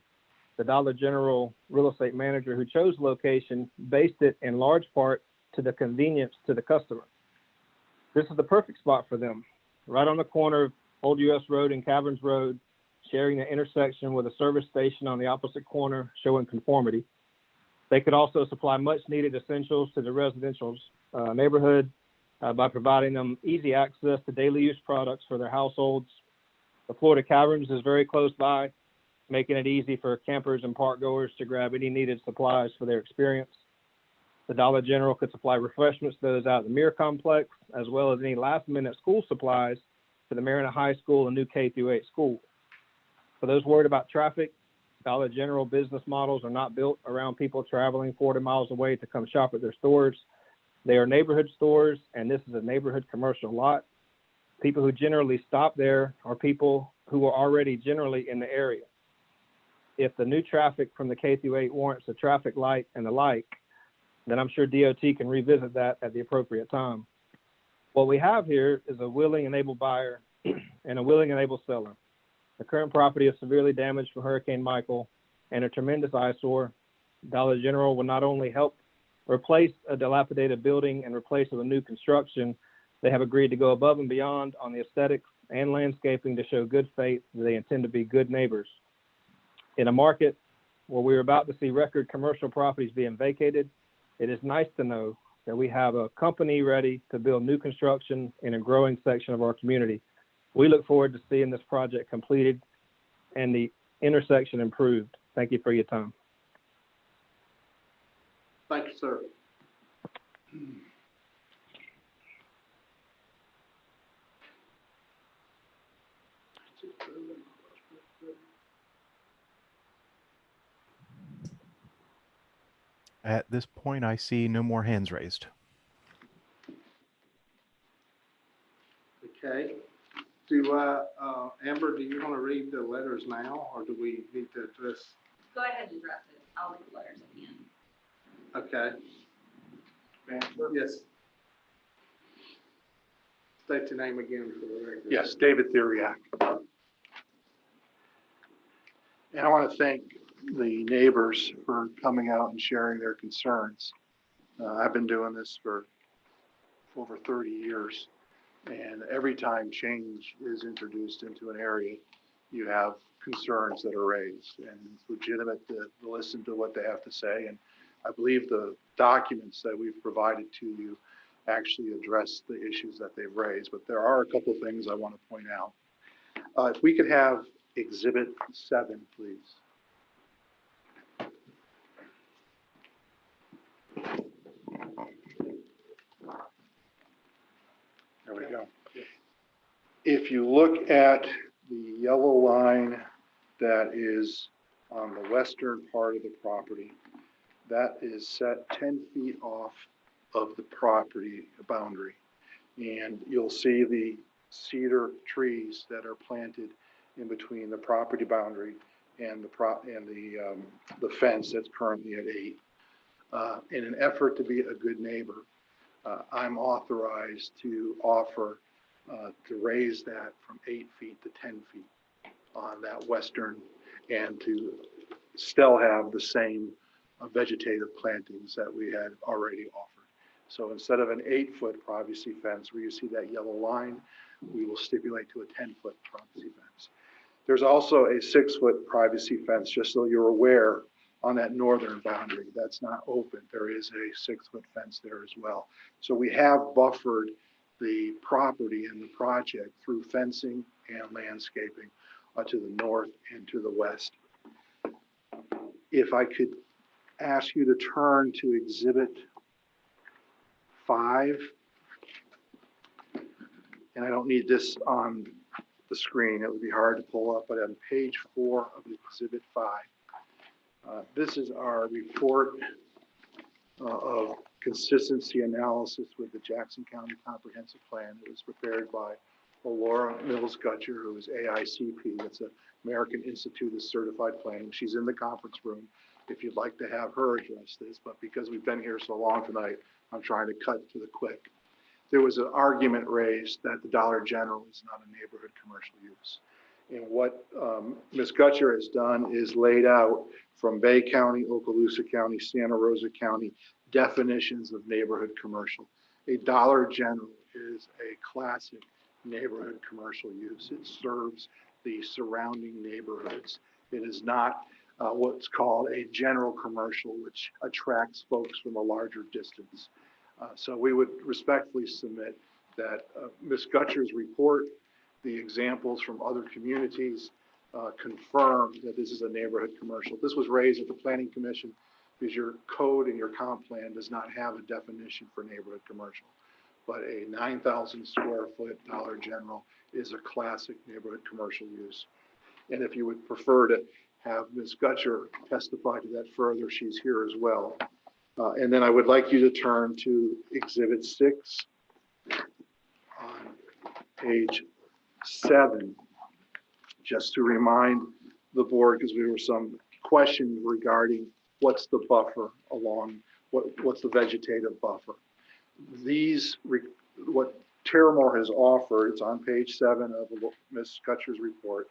The Dollar General real estate manager who chose the location based it in large part to the convenience to the customer. This is the perfect spot for them, right on the corner of Old US Road and Caverns Road, sharing the intersection with a service station on the opposite corner, showing conformity. They could also supply much needed essentials to the residential neighborhood by providing them easy access to daily use products for their households. The Florida Caverns is very close by, making it easy for campers and park goers to grab any needed supplies for their experience. The Dollar General could supply refreshments to those out of the Mirror Complex, as well as any last-minute school supplies to the Marina High School and new K-8 school. For those worried about traffic, Dollar General business models are not built around people traveling 40 miles away to come shop at their stores. They are neighborhood stores, and this is a neighborhood commercial lot. People who generally stop there are people who are already generally in the area. If the new traffic from the K-8 warrants a traffic light and the like, then I'm sure DOT can revisit that at the appropriate time. What we have here is a willing and able buyer and a willing and able seller. The current property is severely damaged from Hurricane Michael and a tremendous eyesore. Dollar General will not only help replace a dilapidated building and replace it with new construction, they have agreed to go above and beyond on the aesthetics and landscaping to show good faith that they intend to be good neighbors. In a market where we're about to see record commercial properties being vacated, it is nice to know that we have a company ready to build new construction in a growing section of our community. We look forward to seeing this project completed and the intersection improved. Thank you for your time. Thank you, sir. At this point, I see no more hands raised. Okay. Amber, do you want to read the letters now, or do we need to address? Go ahead and address it. I'll read the letters at the end. Okay. Yes. State your name again for the record. Yes, David Theriak. And I want to thank the neighbors for coming out and sharing their concerns. I've been doing this for over 30 years, and every time change is introduced into an area, you have concerns that are raised, and it's legitimate to listen to what they have to say. And I believe the documents that we've provided to you actually address the issues that they've raised, but there are a couple things I want to point out. If we could have Exhibit 7, please. There we go. If you look at the yellow line that is on the western part of the property, that is set 10 feet off of the property boundary. And you'll see the cedar trees that are planted in between the property boundary and the fence that's currently at 8. In an effort to be a good neighbor, I'm authorized to offer to raise that from 8 feet to 10 feet on that western, and to still have the same vegetative plantings that we had already offered. So instead of an 8-foot privacy fence where you see that yellow line, we will stipulate to a 10-foot privacy fence. There's also a 6-foot privacy fence, just so you're aware, on that northern boundary. That's not open. There is a 6-foot fence there as well. So we have buffered the property and the project through fencing and landscaping to the north and to the west. If I could ask you to turn to Exhibit 5, and I don't need this on the screen, it would be hard to pull up, but on page 4 of Exhibit 5, this is our report of consistency analysis with the Jackson County Comprehensive Plan. It was prepared by Laura Mills-Gutcher, who is AICP. That's the American Institute of Certified Planning. She's in the conference room if you'd like to have her address this, but because we've been here so long tonight, I'm trying to cut to the quick. There was an argument raised that the Dollar General is not a neighborhood commercial use. And what Ms. Gutcher has done is laid out from Bay County, Okaloosa County, Santa Rosa County, definitions of neighborhood commercial. A Dollar General is a classic neighborhood commercial use. It serves the surrounding neighborhoods. It is not what's called a general commercial, which attracts folks from a larger distance. So we would respectfully submit that Ms. Gutcher's report, the examples from other communities, confirm that this is a neighborhood commercial. This was raised at the Planning Commission because your code and your comp plan does not have a definition for neighborhood commercial. But a 9,000 square foot Dollar General is a classic neighborhood commercial use. And if you would prefer to have Ms. Gutcher testify to that further, she's here as well. And then I would like you to turn to Exhibit 6 on page 7, just to remind the board, because there were some questions regarding what's the buffer along, what's the vegetative buffer. What Terramore has offered, it's on page 7 of Ms. Gutcher's report,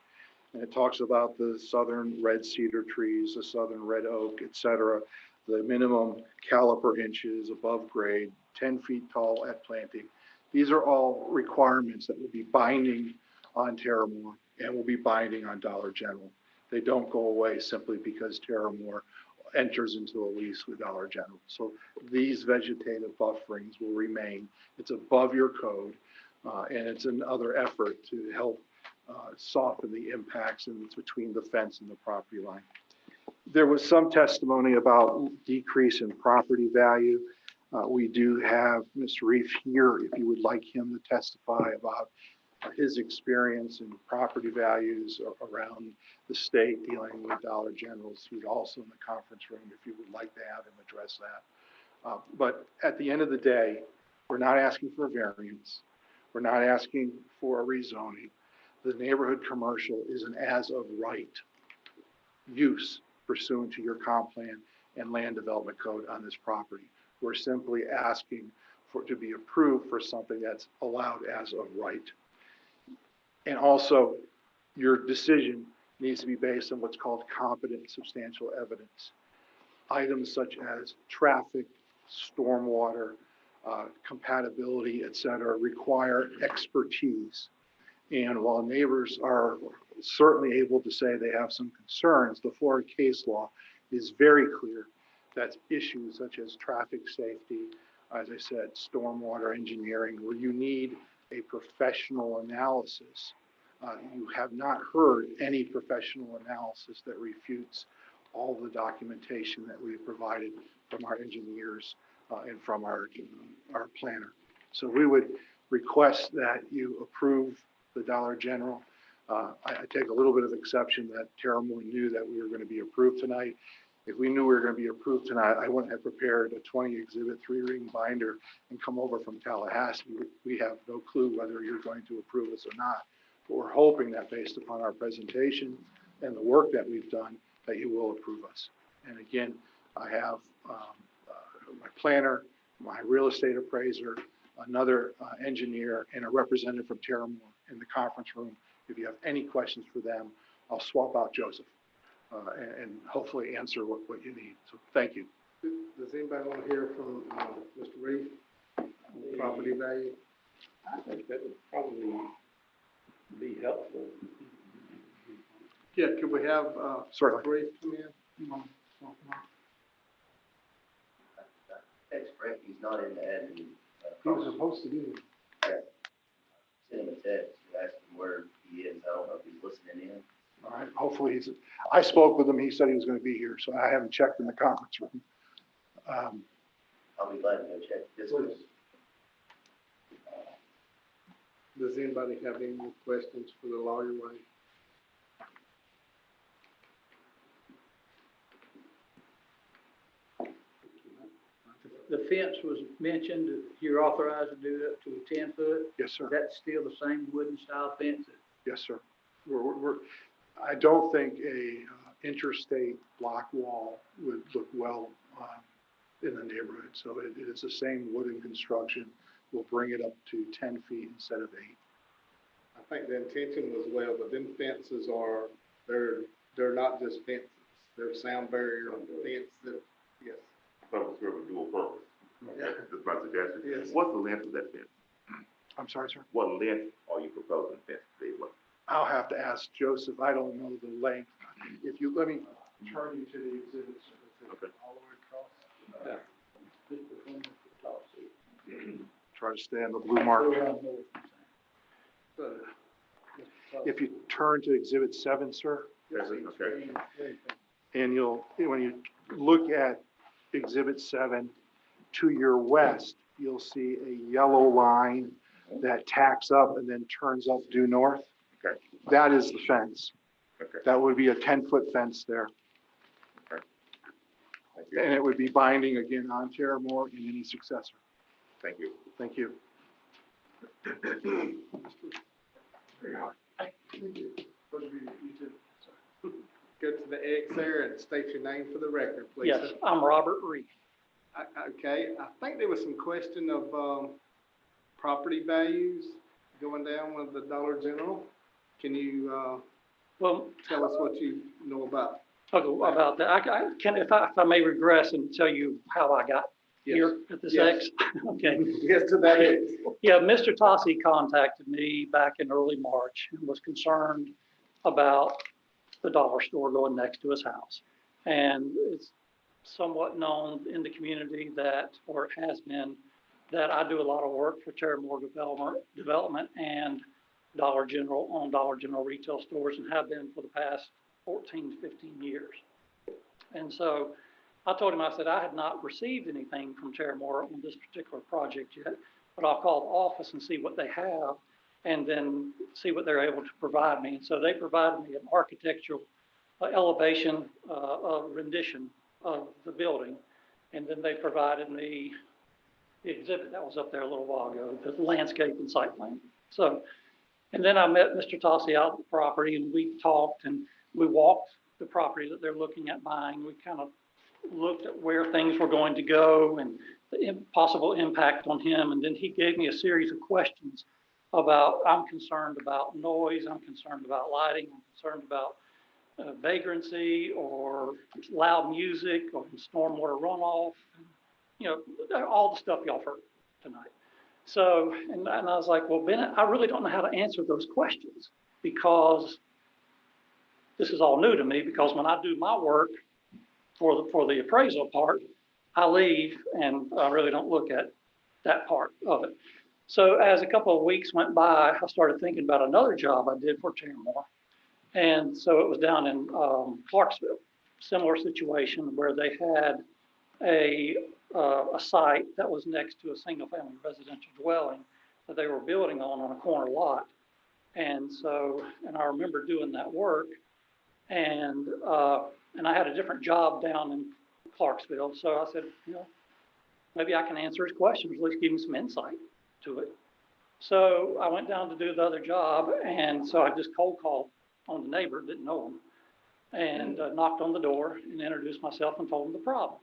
and it talks about the southern red cedar trees, the southern red oak, et cetera, the minimum caliper inches above grade, 10 feet tall at planting. These are all requirements that will be binding on Terramore and will be binding on Dollar General. They don't go away simply because Terramore enters into a lease with Dollar General. So these vegetative bufferings will remain. It's above your code. And it's another effort to help soften the impacts between the fence and the property line. There was some testimony about decrease in property value. We do have Mr. Reef here if you would like him to testify about his experience in property values around the state dealing with Dollar Generals. He's also in the conference room if you would like to have him address that. But at the end of the day, we're not asking for a variance. We're not asking for a rezoning. The neighborhood commercial is an as of right use pursuant to your comp plan and land development code on this property. We're simply asking for it to be approved for something that's allowed as of right. And also, your decision needs to be based on what's called competent substantial evidence. Items such as traffic, stormwater, compatibility, et cetera, require expertise. And while neighbors are certainly able to say they have some concerns, the Florida case law is very clear that issues such as traffic safety, as I said, stormwater engineering, where you need a professional analysis. You have not heard any professional analysis that refutes all the documentation that we've provided from our engineers and from our planner. So we would request that you approve the Dollar General. I take a little bit of exception that Tara Moore knew that we were going to be approved tonight. If we knew we were going to be approved tonight, I wouldn't have prepared a 20 exhibit 3-ring binder and come over from Tallahassee. We have no clue whether you're going to approve us or not. But we're hoping that based upon our presentation and the work that we've done, that you will approve us. And again, I have my planner, my real estate appraiser, another engineer, and a representative from Tara Moore in the conference room. If you have any questions for them, I'll swap out Joseph and hopefully answer what you need. So thank you. Does anybody want to hear from Mr. Reed on property value? I think that would probably be helpful. Yeah, could we have Certainly. Mr. Reed come in? That's correct, he's not in the admin. He was supposed to be. Send him a text, ask him where he is. I don't know if he's listening in. All right, hopefully he's, I spoke with him, he said he was going to be here, so I haven't checked in the conference room. I'll be glad to go check this one. Does anybody have any more questions for the lawyer, Wayne? The fence was mentioned, you're authorized to do it up to a 10-foot. Yes, sir. That's still the same wooden style fence? Yes, sir. I don't think a interstate block wall would look well in the neighborhood. So it is the same wooden construction. We'll bring it up to 10 feet instead of 8. I think the intention was well, but them fences are, they're not just fences. They're sound barrier fence that, yes. Some serve a dual purpose. Yeah. That's my suggestion. Yes. What's the length of that fence? I'm sorry, sir. What length are you proposing the fence to be? What? I'll have to ask Joseph. I don't know the length. If you let me turn you to the exhibits. Okay. All the way across. Try to stay on the blue mark. If you turn to exhibit 7, sir. Okay. And when you look at exhibit 7 to your west, you'll see a yellow line that tacks up and then turns up due north. Okay. That is the fence. Okay. That would be a 10-foot fence there. Okay. Thank you. And it would be binding again on Tara Moore and any successor. Thank you. Thank you. Go to the X there and state your name for the record, please. Yes, I'm Robert Reed. Okay, I think there was some question of property values going down with the Dollar General. Can you Well, tell us what you know about? okay, about that, if I may regress and tell you how I got here at this Yes. X? Okay. Yes, to that X. Yeah, Mr. Tossi contacted me back in early March and was concerned about the dollar store going next to his house. And it's somewhat known in the community that, or it has been, that I do a lot of work for Terramore Development and Dollar General on Dollar General retail stores and have been for the past 14, 15 years. And so I told him, I said, I had not received anything from Terramore on this particular project yet, but I'll call the office and see what they have and then see what they're able to provide me. And so they provided me an architectural elevation rendition of the building. And then they provided me the exhibit that was up there a little while ago, the landscape and site plan. So, and then I met Mr. Tossi out at the property and we talked and we walked the property that they're looking at buying. We kind of looked at where things were going to go and the possible impact on him. And then he gave me a series of questions about, I'm concerned about noise, I'm concerned about lighting, I'm concerned about vagrancy or loud music or stormwater runoff, you know, all the stuff y'all heard tonight. So, and I was like, well, Bennett, I really don't know how to answer those questions because this is all new to me, because when I do my work for the appraisal part, I leave and I really don't look at that part of it. So as a couple of weeks went by, I started thinking about another job I did for Terramore. And so it was down in Clarksville, similar situation where they had a site that was next to a single family residential dwelling that they were building on a corner lot. And so, and I remember doing that work and I had a different job down in Clarksville. So I said, you know, maybe I can answer his questions, at least give him some insight to it. So I went down to do the other job. And so I just cold called on the neighbor, didn't know him, and knocked on the door and introduced myself and told him the problem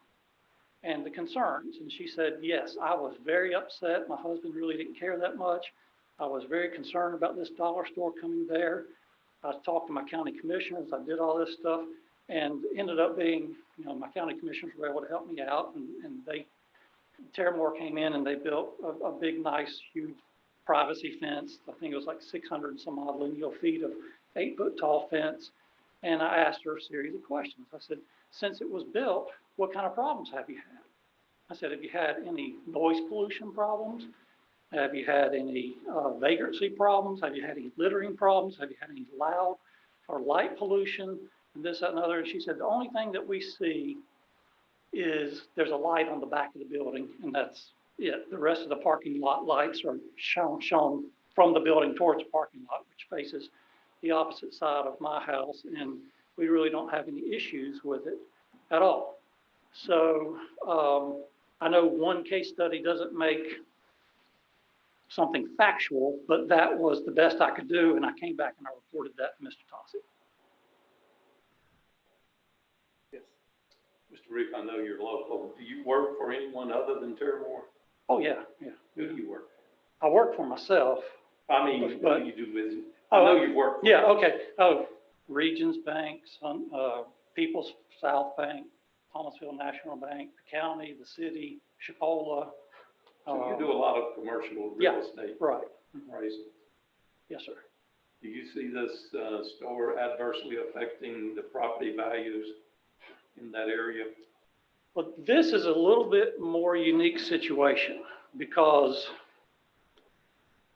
and the concerns. And she said, yes, I was very upset. My husband really didn't care that much. I was very concerned about this dollar store coming there. I talked to my county commissioners. I did all this stuff and ended up being, you know, my county commissioners were able to help me out. And Terramore came in and they built a big, nice, huge privacy fence. I think it was like 600 and some odd lineal feet of 8-foot tall fence. And I asked her a series of questions. I said, since it was built, what kind of problems have you had? I said, have you had any noise pollution problems? Have you had any vagrancy problems? Have you had any littering problems? Have you had any loud or light pollution? And this, that, and other. And she said, the only thing that we see is there's a light on the back of the building, and that's it. The rest of the parking lot lights are shown from the building towards the parking lot, which faces the opposite side of my house, and we really don't have any issues with it at all. So I know one case study doesn't make something factual, but that was the best I could do, and I came back and I reported that to Mr. Tossi. Yes. Mr. Rick, I know you're local. Do you work for anyone other than Terramore? Oh, yeah, yeah. Who do you work for? I work for myself. I mean, but, who do you do business? I know you work for. Yeah, okay. Oh, Regions Bank, People's South Bank, Thomasville National Bank, the county, the city, Chipola. So you do a lot of commercial real estate. Right. Raising. Yes, sir. Do you see this store adversely affecting the property values in that area? Well, this is a little bit more unique situation because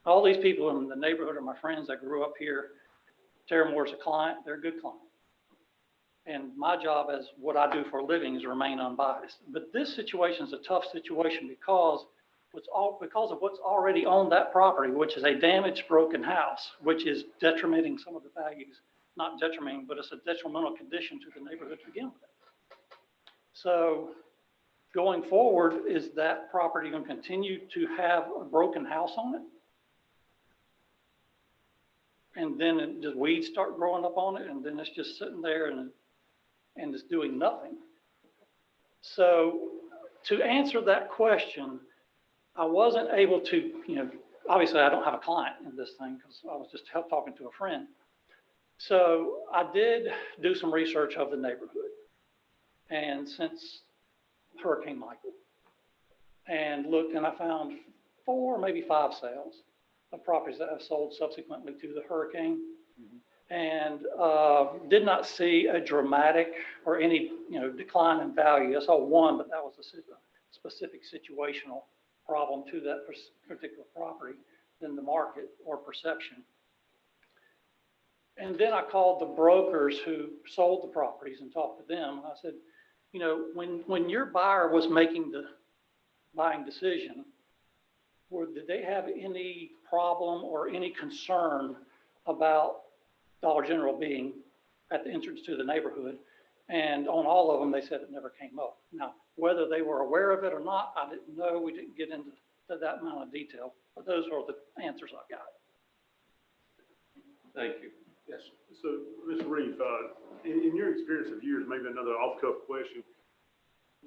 all these people in the neighborhood are my friends that grew up here. Terramore's a client, they're a good client. And my job as what I do for a living is remain unbiased. But this situation is a tough situation because of what's already on that property, which is a damaged, broken house, which is detrimenting some of the values. Not detrimenting, but it's a detrimental condition to the neighborhood to begin with. So going forward, is that property going to continue to have a broken house on it? And then just weeds start growing up on it, and then it's just sitting there and it's doing nothing. So to answer that question, I wasn't able to, you know, obviously I don't have a client in this thing because I was just talking to a friend. So I did do some research of the neighborhood, and since Hurricane Michael, and looked, and I found 4, maybe 5 sales of properties that have sold subsequently to the hurricane, and did not see a dramatic or any decline in value. I saw one, but that was a specific situational problem to that particular property than the market or perception. And then I called the brokers who sold the properties and talked to them. I said, you know, when your buyer was making the buying decision, did they have any problem or any concern about Dollar General being at the entrance to the neighborhood? And on all of them, they said it never came up. Now, whether they were aware of it or not, I didn't know. We didn't get into that amount of detail, but those are the answers I got. Thank you. Yes. So, Mr. Reeve, in your experience of years, maybe another off-cuff question,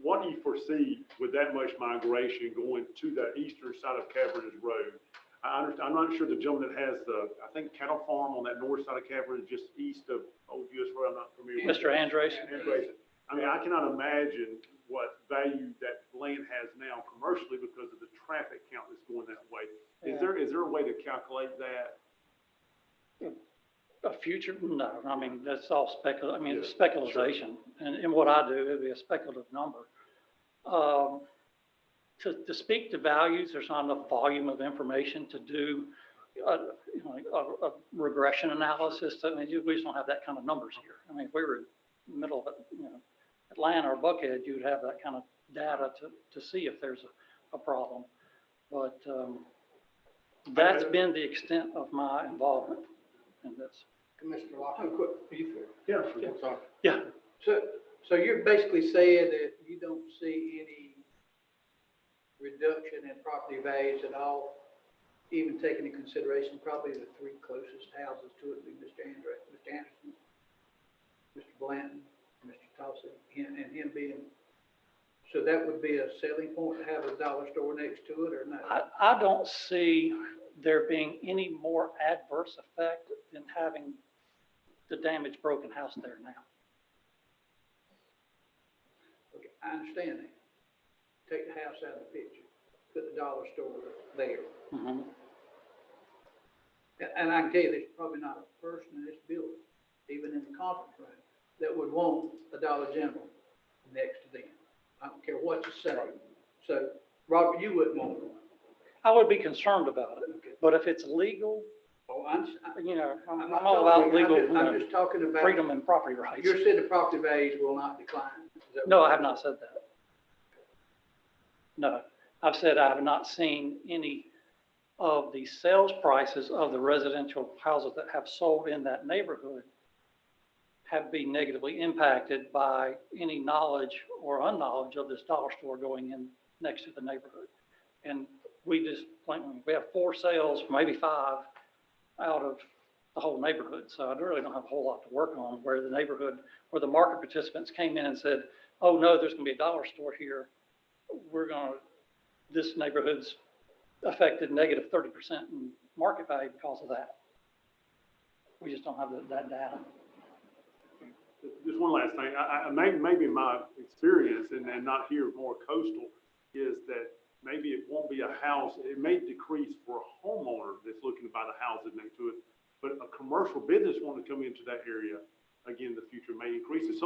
what do you foresee with that much migration going to the eastern side of Cavernous Road? I'm not sure the gentleman that has the, I think, cattle farm on that north side of Cavernous, just east of Old US Road, I'm not familiar with. Mr. Andres? Andres. I mean, I cannot imagine what value that land has now commercially because of the traffic count that's going that way. Is there a way to calculate that? A future? No, I mean, that's all speculative. I mean, it's speculation. Sure. And in what I do, it'd be a speculative number. To speak to values, there's not enough volume of information to do a regression analysis. I mean, we just don't have that kind of numbers here. I mean, if we were in the middle of Atlanta or Buckhead, you'd have that kind of data to see if there's a problem. But that's been the extent of my involvement in this. Commissioner Locke, quick, are you Yeah, sorry. Yeah. So you're basically saying that you don't see any reduction in property values at all, even taking into consideration probably the three closest houses to it, be Mr. Anderson, Mr. Blanton, and Mr. Towson, and him being, so that would be a selling point to have a dollar store next to it, or not? I don't see there being any more adverse effect than having the damaged broken house there now. Okay, I understand that. Take the house out of the picture, put the dollar store there. Mm-hmm. And I can tell you, there's probably not a person in this building, even in the conference room, that would want a Dollar General next to them. I don't care what you say. So, Robert, you wouldn't want one. I would be concerned about it, but if it's legal, I'm all about legal, I'm just talking about freedom and property rights. You're saying the property values will not decline. No, I have not said that. No, I've said I have not seen any of the sales prices of the residential houses that have sold in that neighborhood have been negatively impacted by any knowledge or unknowledge of this dollar store going in next to the neighborhood. And we have 4 sales, maybe 5 out of the whole neighborhood. So I really don't have a whole lot to work on where the neighborhood, where the market participants came in and said, oh no, there's gonna be a dollar store here. This neighborhood's affected negative 30% in market value because of that. We just don't have that data. Just one last thing. Maybe my experience, and not here more coastal, is that maybe it won't be a house. It may decrease for a homeowner that's looking to buy the houses next to it, but a commercial business wanting to come into that area, again, in the future may increase it.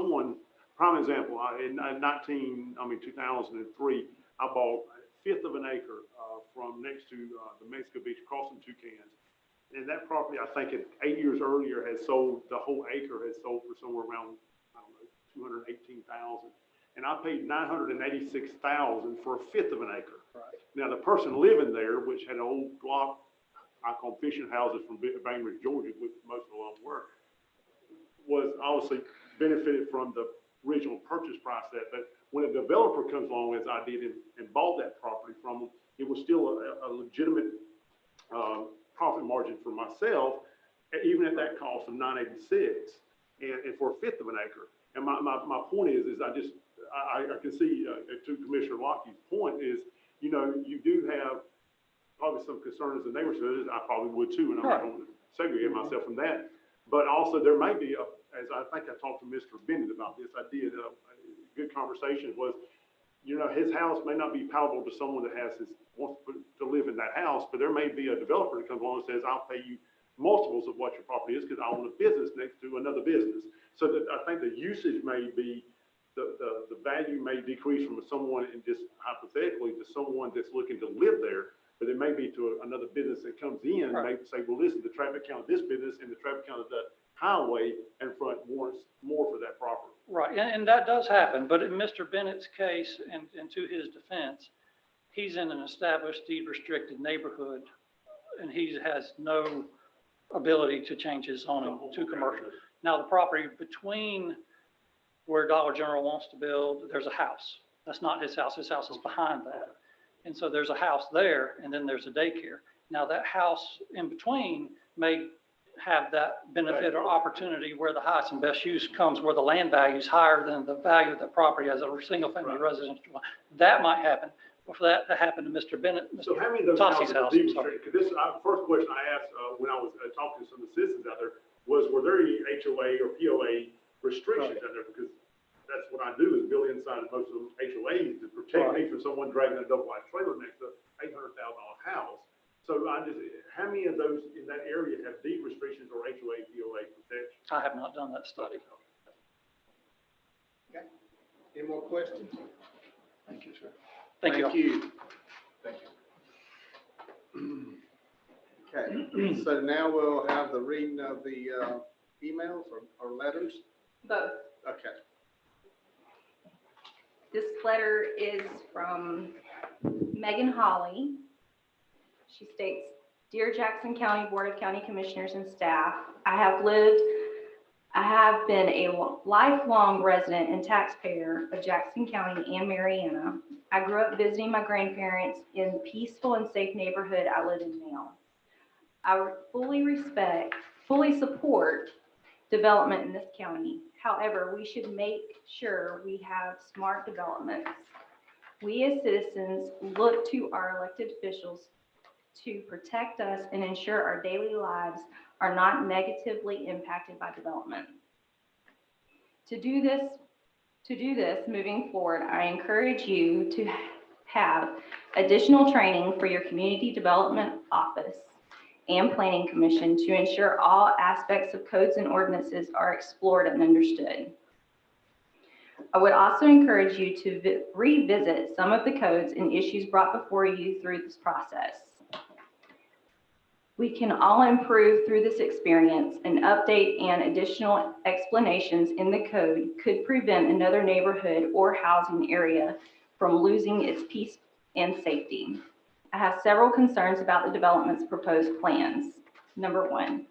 Prime example, in 2003, I bought a fifth of an acre from next to the Mexico Beach crossing Toucans. And that property, I think 8 years earlier had sold, the whole acre had sold for somewhere around, I don't know, $218,000. And I paid $986,000 for a fifth of an acre. Right. Now, the person living there, which had an old block, I call fishing houses from Bainbridge, Georgia, which most of them were, was obviously benefited from the original purchase price of that. But when a developer comes along, as I did, and bought that property from them, it was still a legitimate profit margin for myself, even at that cost of $986, and for a fifth of an acre. And my point is I can see to Commissioner Lockheed's point is, you do have probably some concerns in the neighborhood. I probably would too, and I'm not going to segregate myself from that. But also there may be, as I think I talked to Mr. Bennett about this, I did a good conversation was, his house may not be palatable to someone that wants to live in that house, but there may be a developer that comes along and says, I'll pay you multiples of what your property is because I own a business next to another business. So that I think the usage may be the value may decrease from someone, and just hypothetically, to someone that's looking to live there, but it may be to another business that comes in, Right. they say, well, listen, the traffic count of this business and the traffic count of the highway in front warrants more for that property. Right, and that does happen, but in Mr. Bennett's case, and to his defense, he's in an established deed restricted neighborhood, and he has no ability to change his zoning to commercial. Now, the property between where Dollar General wants to build, there's a house. That's not his house is behind that. And so there's a house there, and then there's a daycare. Now, that house in between may have that benefit or opportunity where the highest and best use comes, where the land value is higher than the value of the property as a single-family residential one. That might happen. Well, for that to happen to Mr. Bennett, So how many of those Tossi's houses are house, deed I'm sorry. restricted? Because this, first question I asked when I was talking to some of the citizens out there was, were there any HOA or POA restrictions out there? Because that's what I do, is build inside of most of them HOAs to protect me from someone dragging a double-wide trailer next to an $800,000 house. So how many of those in that area have deed restrictions or HOA, POA protection? I have not done that study. Okay. Any more questions? Thank you, sir. Thank you. Thank you. Okay, so now we'll have the reading of the emails or letters. Both. Okay. This letter is from Megan Holly. She states, Dear Jackson County Board of County Commissioners and staff, I have been a lifelong resident and taxpayer of Jackson County and Mariana. I grew up visiting my grandparents in the peaceful and safe neighborhood I live in now. I fully support development in this county. However, we should make sure we have smart developments. We as citizens look to our elected officials to protect us and ensure our daily lives are not negatively impacted by development. To do this moving forward, I encourage you to have additional training for your community development office and planning commission to ensure all aspects of codes and ordinances are explored and understood. I would also encourage you to revisit some of the codes and issues brought before you through this process. We can all improve through this experience, and update and additional explanations in the code could prevent another neighborhood or housing area from losing its peace and safety. I have several concerns about the development's proposed plans. Number one,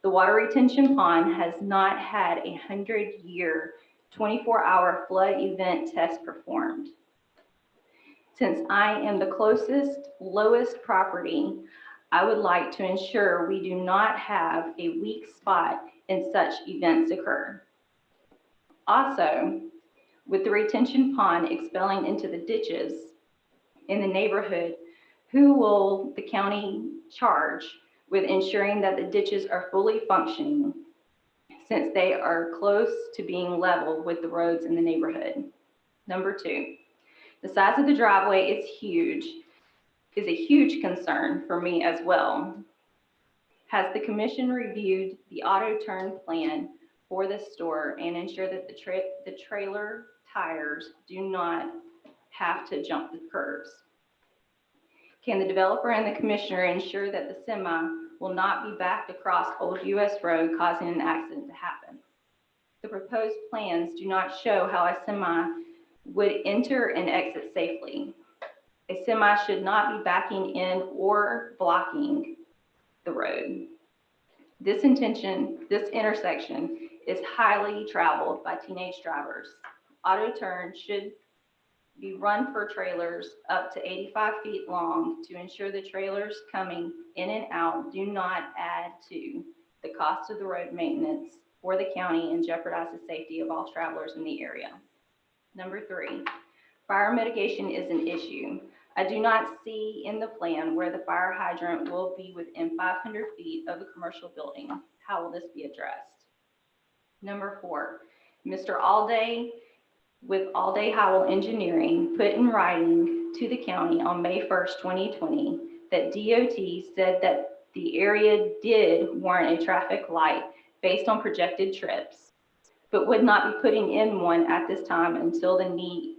the water retention pond has not had a 100-year, 24-hour flood event test performed. Since I am the closest, lowest property, I would like to ensure we do not have a weak spot and such events occur. Also, with the retention pond expelling into the ditches in the neighborhood, who will the county charge with ensuring that the ditches are fully functioning, since they are close to being level with the roads in the neighborhood? Number two, the size of the driveway is a huge concern for me as well. Has the commission reviewed the auto turn plan for the store and ensure that the trailer tires do not have to jump the curves? Can the developer and the commissioner ensure that the semi will not be backed across Old US Road, causing an accident to happen? The proposed plans do not show how a semi would enter and exit safely. A semi should not be backing in or blocking the road. This intersection is highly traveled by teenage drivers. Auto turn should be run for trailers up to 85 feet long to ensure the trailers coming in and out do not add to the cost of the road maintenance for the county and jeopardize the safety of all travelers in the area. Number three, fire mitigation is an issue. I do not see in the plan where the fire hydrant will be within 500 feet of the commercial building. How will this be addressed? Number four, Mr. Allday with Allday Howell Engineering put in writing to the county on May 1st, 2020, that DOT said that the area did warrant a traffic light based on projected trips. but would not be putting in one at this time until the need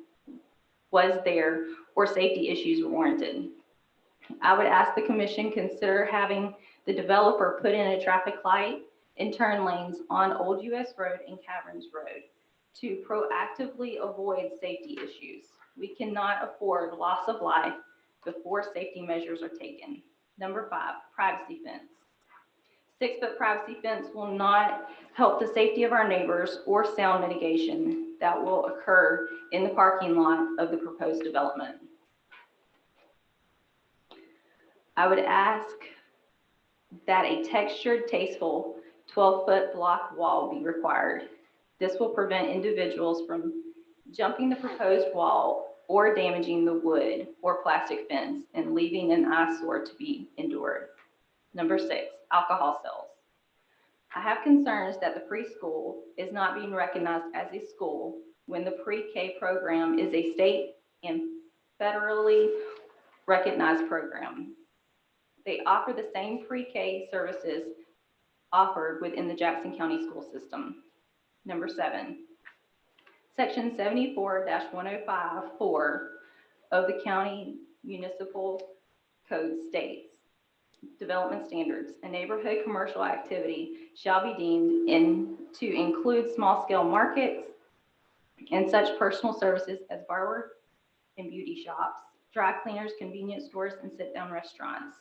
was there or safety issues were warranted. I would ask the commission consider having the developer put in a traffic light and turn lanes on Old US Road and Caverns Road to proactively avoid safety issues. We cannot afford loss of life before safety measures are taken. Number 5, privacy fence. 6-foot privacy fence will not help the safety of our neighbors or sound mitigation that will occur in the parking lot of the proposed development. I would ask that a textured, tasteful 12-foot block wall be required. This will prevent individuals from jumping the proposed wall or damaging the wood or plastic fence and leaving an eyesore to be endured. Number 6, alcohol sales. I have concerns that the preschool is not being recognized as a school when the pre-K program is a state and federally recognized program. They offer the same pre-K services offered within the Jackson County school system. Number 7, Section 74-1054 of the County Municipal Code states, development standards, a neighborhood commercial activity shall be deemed to include small-scale markets and such personal services as barber and beauty shops, dry cleaners, convenience stores, and sit-down restaurants.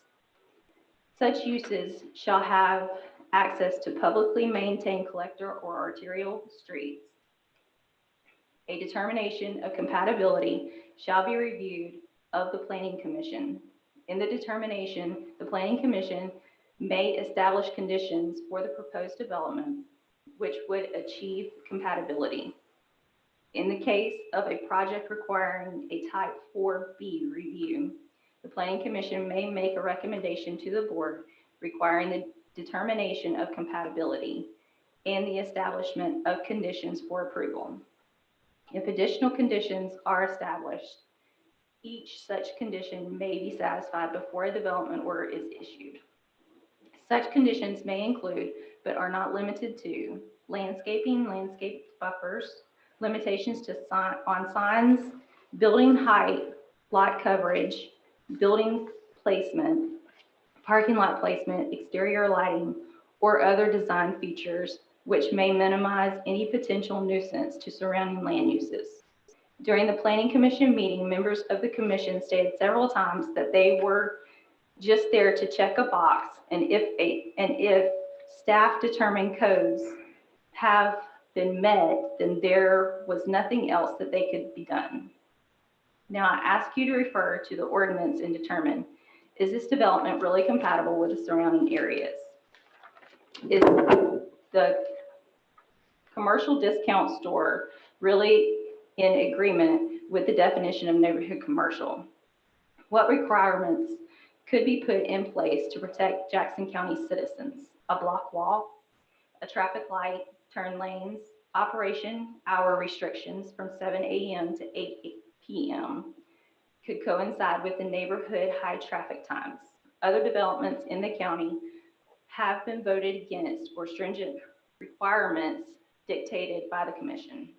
Such uses shall have access to publicly maintained collector or arterial streets. A determination of compatibility shall be reviewed of the Planning Commission. In the determination, the Planning Commission may establish conditions for the proposed development which would achieve compatibility. In the case of a project requiring a Type 4B review, the Planning Commission may make a recommendation to the board requiring the determination of compatibility and the establishment of conditions for approval. If additional conditions are established, each such condition may be satisfied before a development order is issued. Such conditions may include, but are not limited to, landscaping, landscape buffers, limitations to on signs, building height, lot coverage, building placement, parking lot placement, exterior lighting, or other design features which may minimize any potential nuisance to surrounding land uses. During the Planning Commission meeting, members of the commission stated several times that they were just there to check a box, and if staff determined codes have been met, then there was nothing else that they could be done. Now I ask you to refer to the ordinance and determine, is this development really compatible with the surrounding areas? Is the commercial discount store really in agreement with the definition of neighborhood commercial? What requirements could be put in place to protect Jackson County citizens? A block wall, a traffic light, turn lanes, operation hour restrictions from 7 a.m. to 8 p.m. could coincide with the neighborhood high traffic times. Other developments in the county have been voted against or stringent requirements dictated by the commission.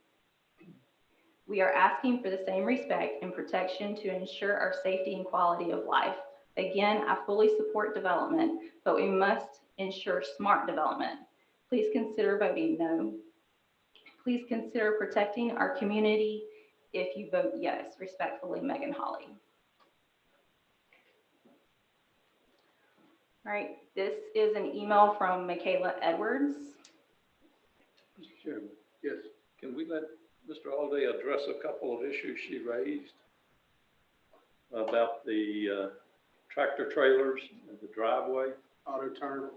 We are asking for the same respect and protection to ensure our safety and quality of life. Again, I fully support development, but we must ensure smart development. Please consider voting no. Please consider protecting our community if you vote yes. Respectfully, Megan Hawley. All right, this is an email from Michaela Edwards. Mr. Chairman. Yes. Can we let Mr. Alday address a couple of issues she raised about the tractor trailers and the driveway? Auto turn.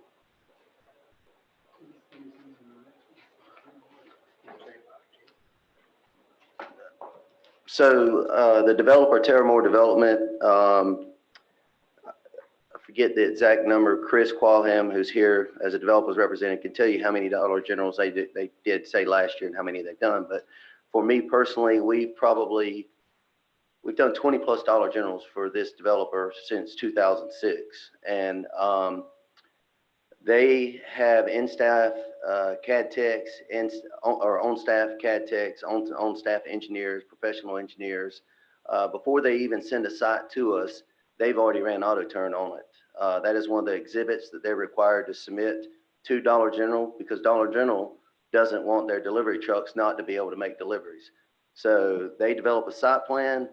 So the developer, Terramore Development, I forget the exact number. Chris Qualham, who's here as a developer's representative, can tell you how many Dollar Generals they did say last year and how many they've done. But for me personally, we've done 20 plus Dollar Generals for this developer since 2006. And They have in-staff CAD techs, or on-staff CAD techs, on-staff engineers, professional engineers. Before they even send a site to us, they've already ran auto turn on it. That is one of the exhibits that they're required to submit to Dollar General, because Dollar General doesn't want their delivery trucks not to be able to make deliveries. So they develop a site plan.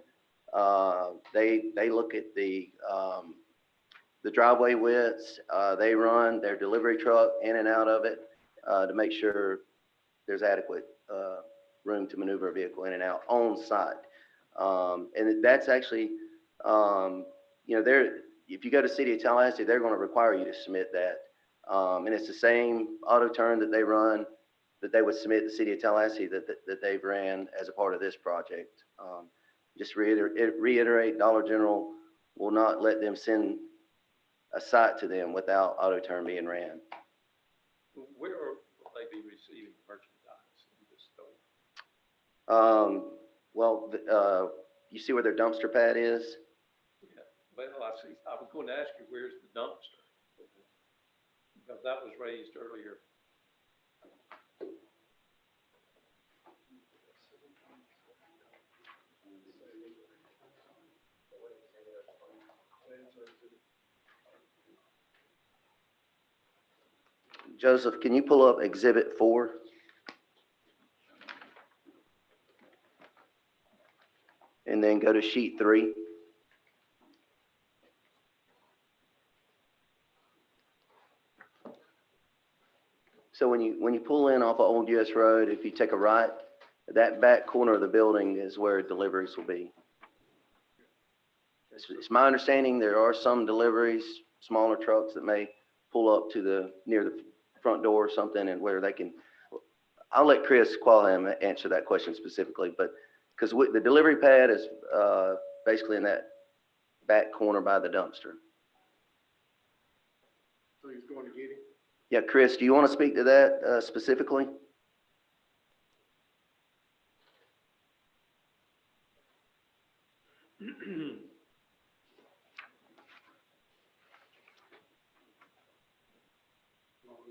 They look at the driveway widths. They run their delivery truck in and out of it to make sure there's adequate room to maneuver a vehicle in and out on site. And that's actually, you know, if you go to City of Tallahassee, they're going to require you to submit that. And it's the same auto turn that they run, that they would submit to the City of Tallahassee that they've ran as a part of this project. Just reiterate, Dollar General will not let them send a site to them without auto turn being ran. Where will they be receiving merchandise in this store? Well, you see where their dumpster pad is? Yeah. Well, I see. I was going to ask you, where's the dumpster? Because that was raised earlier. Joseph, can you pull up Exhibit 4? And then go to Sheet 3. So when you pull in off of Old US Road, if you take a right, that back corner of the building is where deliveries will be. It's my understanding there are some deliveries, smaller trucks that may pull up to near the front door or something, and where they can. I'll let Chris Qualham answer that question specifically, but because the delivery pad is basically in that back corner by the dumpster. So he's going to get it? Yeah, Chris, do you want to speak to that specifically?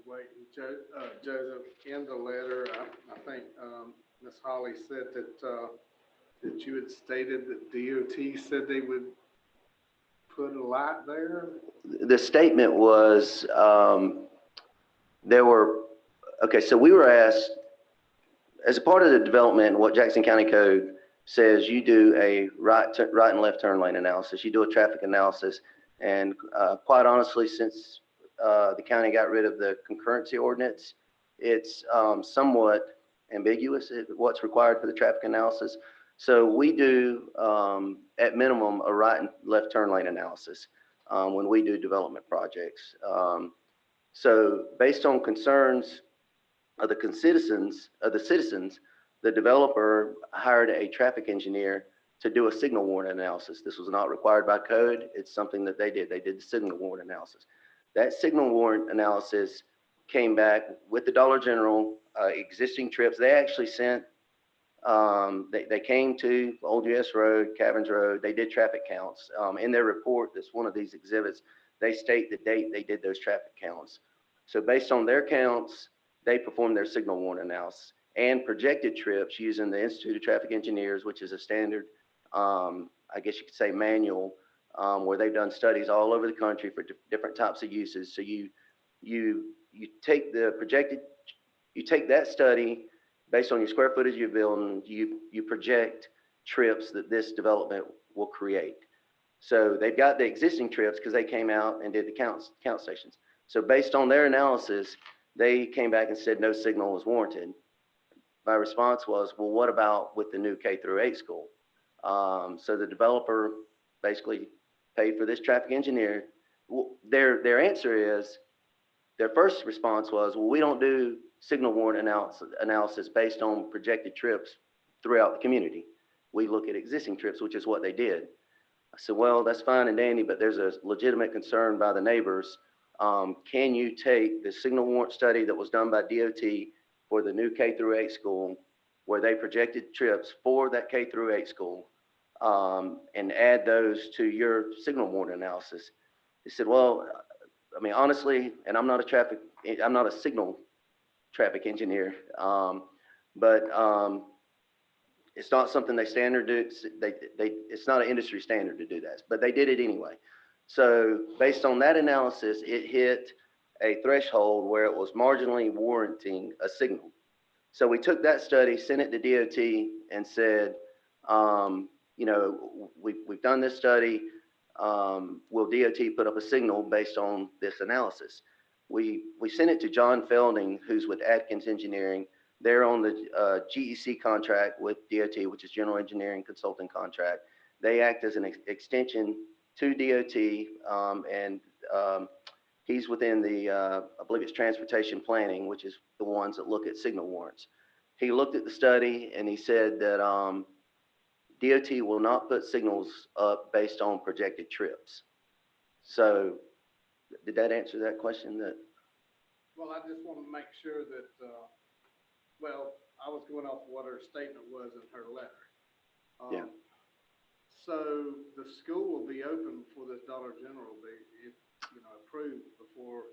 Wait, Joseph, in the letter, I think Ms. Holly said that you had stated that DOT said they would put a light there? The statement was okay, so we were asked, as a part of the development, what Jackson County Code says, you do a right and left turn lane analysis, you do a traffic analysis, and quite honestly, since the county got rid of the concurrency ordinance, it's somewhat ambiguous what's required for the traffic analysis. So we do, at minimum, a right and left turn lane analysis when we do development projects. So based on concerns of the citizens, the developer hired a traffic engineer to do a signal warrant analysis. This was not required by code. It's something that they did. They did the signal warrant analysis. That signal warrant analysis came back with the Dollar General existing trips. They actually sent, they came to Old US Road, Caverns Road. They did traffic counts. In their report, that's one of these exhibits, they state the date they did those traffic counts. So based on their counts, they performed their signal warrant analysis and projected trips using the Institute of Traffic Engineers, which is a standard, I guess you could say manual, where they've done studies all over the country for different types of uses. So you take the projected, you take that study based on your square footage of your building, you project trips that this development will create. So they've got the existing trips because they came out and did the count stations. So based on their analysis, they came back and said no signal was warranted. My response was, well, what about with the new K-8 school? So the developer basically paid for this traffic engineer. Their answer is, their first response was, well, we don't do signal warrant analysis based on projected trips throughout the community. We look at existing trips, which is what they did. I said, well, that's fine and dandy, but there's a legitimate concern by the neighbors. Can you take the signal warrant study that was done by DOT for the new K-8 school, where they projected trips for that K-8 school, and add those to your signal warrant analysis? He said, well, I mean, honestly, and I'm not a signal traffic engineer, but it's not something they standard do. It's not an industry standard to do that, but they did it anyway. So based on that analysis, it hit a threshold where it was marginally warranting a signal. So we took that study, sent it to DOT, and said, you know, we've done this study. Will DOT put up a signal based on this analysis? We sent it to John Felding, who's with Atkins Engineering. They're on the GEC contract with DOT, which is General Engineering Consulting Contract. They act as an extension to DOT, and he's within the, I believe it's Transportation Planning, which is the ones that look at signal warrants. He looked at the study and he said that DOT will not put signals up based on projected trips. So did that answer that question? Well, I just want to make sure that, well, I was going off what her statement was in her letter. Yeah. So the school will be open for this Dollar General, if, you know, approved before.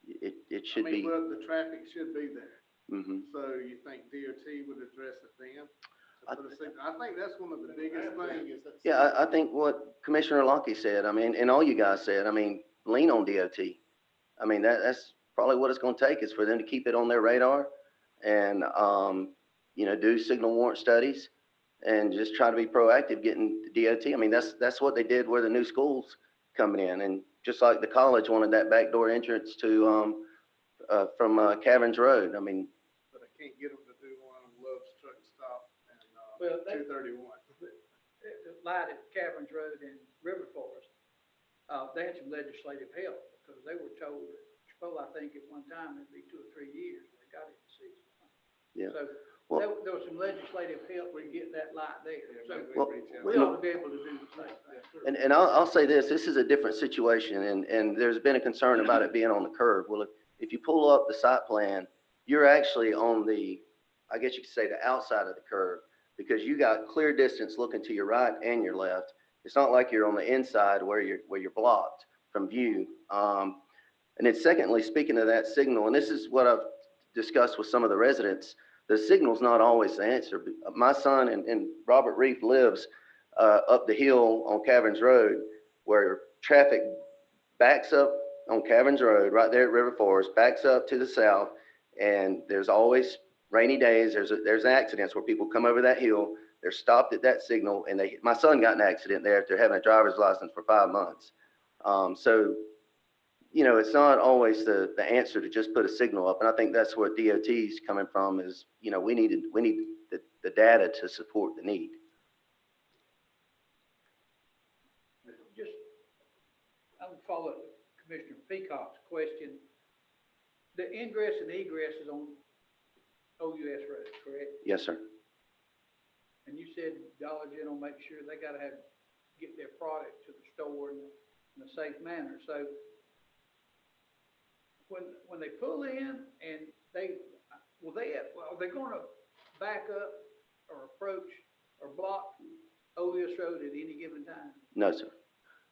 It should be. Well, the traffic should be there. Mm-hmm. So you think DOT would address it then? I think that's one of the biggest things. Yeah, I think what Commissioner Locke said, I mean, and all you guys said, I mean, lean on DOT. I mean, that's probably what it's going to take is for them to keep it on their radar and, you know, do signal warrant studies and just try to be proactive getting the DOT. I mean, that's what they did where the new school's coming in. And just like the college wanted that backdoor entrance to, from Caverns Road. I mean. But I can't get them to do one on Love's Truck Stop and Well, 231. The light at Caverns Road and River Forest, they had some legislative help because they were told, I think at one time it'd be 2 or 3 years. They got it in 6 months. Yeah. So well, there was some legislative help with getting that light there. So well, we ought to be able to do the same thing. and I'll say this is a different situation, and there's been a concern about it being on the curve. Well, if you pull up the site plan, you're actually on the, I guess you could say, the outside of the curve because you got clear distance looking to your right and your left. It's not like you're on the inside where you're blocked from view. And then secondly, speaking of that signal, and this is what I've discussed with some of the residents, the signal's not always the answer. My son and Robert Reef lives up the hill on Caverns Road where traffic backs up on Caverns Road right there at River Forest, backs up to the south, and there's always rainy days. There's accidents where people come over that hill, they're stopped at that signal, and my son got in an accident there after having a driver's license for 5 months. So, you know, it's not always the answer to just put a signal up, and I think that's where DOT's coming from is, you know, we need the data to support the need. Just, I'll follow Commissioner Peacock's question. The ingress and egress is on OUS Road, correct? Yes, sir. And you said Dollar General make sure they gotta get their product to the store in a safe manner. So when they pull in and are they gonna back up or approach or block OUS Road at any given time? No, sir.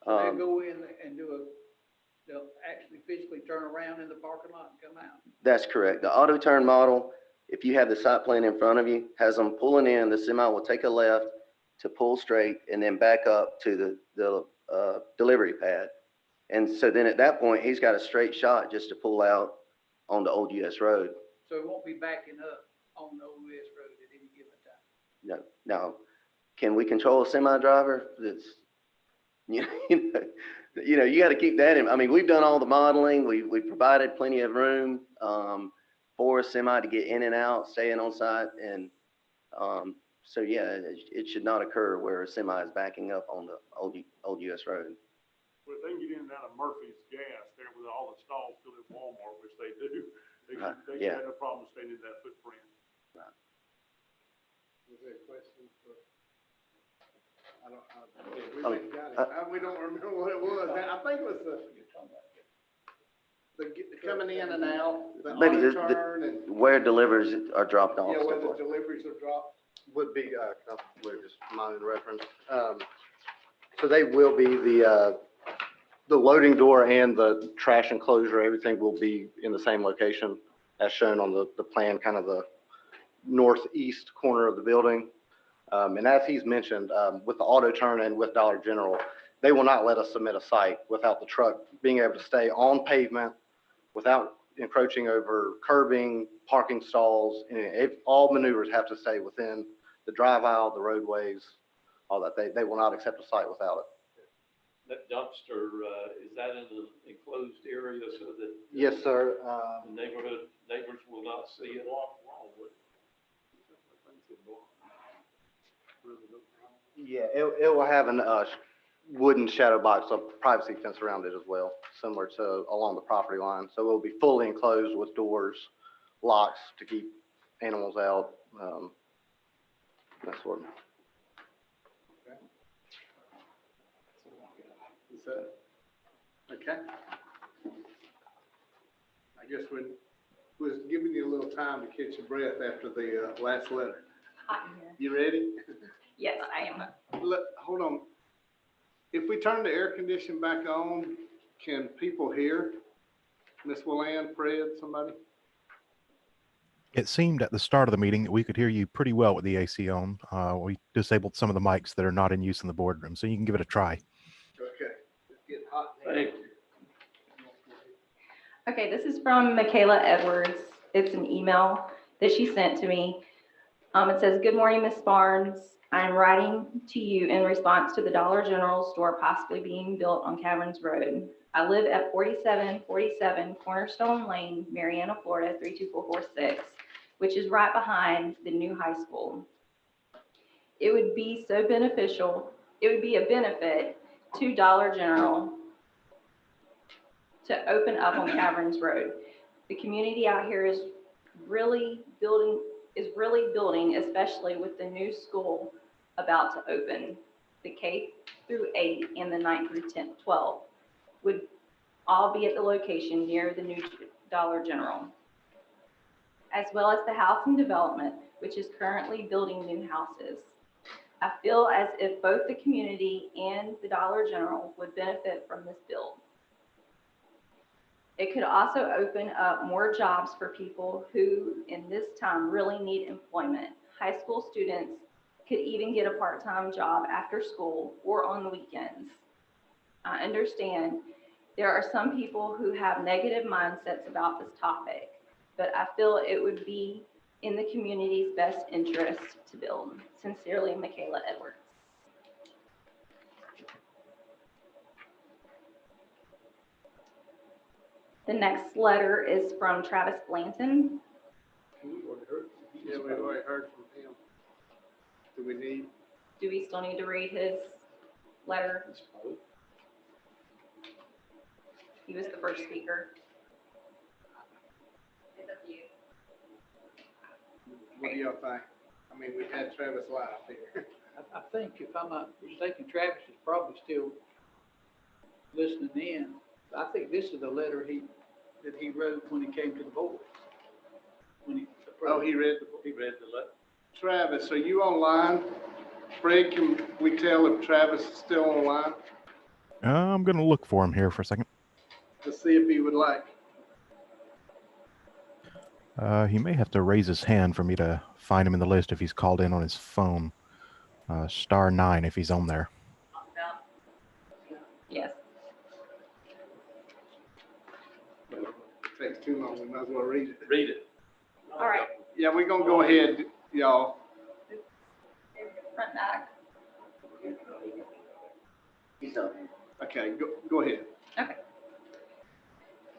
So they'll go in and they'll actually physically turn around in the parking lot and come out? That's correct. The auto turn model, if you have the site plan in front of you, has them pulling in, the semi will take a left to pull straight and then back up to the delivery pad. And so then at that point, he's got a straight shot just to pull out on the old US Road. So it won't be backing up on the OUS Road at any given time? No. Now, can we control a semi driver? That's, you know, you got to keep that in. I mean, we've done all the modeling. We've provided plenty of room for a semi to get in and out, staying on site. And so, yeah, it should not occur where a semi is backing up on the old US Road. Well, if they can get in and out of Murphy's Gas there with all the stalls filled at Walmart, which they do, they should have no problem staying in that footprint. Right. Was there a question for? We don't remember what it was. I think it was the coming in and out, the Maybe auto turn and. where deliveries are dropped off. Yeah, where the deliveries are dropped. Would be, we're just mind reference. So they will be the The loading door and the trash enclosure, everything will be in the same location as shown on the plan, kind of the northeast corner of the building. And as he's mentioned, with the auto turn and with Dollar General, they will not let us submit a site without the truck being able to stay on pavement without encroaching over curbing, parking stalls. And all maneuvers have to stay within the drive aisle, the roadways, all that. They will not accept a site without it. That dumpster, is that in an enclosed area so that? Yes, sir. The neighbors will not see it? Yeah, it will have an wooden shadow box, a privacy fence around it as well, similar to along the property line. So it will be fully enclosed with doors, locks to keep animals out, that sort of. Is that, okay? I guess we was giving you a little time to catch your breath after the last letter. Hot in here. You ready? Yes, I am. Look, hold on. If we turn the air conditioning back on, can people hear? Miss Willan, Fred, somebody? It seemed at the start of the meeting that we could hear you pretty well with the AC on. We disabled some of the mics that are not in use in the boardroom, so you can give it a try. Okay. It's getting hot. Okay, this is from Michaela Edwards. It's an email that she sent to me. It says, "Good morning, Ms. Barnes. I'm writing to you in response to the Dollar General store possibly being built on Caverns Road. I live at 4747 Cornerstone Lane, Marianna, Florida, 32446, which is right behind the new high school. It would be so beneficial. It would be a benefit to Dollar General to open up on Caverns Road. The community out here is really building, especially with the new school about to open. The K through 8 and the 9 through 12 would all be at the location near the new Dollar General, as well as the housing development, which is currently building new houses. I feel as if both the community and the Dollar General would benefit from this build. It could also open up more jobs for people who, in this time, really need employment. High school students could even get a part-time job after school or on the weekends. I understand there are some people who have negative mindsets about this topic, but I feel it would be in the community's best interest to build. Sincerely, Michaela Edwards." The next letter is from Travis Blanton. Yeah, we've already heard from him. Do we still need to read his letter? He was the first speaker. It's up to you. What do y'all think? I mean, we've had Travis live here. I think if I'm not mistaken, Travis is probably still listening in. I think this is the letter that he wrote when he came to the board. Oh, he read the letter. Travis, are you online? Fred, can we tell if Travis is still online? I'm going to look for him here for a second. To see if he would like. He may have to raise his hand for me to find him in the list if he's called in on his phone. *9 if he's on there. Yes. It takes too long. We might as well read it. Read it. All right. Yeah, we're going to go ahead, y'all. Front back. Okay, go ahead. Okay.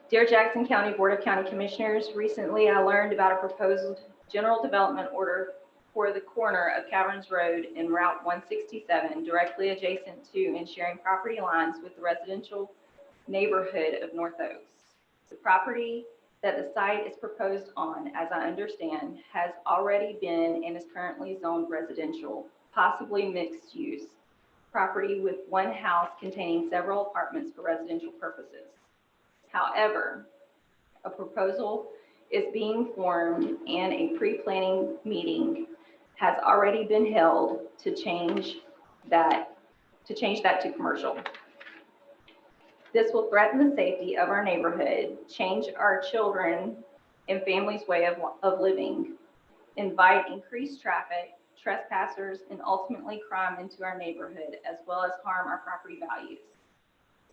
Dear Jackson County Board of County Commissioners, recently I learned about a proposed general development order for the corner of Caverns Road and Route 167, directly adjacent to and sharing property lines with the residential neighborhood of North Oaks. The property that the site is proposed on, as I understand, has already been and is currently zoned residential, possibly mixed use. Property with one house containing several apartments for residential purposes. However, a proposal is being formed and a pre-planning meeting has already been held to change that to commercial. This will threaten the safety of our neighborhood, change our children and families' way of living, invite increased traffic, trespassers, and ultimately crime into our neighborhood, as well as harm our property values.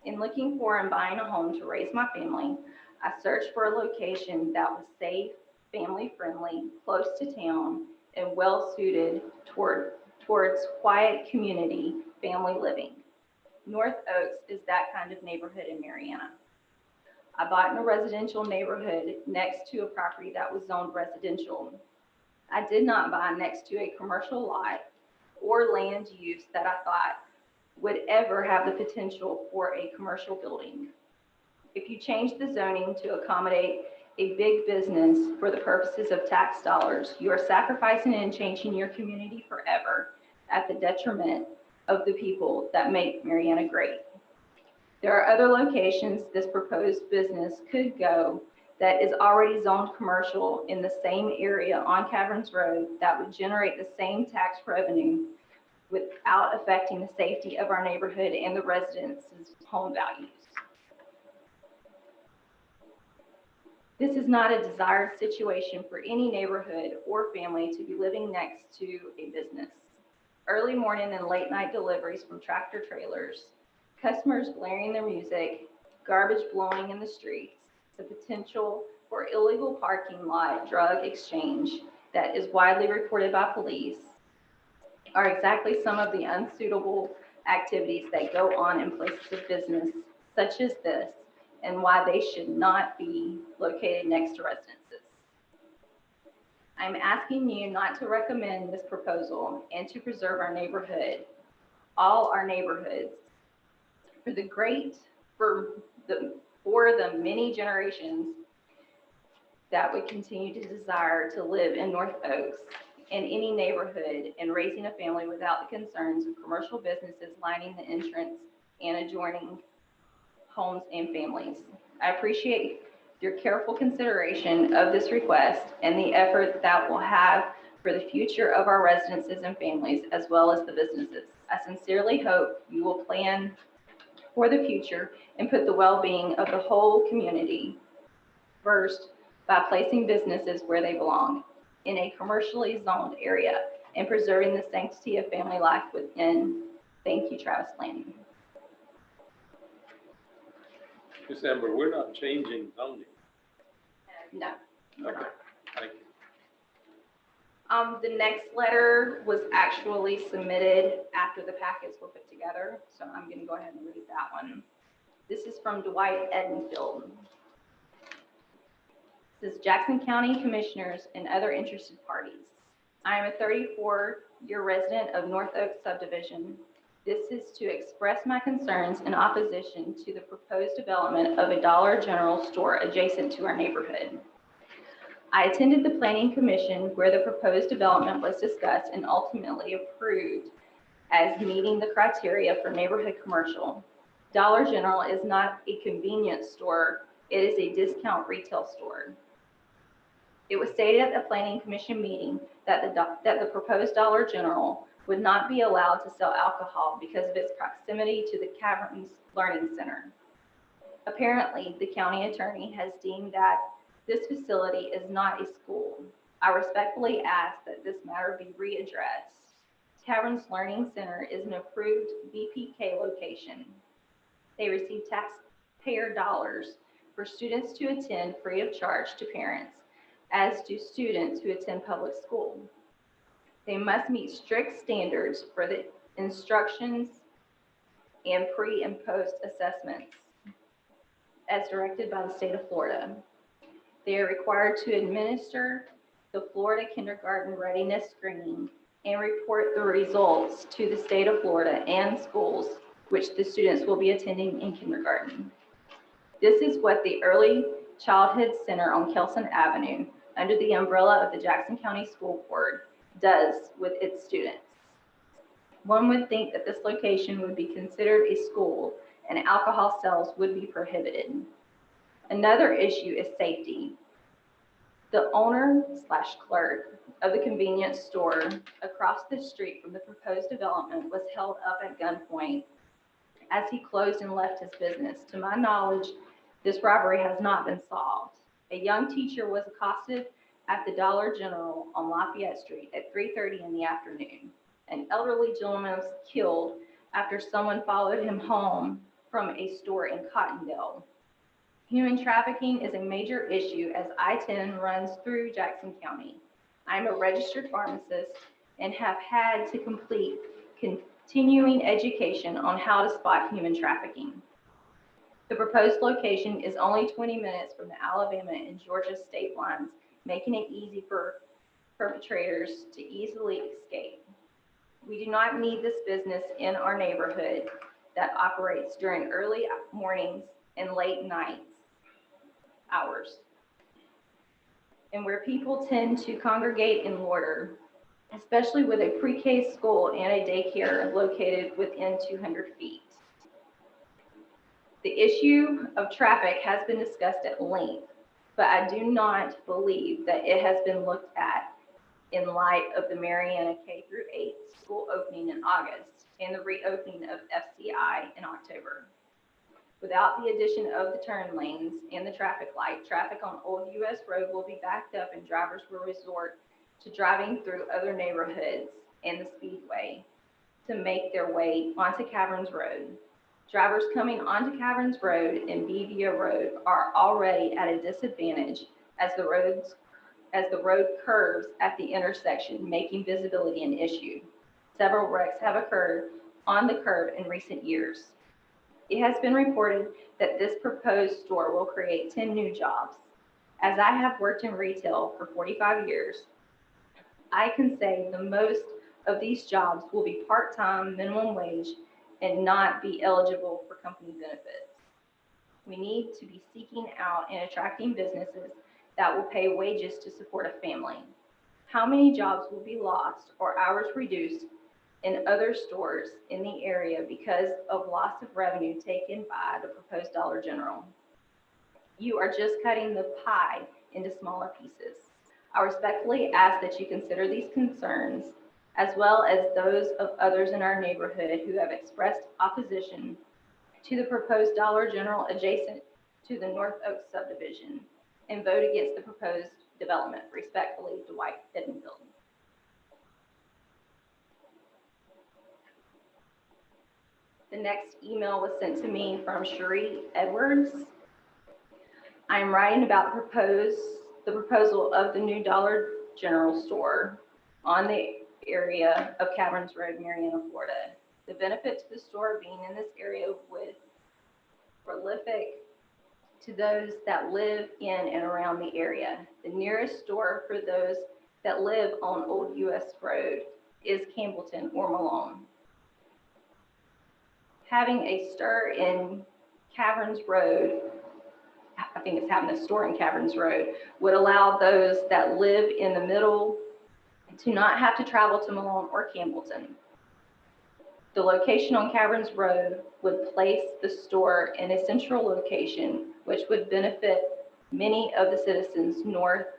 In looking for and buying a home to raise my family, I searched for a location that was safe, family-friendly, close to town, and well-suited towards quiet community family living. North Oaks is that kind of neighborhood in Marianna. I bought in a residential neighborhood next to a property that was zoned residential. I did not buy next to a commercial lot or land use that I thought would ever have the potential for a commercial building. If you change the zoning to accommodate a big business for the purposes of tax dollars, you are sacrificing and changing your community forever at the detriment of the people that make Marianna great. There are other locations this proposed business could go that is already zoned commercial in the same area on Caverns Road that would generate the same tax revenue without affecting the safety of our neighborhood and the residents' home values. This is not a desired situation for any neighborhood or family to be living next to a business. Early morning and late night deliveries from tractor trailers, customers blaring their music, garbage blowing in the streets, the potential for illegal parking lot drug exchange that is widely reported by police are exactly some of the unsuitable activities that go on in places of business such as this, and why they should not be located next to residences. I'm asking you not to recommend this proposal and to preserve our neighborhood, all our neighborhoods, for the many generations that would continue to desire to live in North Oaks in any neighborhood and raising a family without the concerns of commercial businesses lining the entrance and adjoining homes and families. I appreciate your careful consideration of this request and the effort that will have for the future of our residences and families, as well as the businesses. I sincerely hope you will plan for the future and put the well-being of the whole community first by placing businesses where they belong in a commercially zoned area and preserving the sanctity of family life within. Thank you, Travis Lanning. Ms. Amber, we're not changing zoning. No. Okay, thank you. The next letter was actually submitted after the packets were put together, so I'm going to go ahead and read that one. This is from Dwight Edenfield. This is Jackson County Commissioners and other interested parties. I am a 34-year resident of North Oaks subdivision. This is to express my concerns in opposition to the proposed development of a Dollar General store adjacent to our neighborhood. I attended the Planning Commission where the proposed development was discussed and ultimately approved as meeting the criteria for neighborhood commercial. Dollar General is not a convenience store, it is a discount retail store. It was stated at the Planning Commission meeting that the proposed Dollar General would not be allowed to sell alcohol because of its proximity to the Caverns Learning Center. Apparently, the county attorney has deemed that this facility is not a school. I respectfully ask that this matter be readdressed. Caverns Learning Center is an approved BPK location. They receive taxpayer dollars for students to attend free of charge to parents, as do students who attend public school. They must meet strict standards for the instructions and pre and post assessments as directed by the state of Florida. They are required to administer the Florida Kindergarten Readiness Screening and report the results to the state of Florida and schools which the students will be attending in kindergarten. This is what the Early Childhood Center on Kelson Avenue, under the umbrella of the Jackson County School Board, does with its students. One would think that this location would be considered a school and alcohol sales would be prohibited. Another issue is safety. The owner/clerk of the convenience store across the street from the proposed development was held up at gunpoint as he closed and left his business. To my knowledge, this robbery has not been solved. A young teacher was accosted at the Dollar General on Lafayette Street at 3:30 in the afternoon. An elderly gentleman was killed after someone followed him home from a store in Cottondale. Human trafficking is a major issue as I-10 runs through Jackson County. I'm a registered pharmacist and have had to complete continuing education on how to spot human trafficking. The proposed location is only 20 minutes from the Alabama and Georgia state lines, making it easy for perpetrators to easily escape. We do not need this business in our neighborhood that operates during early mornings and late nights hours, and where people tend to congregate and loiter, especially with a pre-K school and a daycare located within 200 feet. The issue of traffic has been discussed at length, but I do not believe that it has been looked at in light of the Mariana K-8 school opening in August and the reopening of FCI in October. Without the addition of the turn lanes and the traffic light, traffic on Old US Road will be backed up and drivers will resort to driving through other neighborhoods and the speedway to make their way onto Caverns Road. Drivers coming onto Caverns Road and Bevia Road are already at a disadvantage as the road curves at the intersection, making visibility an issue. Several wrecks have occurred on the curve in recent years. It has been reported that this proposed store will create 10 new jobs. As I have worked in retail for 45 years, I can say the most of these jobs will be part-time, minimum wage, and not be eligible for company benefits. We need to be seeking out and attracting businesses that will pay wages to support a family. How many jobs will be lost or hours reduced in other stores in the area because of loss of revenue taken by the proposed Dollar General? You are just cutting the pie into smaller pieces. I respectfully ask that you consider these concerns as well as those of others in our neighborhood who have expressed opposition to the proposed Dollar General adjacent to the North Oaks subdivision and vote against the proposed development. Respectfully, Dwight Edenfield. The next email was sent to me from Cherie Edwards. I'm writing about the proposal of the new Dollar General store on the area of Caverns Road, Mariana, Florida. The benefit to the store being in this area would prolific to those that live in and around the area. The nearest store for those that live on Old US Road is Campbellton or Malone. Having a store in Caverns Road, I think it's having a store in Caverns Road, would allow those that live in the middle to not have to travel to Malone or Campbellton. The location on Caverns Road would place the store in a central location, which would benefit many of the citizens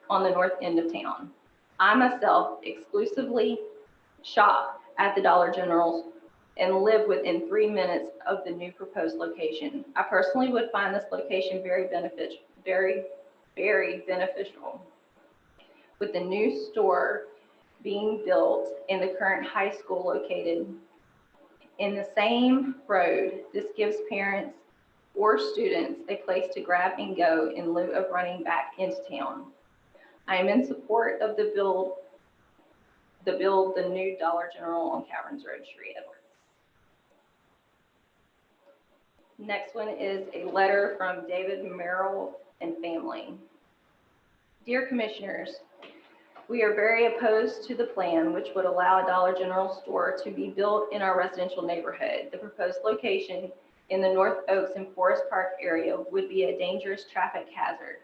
on the north end of town. I myself exclusively shop at the Dollar General and live within 3 minutes of the new proposed location. I personally would find this location very beneficial. With the new store being built and the current high school located in the same road, this gives parents or students a place to grab and go in lieu of running back into town. I am in support of the new Dollar General on Caverns Road, Cherie Edwards. Next one is a letter from David Merrill and family. Dear Commissioners, we are very opposed to the plan which would allow a Dollar General store to be built in our residential neighborhood. The proposed location in the North Oaks and Forest Park area would be a dangerous traffic hazard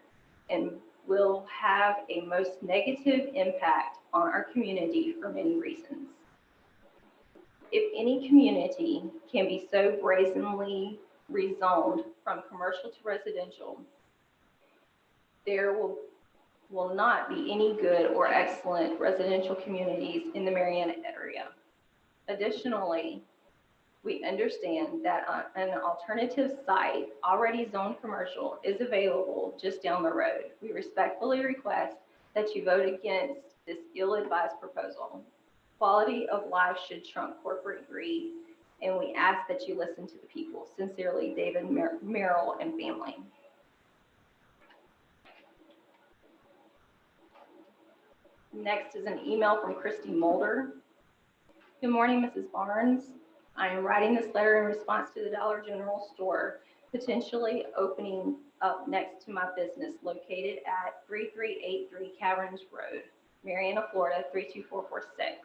and will have a most negative impact on our community for many reasons. If any community can be so brazenly rezoned from commercial to residential, there will not be any good or excellent residential communities in the Mariana area. Additionally, We understand that an alternative site already zoned commercial is available just down the road. We respectfully request that you vote against this ill-advised proposal. Quality of life should trump corporate greed, and we ask that you listen to the people. Sincerely, David Merrill and family. Next is an email from Christy Mulder. Good morning, Mrs. Barnes. I am writing this letter in response to the Dollar General store potentially opening up next to my business located at 3383 Caverns Road, Marianna, Florida 32446.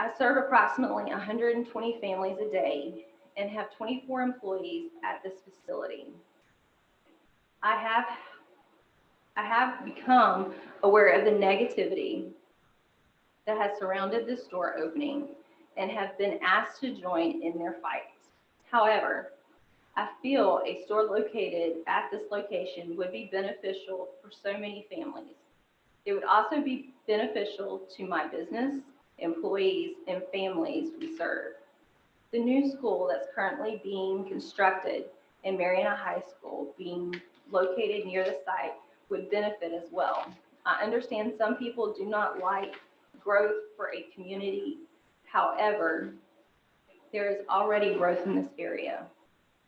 I serve approximately 120 families a day and have 24 employees at this facility. I have become aware of the negativity that has surrounded this store opening and have been asked to join in their fight. However, I feel a store located at this location would be beneficial for so many families. It would also be beneficial to my business, employees, and families we serve. The new school that's currently being constructed in Marianna High School being located near the site would benefit as well. I understand some people do not like growth for a community. However, there is already growth in this area.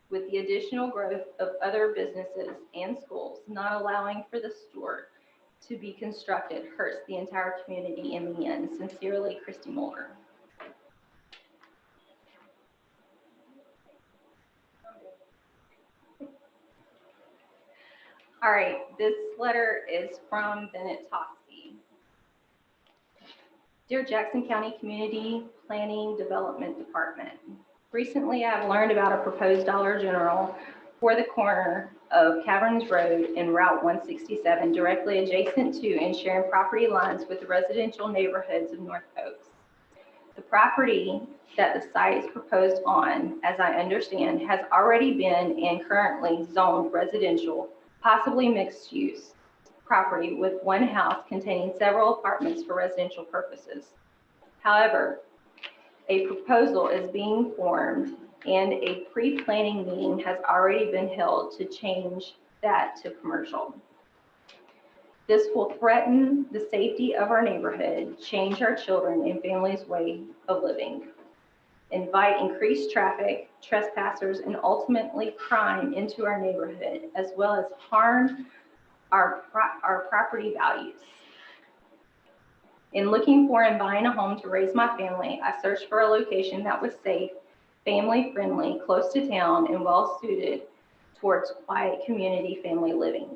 With the additional growth of other businesses and schools, not allowing for the store to be constructed hurts the entire community in the end. Sincerely, Christy Mulder. All right, this letter is from Bennett Toxey. Dear Jackson County Community Planning Development Department, recently I've learned about a proposed Dollar General for the corner of Caverns Road and Route 167, directly adjacent to and sharing property lines with the residential neighborhoods of North Oaks. The property that the site is proposed on, as I understand, has already been and currently zoned residential, possibly mixed use property with one house containing several apartments for residential purposes. However, a proposal is being formed and a pre-planning meeting has already been held to change that to commercial. This will threaten the safety of our neighborhood, change our children and families' way of living, invite increased traffic, trespassers, and ultimately crime into our neighborhood, as well as harm our property values. In looking for and buying a home to raise my family, I searched for a location that was safe, family-friendly, close to town, and well-suited towards quiet community family living.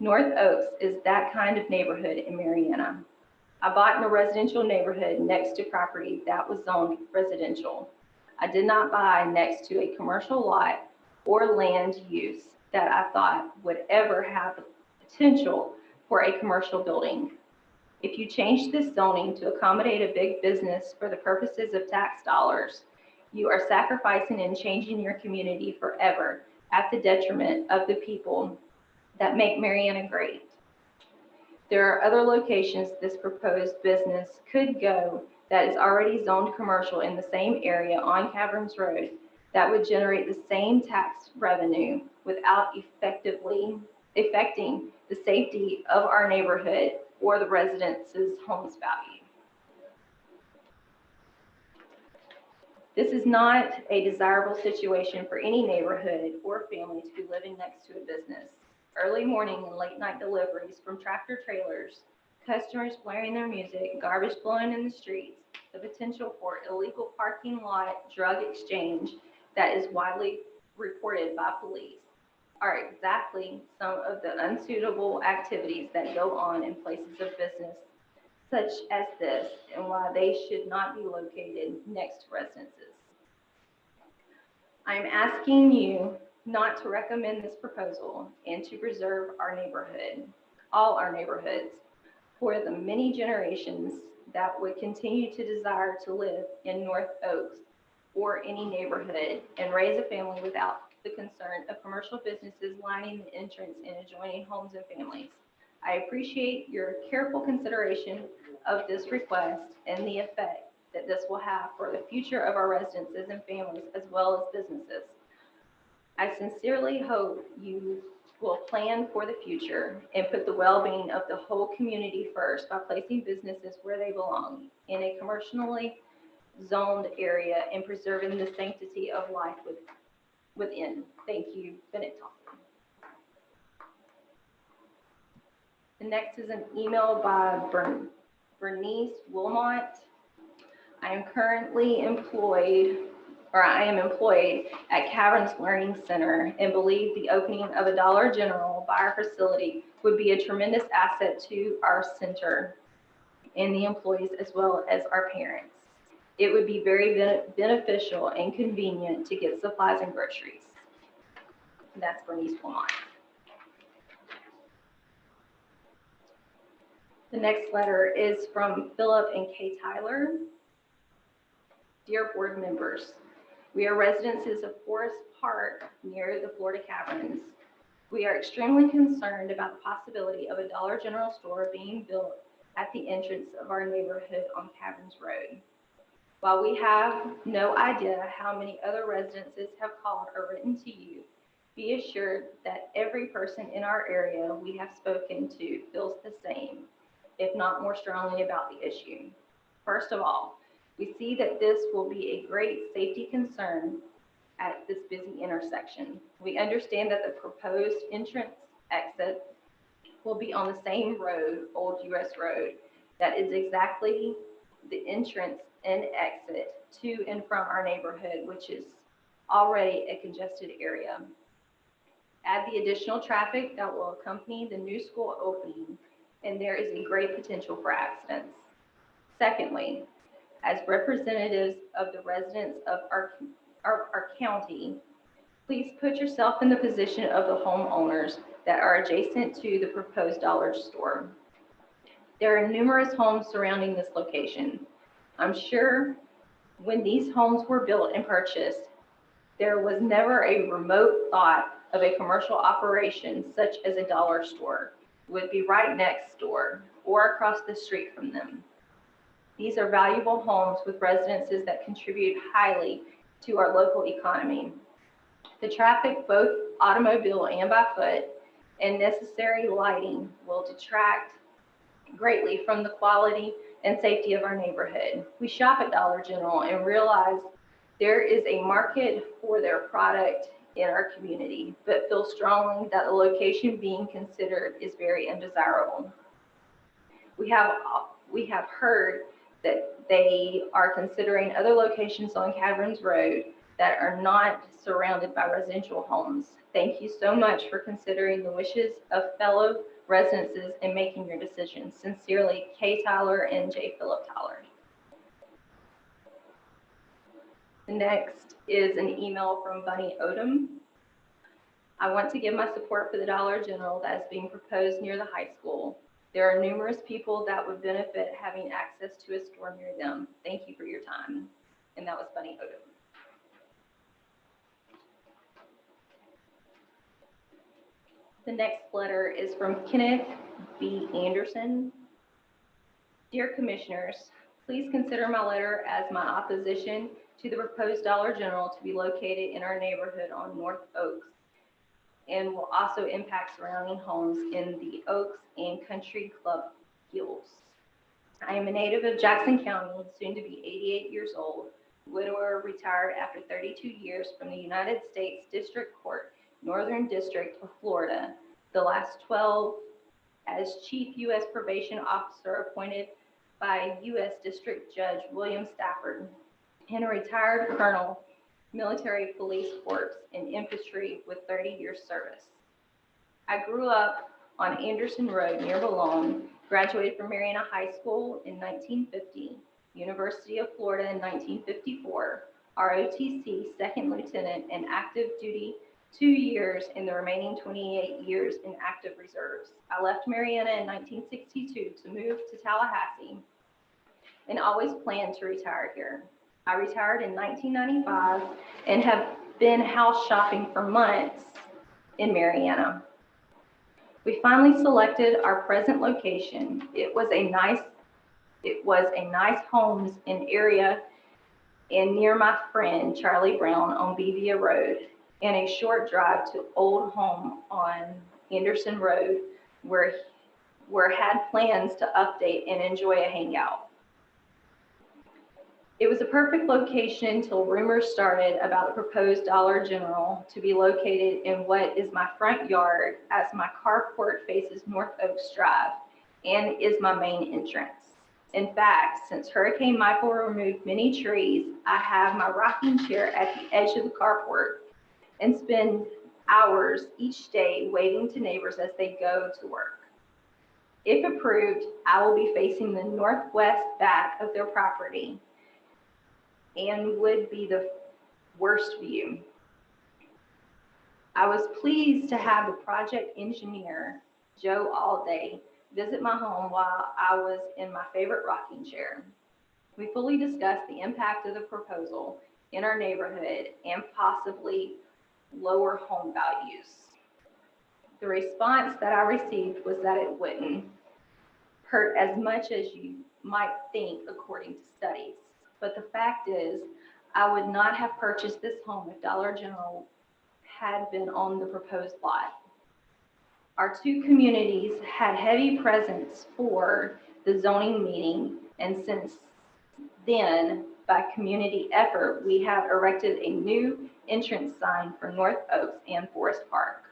North Oaks is that kind of neighborhood in Marianna. I bought in a residential neighborhood next to property that was zoned residential. I did not buy next to a commercial lot or land use that I thought would ever have the potential for a commercial building. If you change this zoning to accommodate a big business for the purposes of tax dollars, you are sacrificing and changing your community forever at the detriment of the people that make Marianna great. There are other locations this proposed business could go that is already zoned commercial in the same area on Caverns Road that would generate the same tax revenue without affecting the safety of our neighborhood or the residents' homes value. This is not a desirable situation for any neighborhood or family to be living next to a business. Early morning and late night deliveries from tractor trailers, customers blaring their music, garbage blowing in the streets, the potential for illegal parking lot drug exchange that is widely reported by police are exactly some of the unsuitable activities that go on in places of business such as this, and why they should not be located next to residences. I am asking you not to recommend this proposal and to preserve our neighborhood, all our neighborhoods, for the many generations that would continue to desire to live in North Oaks or any neighborhood and raise a family without the concern of commercial businesses lining the entrance and adjoining homes and families. I appreciate your careful consideration of this request and the effect that this will have for the future of our residences and families as well as businesses. I sincerely hope you will plan for the future and put the well-being of the whole community first by placing businesses where they belong in a commercially zoned area and preserving the sanctity of life within. Thank you, Bennett Thompson. The next is an email by Bernice Wilmot. I am employed at Caverns Learning Center and believe the opening of a Dollar General by our facility would be a tremendous asset to our center and the employees as well as our parents. It would be very beneficial and convenient to get supplies and groceries. And that's Bernice Wilmot. The next letter is from Philip and Kay Tyler. Dear board members, we are residences of Forest Park near the Florida Caverns. We are extremely concerned about the possibility of a Dollar General store being built at the entrance of our neighborhood on Caverns Road. While we have no idea how many other residences have called or written to you, be assured that every person in our area we have spoken to feels the same, if not more strongly about the issue. First of all, we see that this will be a great safety concern at this busy intersection. We understand that the proposed entrance exit will be on the same road, Old US Road, that is exactly the entrance and exit to and from our neighborhood, which is already a congested area. Add the additional traffic that will accompany the new school opening, and there is a great potential for accidents. Secondly, as representatives of the residents of our county, please put yourself in the position of the homeowners that are adjacent to the proposed dollar store. There are numerous homes surrounding this location. I'm sure when these homes were built and purchased, there was never a remote thought of a commercial operation such as a dollar store would be right next door or across the street from them. These are valuable homes with residences that contribute highly to our local economy. The traffic, both automobile and by foot, and necessary lighting will detract greatly from the quality and safety of our neighborhood. We shop at Dollar General and realize there is a market for their product in our community, but feel strongly that the location being considered is very undesirable. We have heard that they are considering other locations on Caverns Road that are not surrounded by residential homes. Thank you so much for considering the wishes of fellow residences and making your decisions. Sincerely, Kay Tyler and J. Philip Tyler. The next is an email from Bunny Odom. I want to give my support for the Dollar General that is being proposed near the high school. There are numerous people that would benefit having access to a store near them. Thank you for your time. And that was Bunny Odom. The next letter is from Kenneth B. Anderson. Dear Commissioners, please consider my letter as my opposition to the proposed Dollar General to be located in our neighborhood on North Oaks and will also impact surrounding homes in the Oaks and Country Club Hills. I am a native of Jackson County, soon to be 88 years old, widower, retired after 32 years from the United States District Court, Northern District of Florida, the last 12 as Chief U.S. Probation Officer appointed by U.S. District Judge William Stafford, and a retired Colonel, Military Police Corps and Infantry with 30 years service. I grew up on Anderson Road near Boulogne, graduated from Mariana High School in 1950, University of Florida in 1954, ROTC Second Lieutenant and active duty 2 years in the remaining 28 years in active reserves. I left Mariana in 1962 to move to Tallahassee and always planned to retire here. I retired in 1995 and have been house shopping for months in Mariana. We finally selected our present location. It It was a nice homes in area and near my friend Charlie Brown on Bevia Road, and a short drive to Old Home on Anderson Road, where had plans to update and enjoy a hangout. It was a perfect location until rumors started about the proposed Dollar General to be located in what is my front yard, as my carport faces North Oaks Drive and is my main entrance. In fact, since Hurricane Michael removed many trees, I have my rocking chair at the edge of the carport and spend hours each day waving to neighbors as they go to work. If approved, I will be facing the northwest back of their property and would be the worst view. I was pleased to have the project engineer, Joe Allday, visit my home while I was in my favorite rocking chair. We fully discussed the impact of the proposal in our neighborhood and possibly lower home values. The response that I received was that it wouldn't hurt as much as you might think according to studies. But the fact is, I would not have purchased this home if Dollar General had been on the proposed lot. Our two communities had heavy presence for the zoning meeting, and since then, by community effort, we have erected a new entrance sign for North Oaks and Forest Park.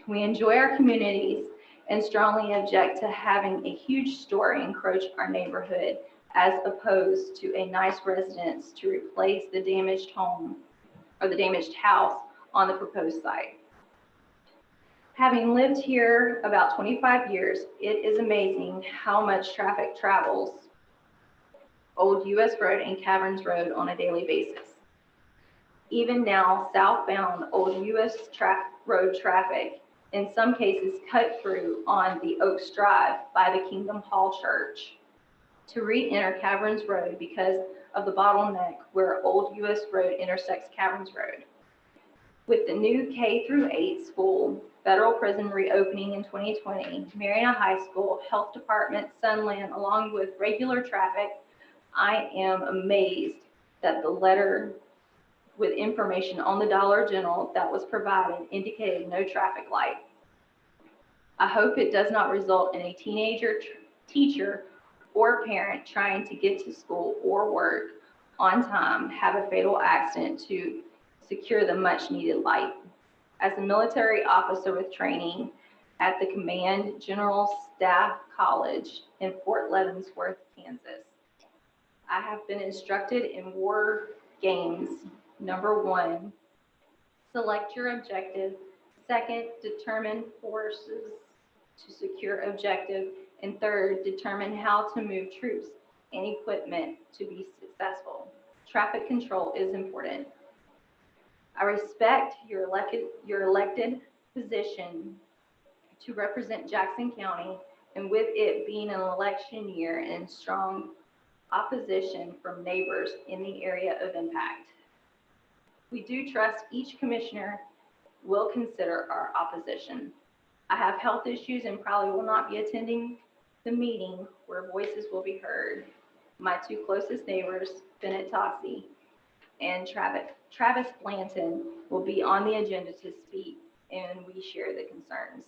We enjoy our communities and strongly object to having a huge store encroach our neighborhood, as opposed to a nice residence to replace the damaged home or the damaged house on the proposed site. Having lived here about 25 years, it is amazing how much traffic travels Old US Road and Caverns Road on a daily basis. Even now, southbound Old US Road traffic in some cases cut through on the Oaks Drive by the Kingdom Hall Church to re-enter Caverns Road because of the bottleneck where Old US Road intersects Caverns Road. With the new K-8 school, federal prison reopening in 2020, Mariana High School, Health Department, Sunland, along with regular traffic, I am amazed that the letter with information on the Dollar General that was provided indicated no traffic light. I hope it does not result in a teenager, teacher, or parent trying to get to school or work on time have a fatal accident to secure the much needed light. As a military officer with training at the Command General Staff College in Fort Leavenworth, Kansas, I have been instructed in war games. Number 1, select your objective. 2nd, determine forces to secure objective. And 3rd, determine how to move troops and equipment to be successful. Traffic control is important. I respect your elected position to represent Jackson County, and with it being an election year and strong opposition from neighbors in the area of impact, we do trust each commissioner will consider our opposition. I have health issues and probably will not be attending the meeting where voices will be heard. My two closest neighbors, Bennett Tossie and Travis Blanton, will be on the agenda to speak, and we share the concerns.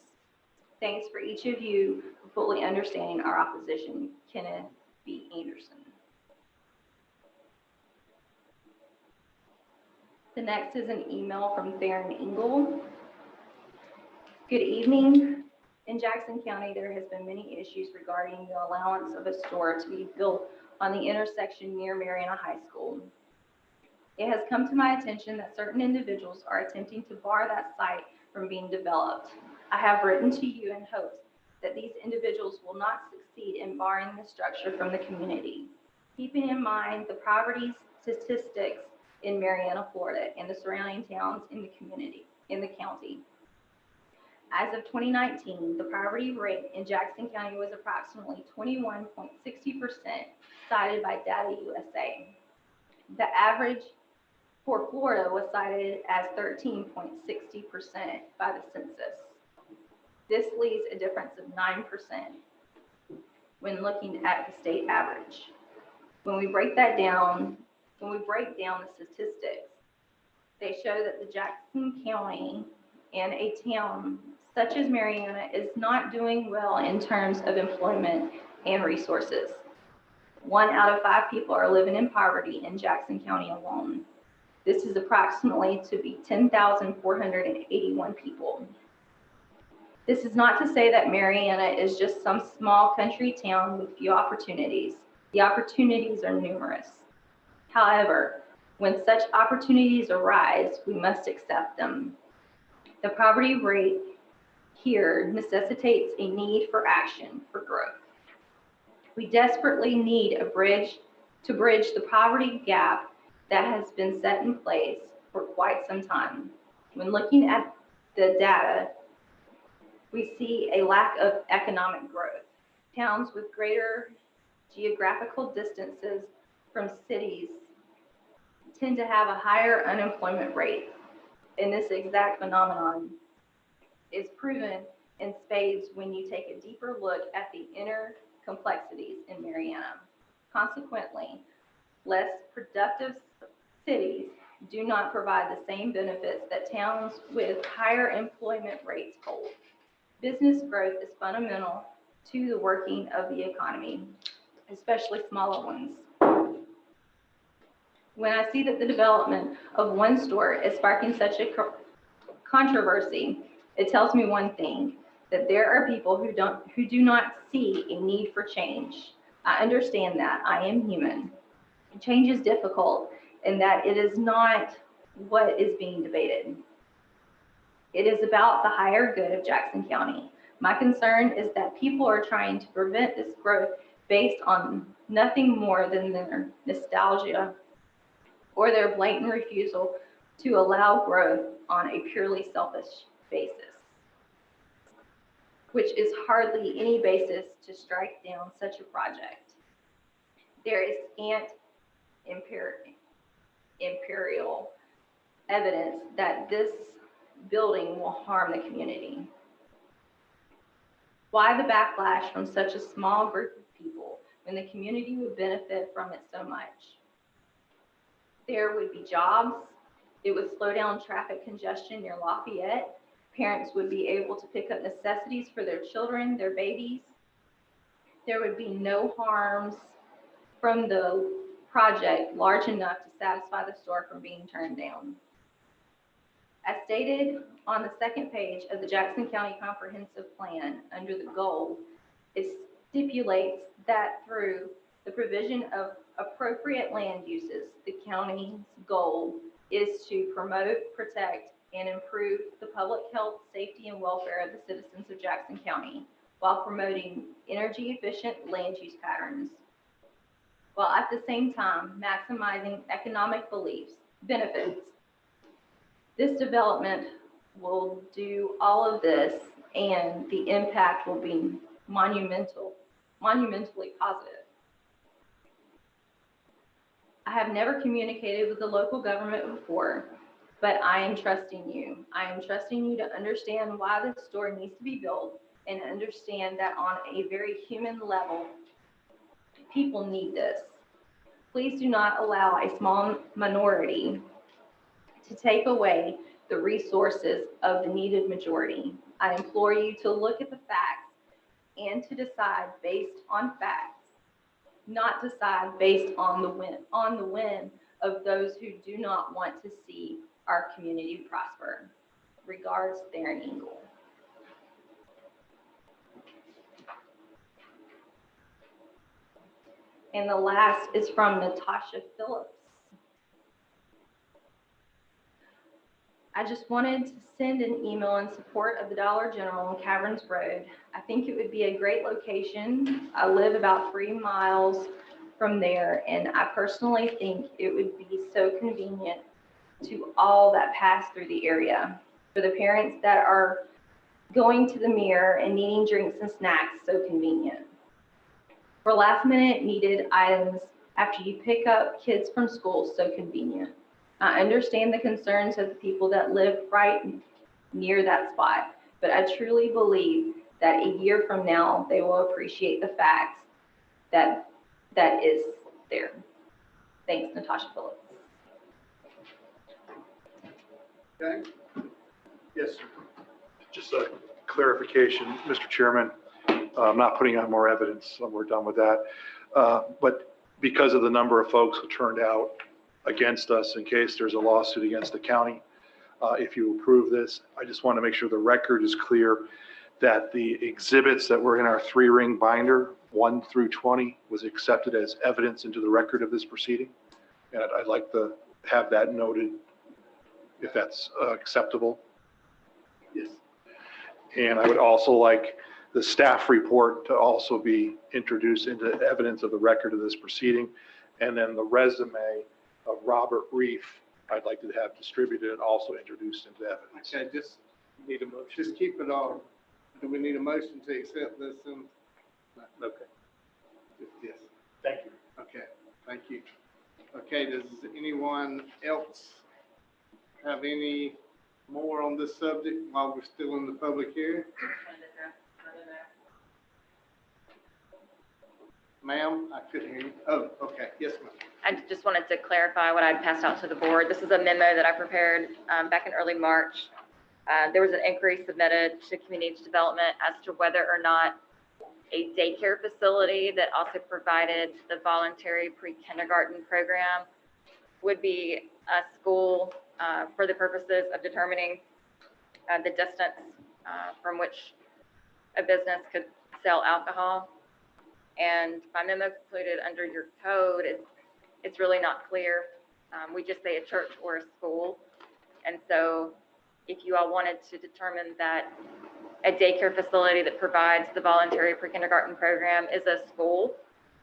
Thanks for each of you for fully understanding our opposition. Kenneth B. Anderson. The next is an email from Theron Engel. Good evening. In Jackson County, there has been many issues regarding the allowance of a store to be built on the intersection near Mariana High School. It has come to my attention that certain individuals are attempting to bar that site from being developed. I have written to you in hopes that these individuals will not succeed in barring the structure from the community. Keeping in mind the poverty statistics in Mariana, Florida, and the surrounding towns in the county. As of 2019, the poverty rate in Jackson County was approximately 21.60%, cited by Data USA. The average for Florida was cited as 13.60% by the census. This leaves a difference of 9%. when looking at the state average. When we break down the statistics, they show that the Jackson County and a town such as Marianna is not doing well in terms of employment and resources. 1 out of 5 people are living in poverty in Jackson County alone. This is approximately to be 10,481 people. This is not to say that Marianna is just some small country town with few opportunities. The opportunities are numerous. However, when such opportunities arise, we must accept them. The poverty rate here necessitates a need for action for growth. We desperately need a bridge to bridge the poverty gap that has been set in place for quite some time. When looking at the data, we see a lack of economic growth. Towns with greater geographical distances from cities tend to have a higher unemployment rate. And this exact phenomenon is proven in spades when you take a deeper look at the inner complexities in Marianna. Consequently, less productive cities do not provide the same benefits that towns with higher employment rates hold. Business growth is fundamental to the working of the economy, especially smaller ones. When I see that the development of one store is sparking such a controversy, it tells me one thing, that there are people who do not see a need for change. I understand that. I am human. Change is difficult and that it is not what is being debated. It is about the higher good of Jackson County. My concern is that people are trying to prevent this growth based on nothing more than their nostalgia or their blatant refusal to allow growth on a purely selfish basis, which is hardly any basis to strike down such a project. There is scant empirical evidence that this building will harm the community. Why the backlash from such a small group of people when the community would benefit from it so much? There would be jobs. It would slow down traffic congestion near Lafayette. Parents would be able to pick up necessities for their children, their babies. There would be no harms from the project large enough to satisfy the store from being turned down. As stated on the second page of the Jackson County Comprehensive Plan, under the goal, it stipulates that through the provision of appropriate land uses, the county's goal is to promote, protect, and improve the public health, safety, and welfare of the citizens of Jackson County while promoting energy efficient land use patterns, while at the same time maximizing economic benefits. This development will do all of this, and the impact will be monumentally positive. I have never communicated with the local government before, but I am trusting you. I am trusting you to understand why this store needs to be built and understand that on a very human level, people need this. Please do not allow a small minority to take away the resources of the needed majority. I implore you to look at the facts and to decide based on facts, not decide based on the whim of those who do not want to see our community prosper. Regards, Theron Engel. And the last is from Natasha Phillips. I just wanted to send an email in support of the Dollar General on Caverns Road. I think it would be a great location. I live about 3 miles from there, and I personally think it would be so convenient to all that pass through the area. For the parents that are going to the mirror and needing drinks and snacks, so convenient. For last minute needed items after you pick up kids from school, so convenient. I understand the concerns of the people that live right near that spot, but I truly believe that a year from now, they will appreciate the facts that is there. Thanks, Natasha Phillips. Okay? Yes, sir. Just a clarification, Mr. Chairman. I'm not putting on more evidence, so we're done with that. But because of the number of folks who turned out against us in case there's a lawsuit against the county, if you approve this, I just want to make sure the record is clear that the exhibits that were in our 3-ring binder, 1 through 20, was accepted as evidence into the record of this proceeding. And I'd like to have that noted, if that's acceptable. Yes. And I would also like the staff report to also be introduced into evidence of the record of this proceeding. And then the resume of Robert Reef, I'd like to have distributed and also introduced into evidence. Okay, just need a motion. Just keep it on. Do we need a motion to accept this? Okay. Yes. Thank you. Okay, thank you. Okay, does anyone else have any more on this subject while we're still in the public hearing? Ma'am, I couldn't hear you. Oh, okay. Yes, ma'am. I just wanted to clarify what I passed out to the board. This is a memo that I prepared back in early March. There was an inquiry submitted to community development as to whether or not a daycare facility that also provided the voluntary pre-kindergarten program would be a school for the purposes of determining the distance from which a business could sell alcohol. And my memo concluded under your code, it's really not clear. We just say a church or a school. And so if you all wanted to determine that a daycare facility that provides the voluntary pre-kindergarten program is a school,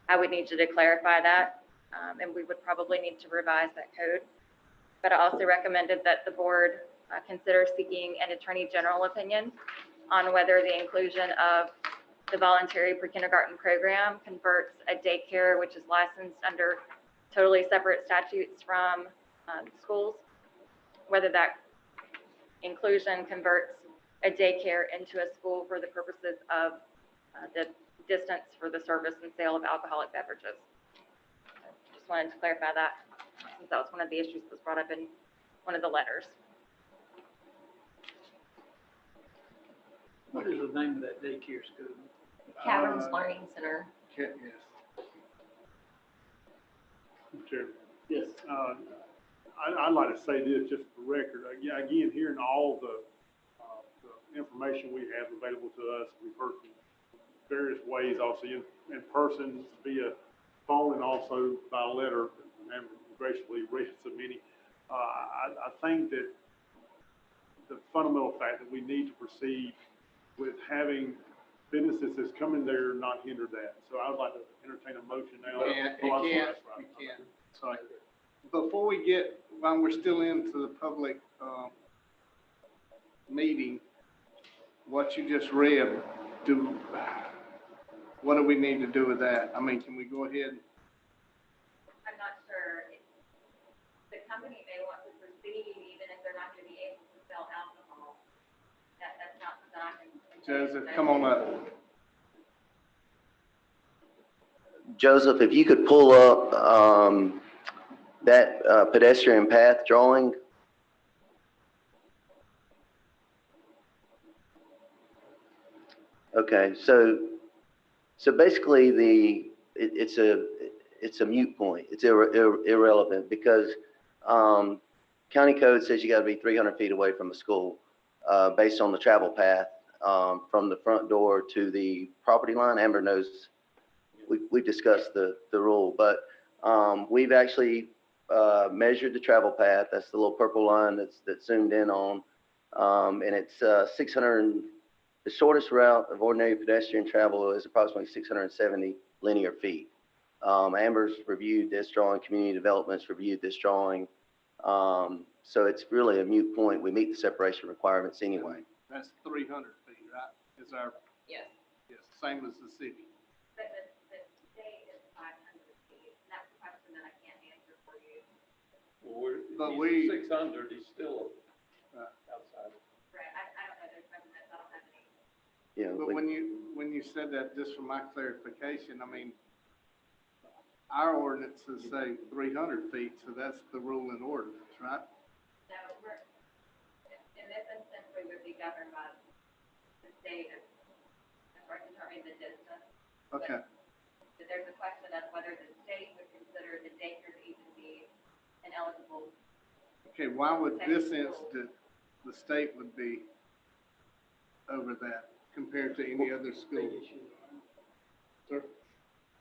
I would need you to clarify that. And we would probably need to revise that code. But I also recommended that the board consider seeking an attorney general opinion on whether the inclusion of the voluntary pre-kindergarten program converts a daycare, which is licensed under totally separate statutes from schools, whether that inclusion converts a daycare into a school for the purposes of the distance for the service and sale of alcoholic beverages. Just wanted to clarify that, since that was one of the issues that was brought up in one of the letters. What is the name of that daycare school? Caverns Learning Center. Yes. Chair. Yes. I'd like to say this just for the record. Again, hearing all the information we have available to us, we've heard from various ways, also in person, via phone, and also by letter, and graciously read so many. I think that the fundamental fact that we need to proceed with having businesses that's coming there not hinder that. So I would like to entertain a motion now. You can't. Sorry. Before we get, while we're still into the public meeting, what you just read, what do we need to do with that? I mean, can we go ahead? I'm not sure. The company may want to proceed even if they're not going to be able to sell alcohol. That's not something I can. Joseph, come on up. Joseph, if you could pull up that pedestrian path drawing. Okay, so basically it's a moot point. It's irrelevant because county code says you got to be 300 feet away from a school based on the travel path from the front door to the property line. Amber knows we've discussed the rule, but we've actually measured the travel path. That's the little purple line that's zoomed in on, and it's 600. The shortest route of ordinary pedestrian travel is approximately 670 linear feet. Amber's reviewed this drawing, community development's reviewed this drawing. So it's really a moot point. We meet the separation requirements anyway. That's 300 feet, right? Is our, Yes. yes, same as the city. But the state is 500 feet. That's a question that I can't answer for you. Well, But he's 600, he's still outside. Right, I don't know those measurements. I don't have any. Yeah, But when you said that, just for my clarification, I mean, our ordinances say 300 feet, so that's the rule in ordinance, right? No, in this instance, we would be governed by the state as far as determining the distance. Okay. But there's a question of whether the state would consider the daycare to even be an eligible. Okay, why would this instance, the state would be over that compared to any other school? Sir?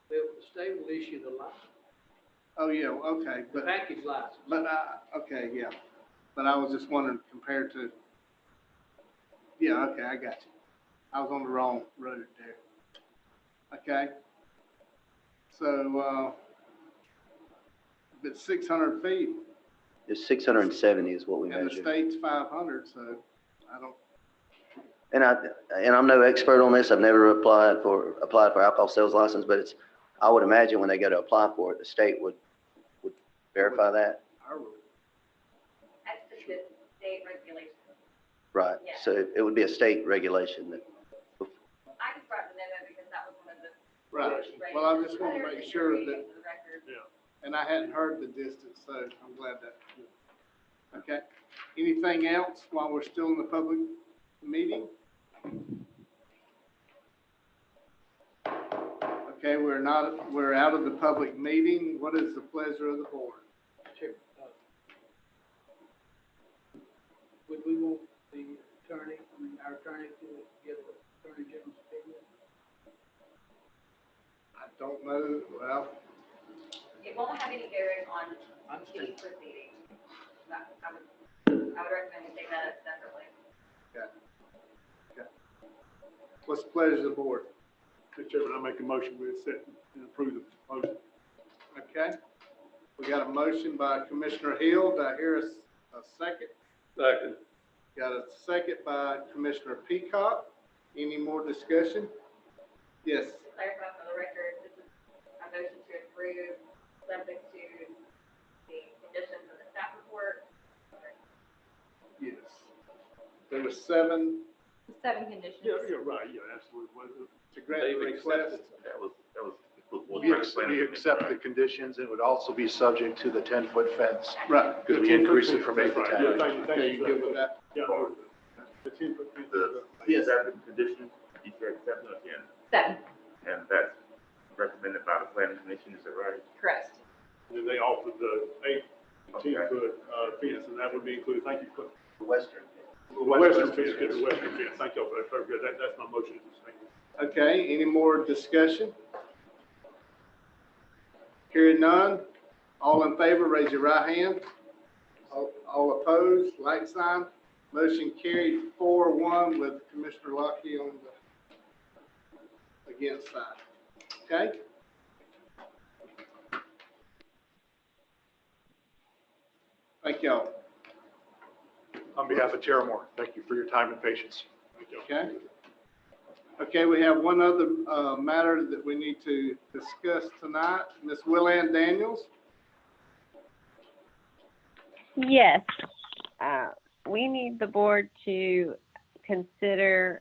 The state will issue the license, Oh, yeah, okay, the but, package license. okay, yeah. But I was just wondering compared to, yeah, okay, I got you. I was on the wrong road there. Okay. So, but 600 feet It's 670 is what we and the measured. state's 500, so I don't, And I'm no expert on this. I've never applied for alcohol sales license, but I would imagine when they go to apply for it, the state would verify that. our rule. That's just the state regulation. Right. Yeah. So it would be a state regulation that, I just brought the note because that was one of the. Right. Well, I just want to make sure that, For the record. and I hadn't heard the distance, so I'm glad that. Okay. Anything else while we're still in the public meeting? Okay, we're out of the public meeting. What is the pleasure of the board? Chair, would we want the attorney, our attorney to get the attorney general's opinion? I don't know, well, It won't have any bearing on I'm these proceedings. I would recommend we take that up separately. okay. What's the pleasure of the board? Mr. Chairman, I make a motion we accept and approve the motion. Okay. We got a motion by Commissioner Hill. Do I hear a second? Second. Got a second by Commissioner Peacock. Any more discussion? Yes. To clarify for the record, this is a motion to approve, subject to the conditions of the staff report. Yes. There were 7 7 conditions. Yeah, right, yeah, absolutely. to grant the request. We accept the conditions and would also be subject to the 10-foot fence Right. because we increased it from 8 to 10. Yeah, thank you, Okay, you good with that? Yeah, the 10-foot fence. Yes. The condition, you said acceptance again, 7, and that's recommended by the planning commission, is that right? correct. And then they offered the 8 and 10-foot fence, and that would be included. Thank you for the western. the western fence, get the western fence. Thank you for that. Very good. That's my motion. Thank you. Okay, any more discussion? Hearing none. All in favor, raise your right hand. All opposed, like sign. Motion carried 4-1 with Commissioner Lockie on the against side. Okay? Thank y'all. On behalf of Terramore, thank you for your time and patience. Okay? Okay, we have one other matter that we need to discuss tonight. Ms. Willann Daniels? Yes. We need the board to consider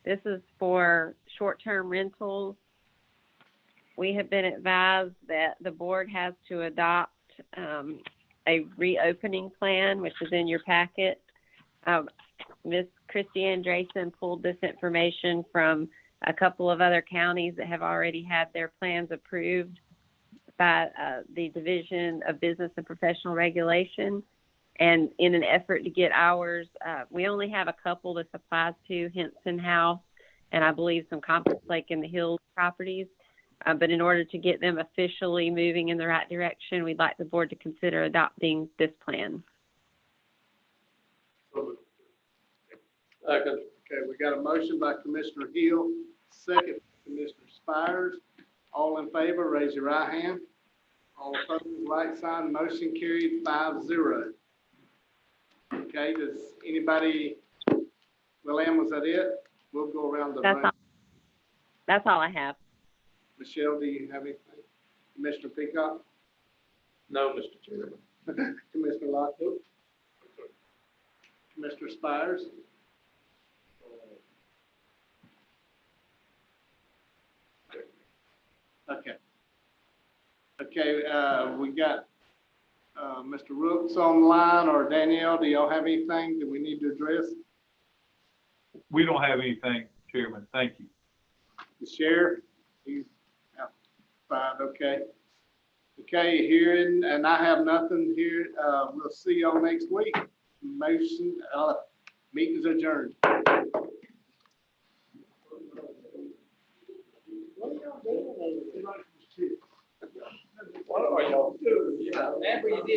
this is for short-term rentals. We have been advised that the board has to adopt a reopening plan, which is in your packet. Ms. Christy Andreessen pulled this information from a couple of other counties that have already had their plans approved by the Division of Business and Professional Regulation. And in an effort to get ours, we only have a couple this applies to, Henson House, and I believe some Compass Lake in the Hills properties. But in order to get them officially moving in the right direction, we'd like the board to consider adopting this plan. Second. Okay, we got a motion by Commissioner Hill, second by Commissioner Spires. All in favor, raise your right hand. All opposed, like sign. Motion carried 5-0. Okay, does anybody, William, was that it? We'll go around the room. That's all I have. Michelle, do you have anything? Commissioner Peacock? No, Mr. Chairman. Commissioner Lockwood? Commissioner Spires? Okay. Okay, we got, Mr. Rooks online, or Danielle, do y'all have anything that we need to address? We don't have anything, Chairman. Thank you. The sheriff, he's out, fine, okay. Okay, hearing, and I have nothing here, we'll see y'all next week. Motion, meeting's adjourned. What are y'all doing? Yeah, after you did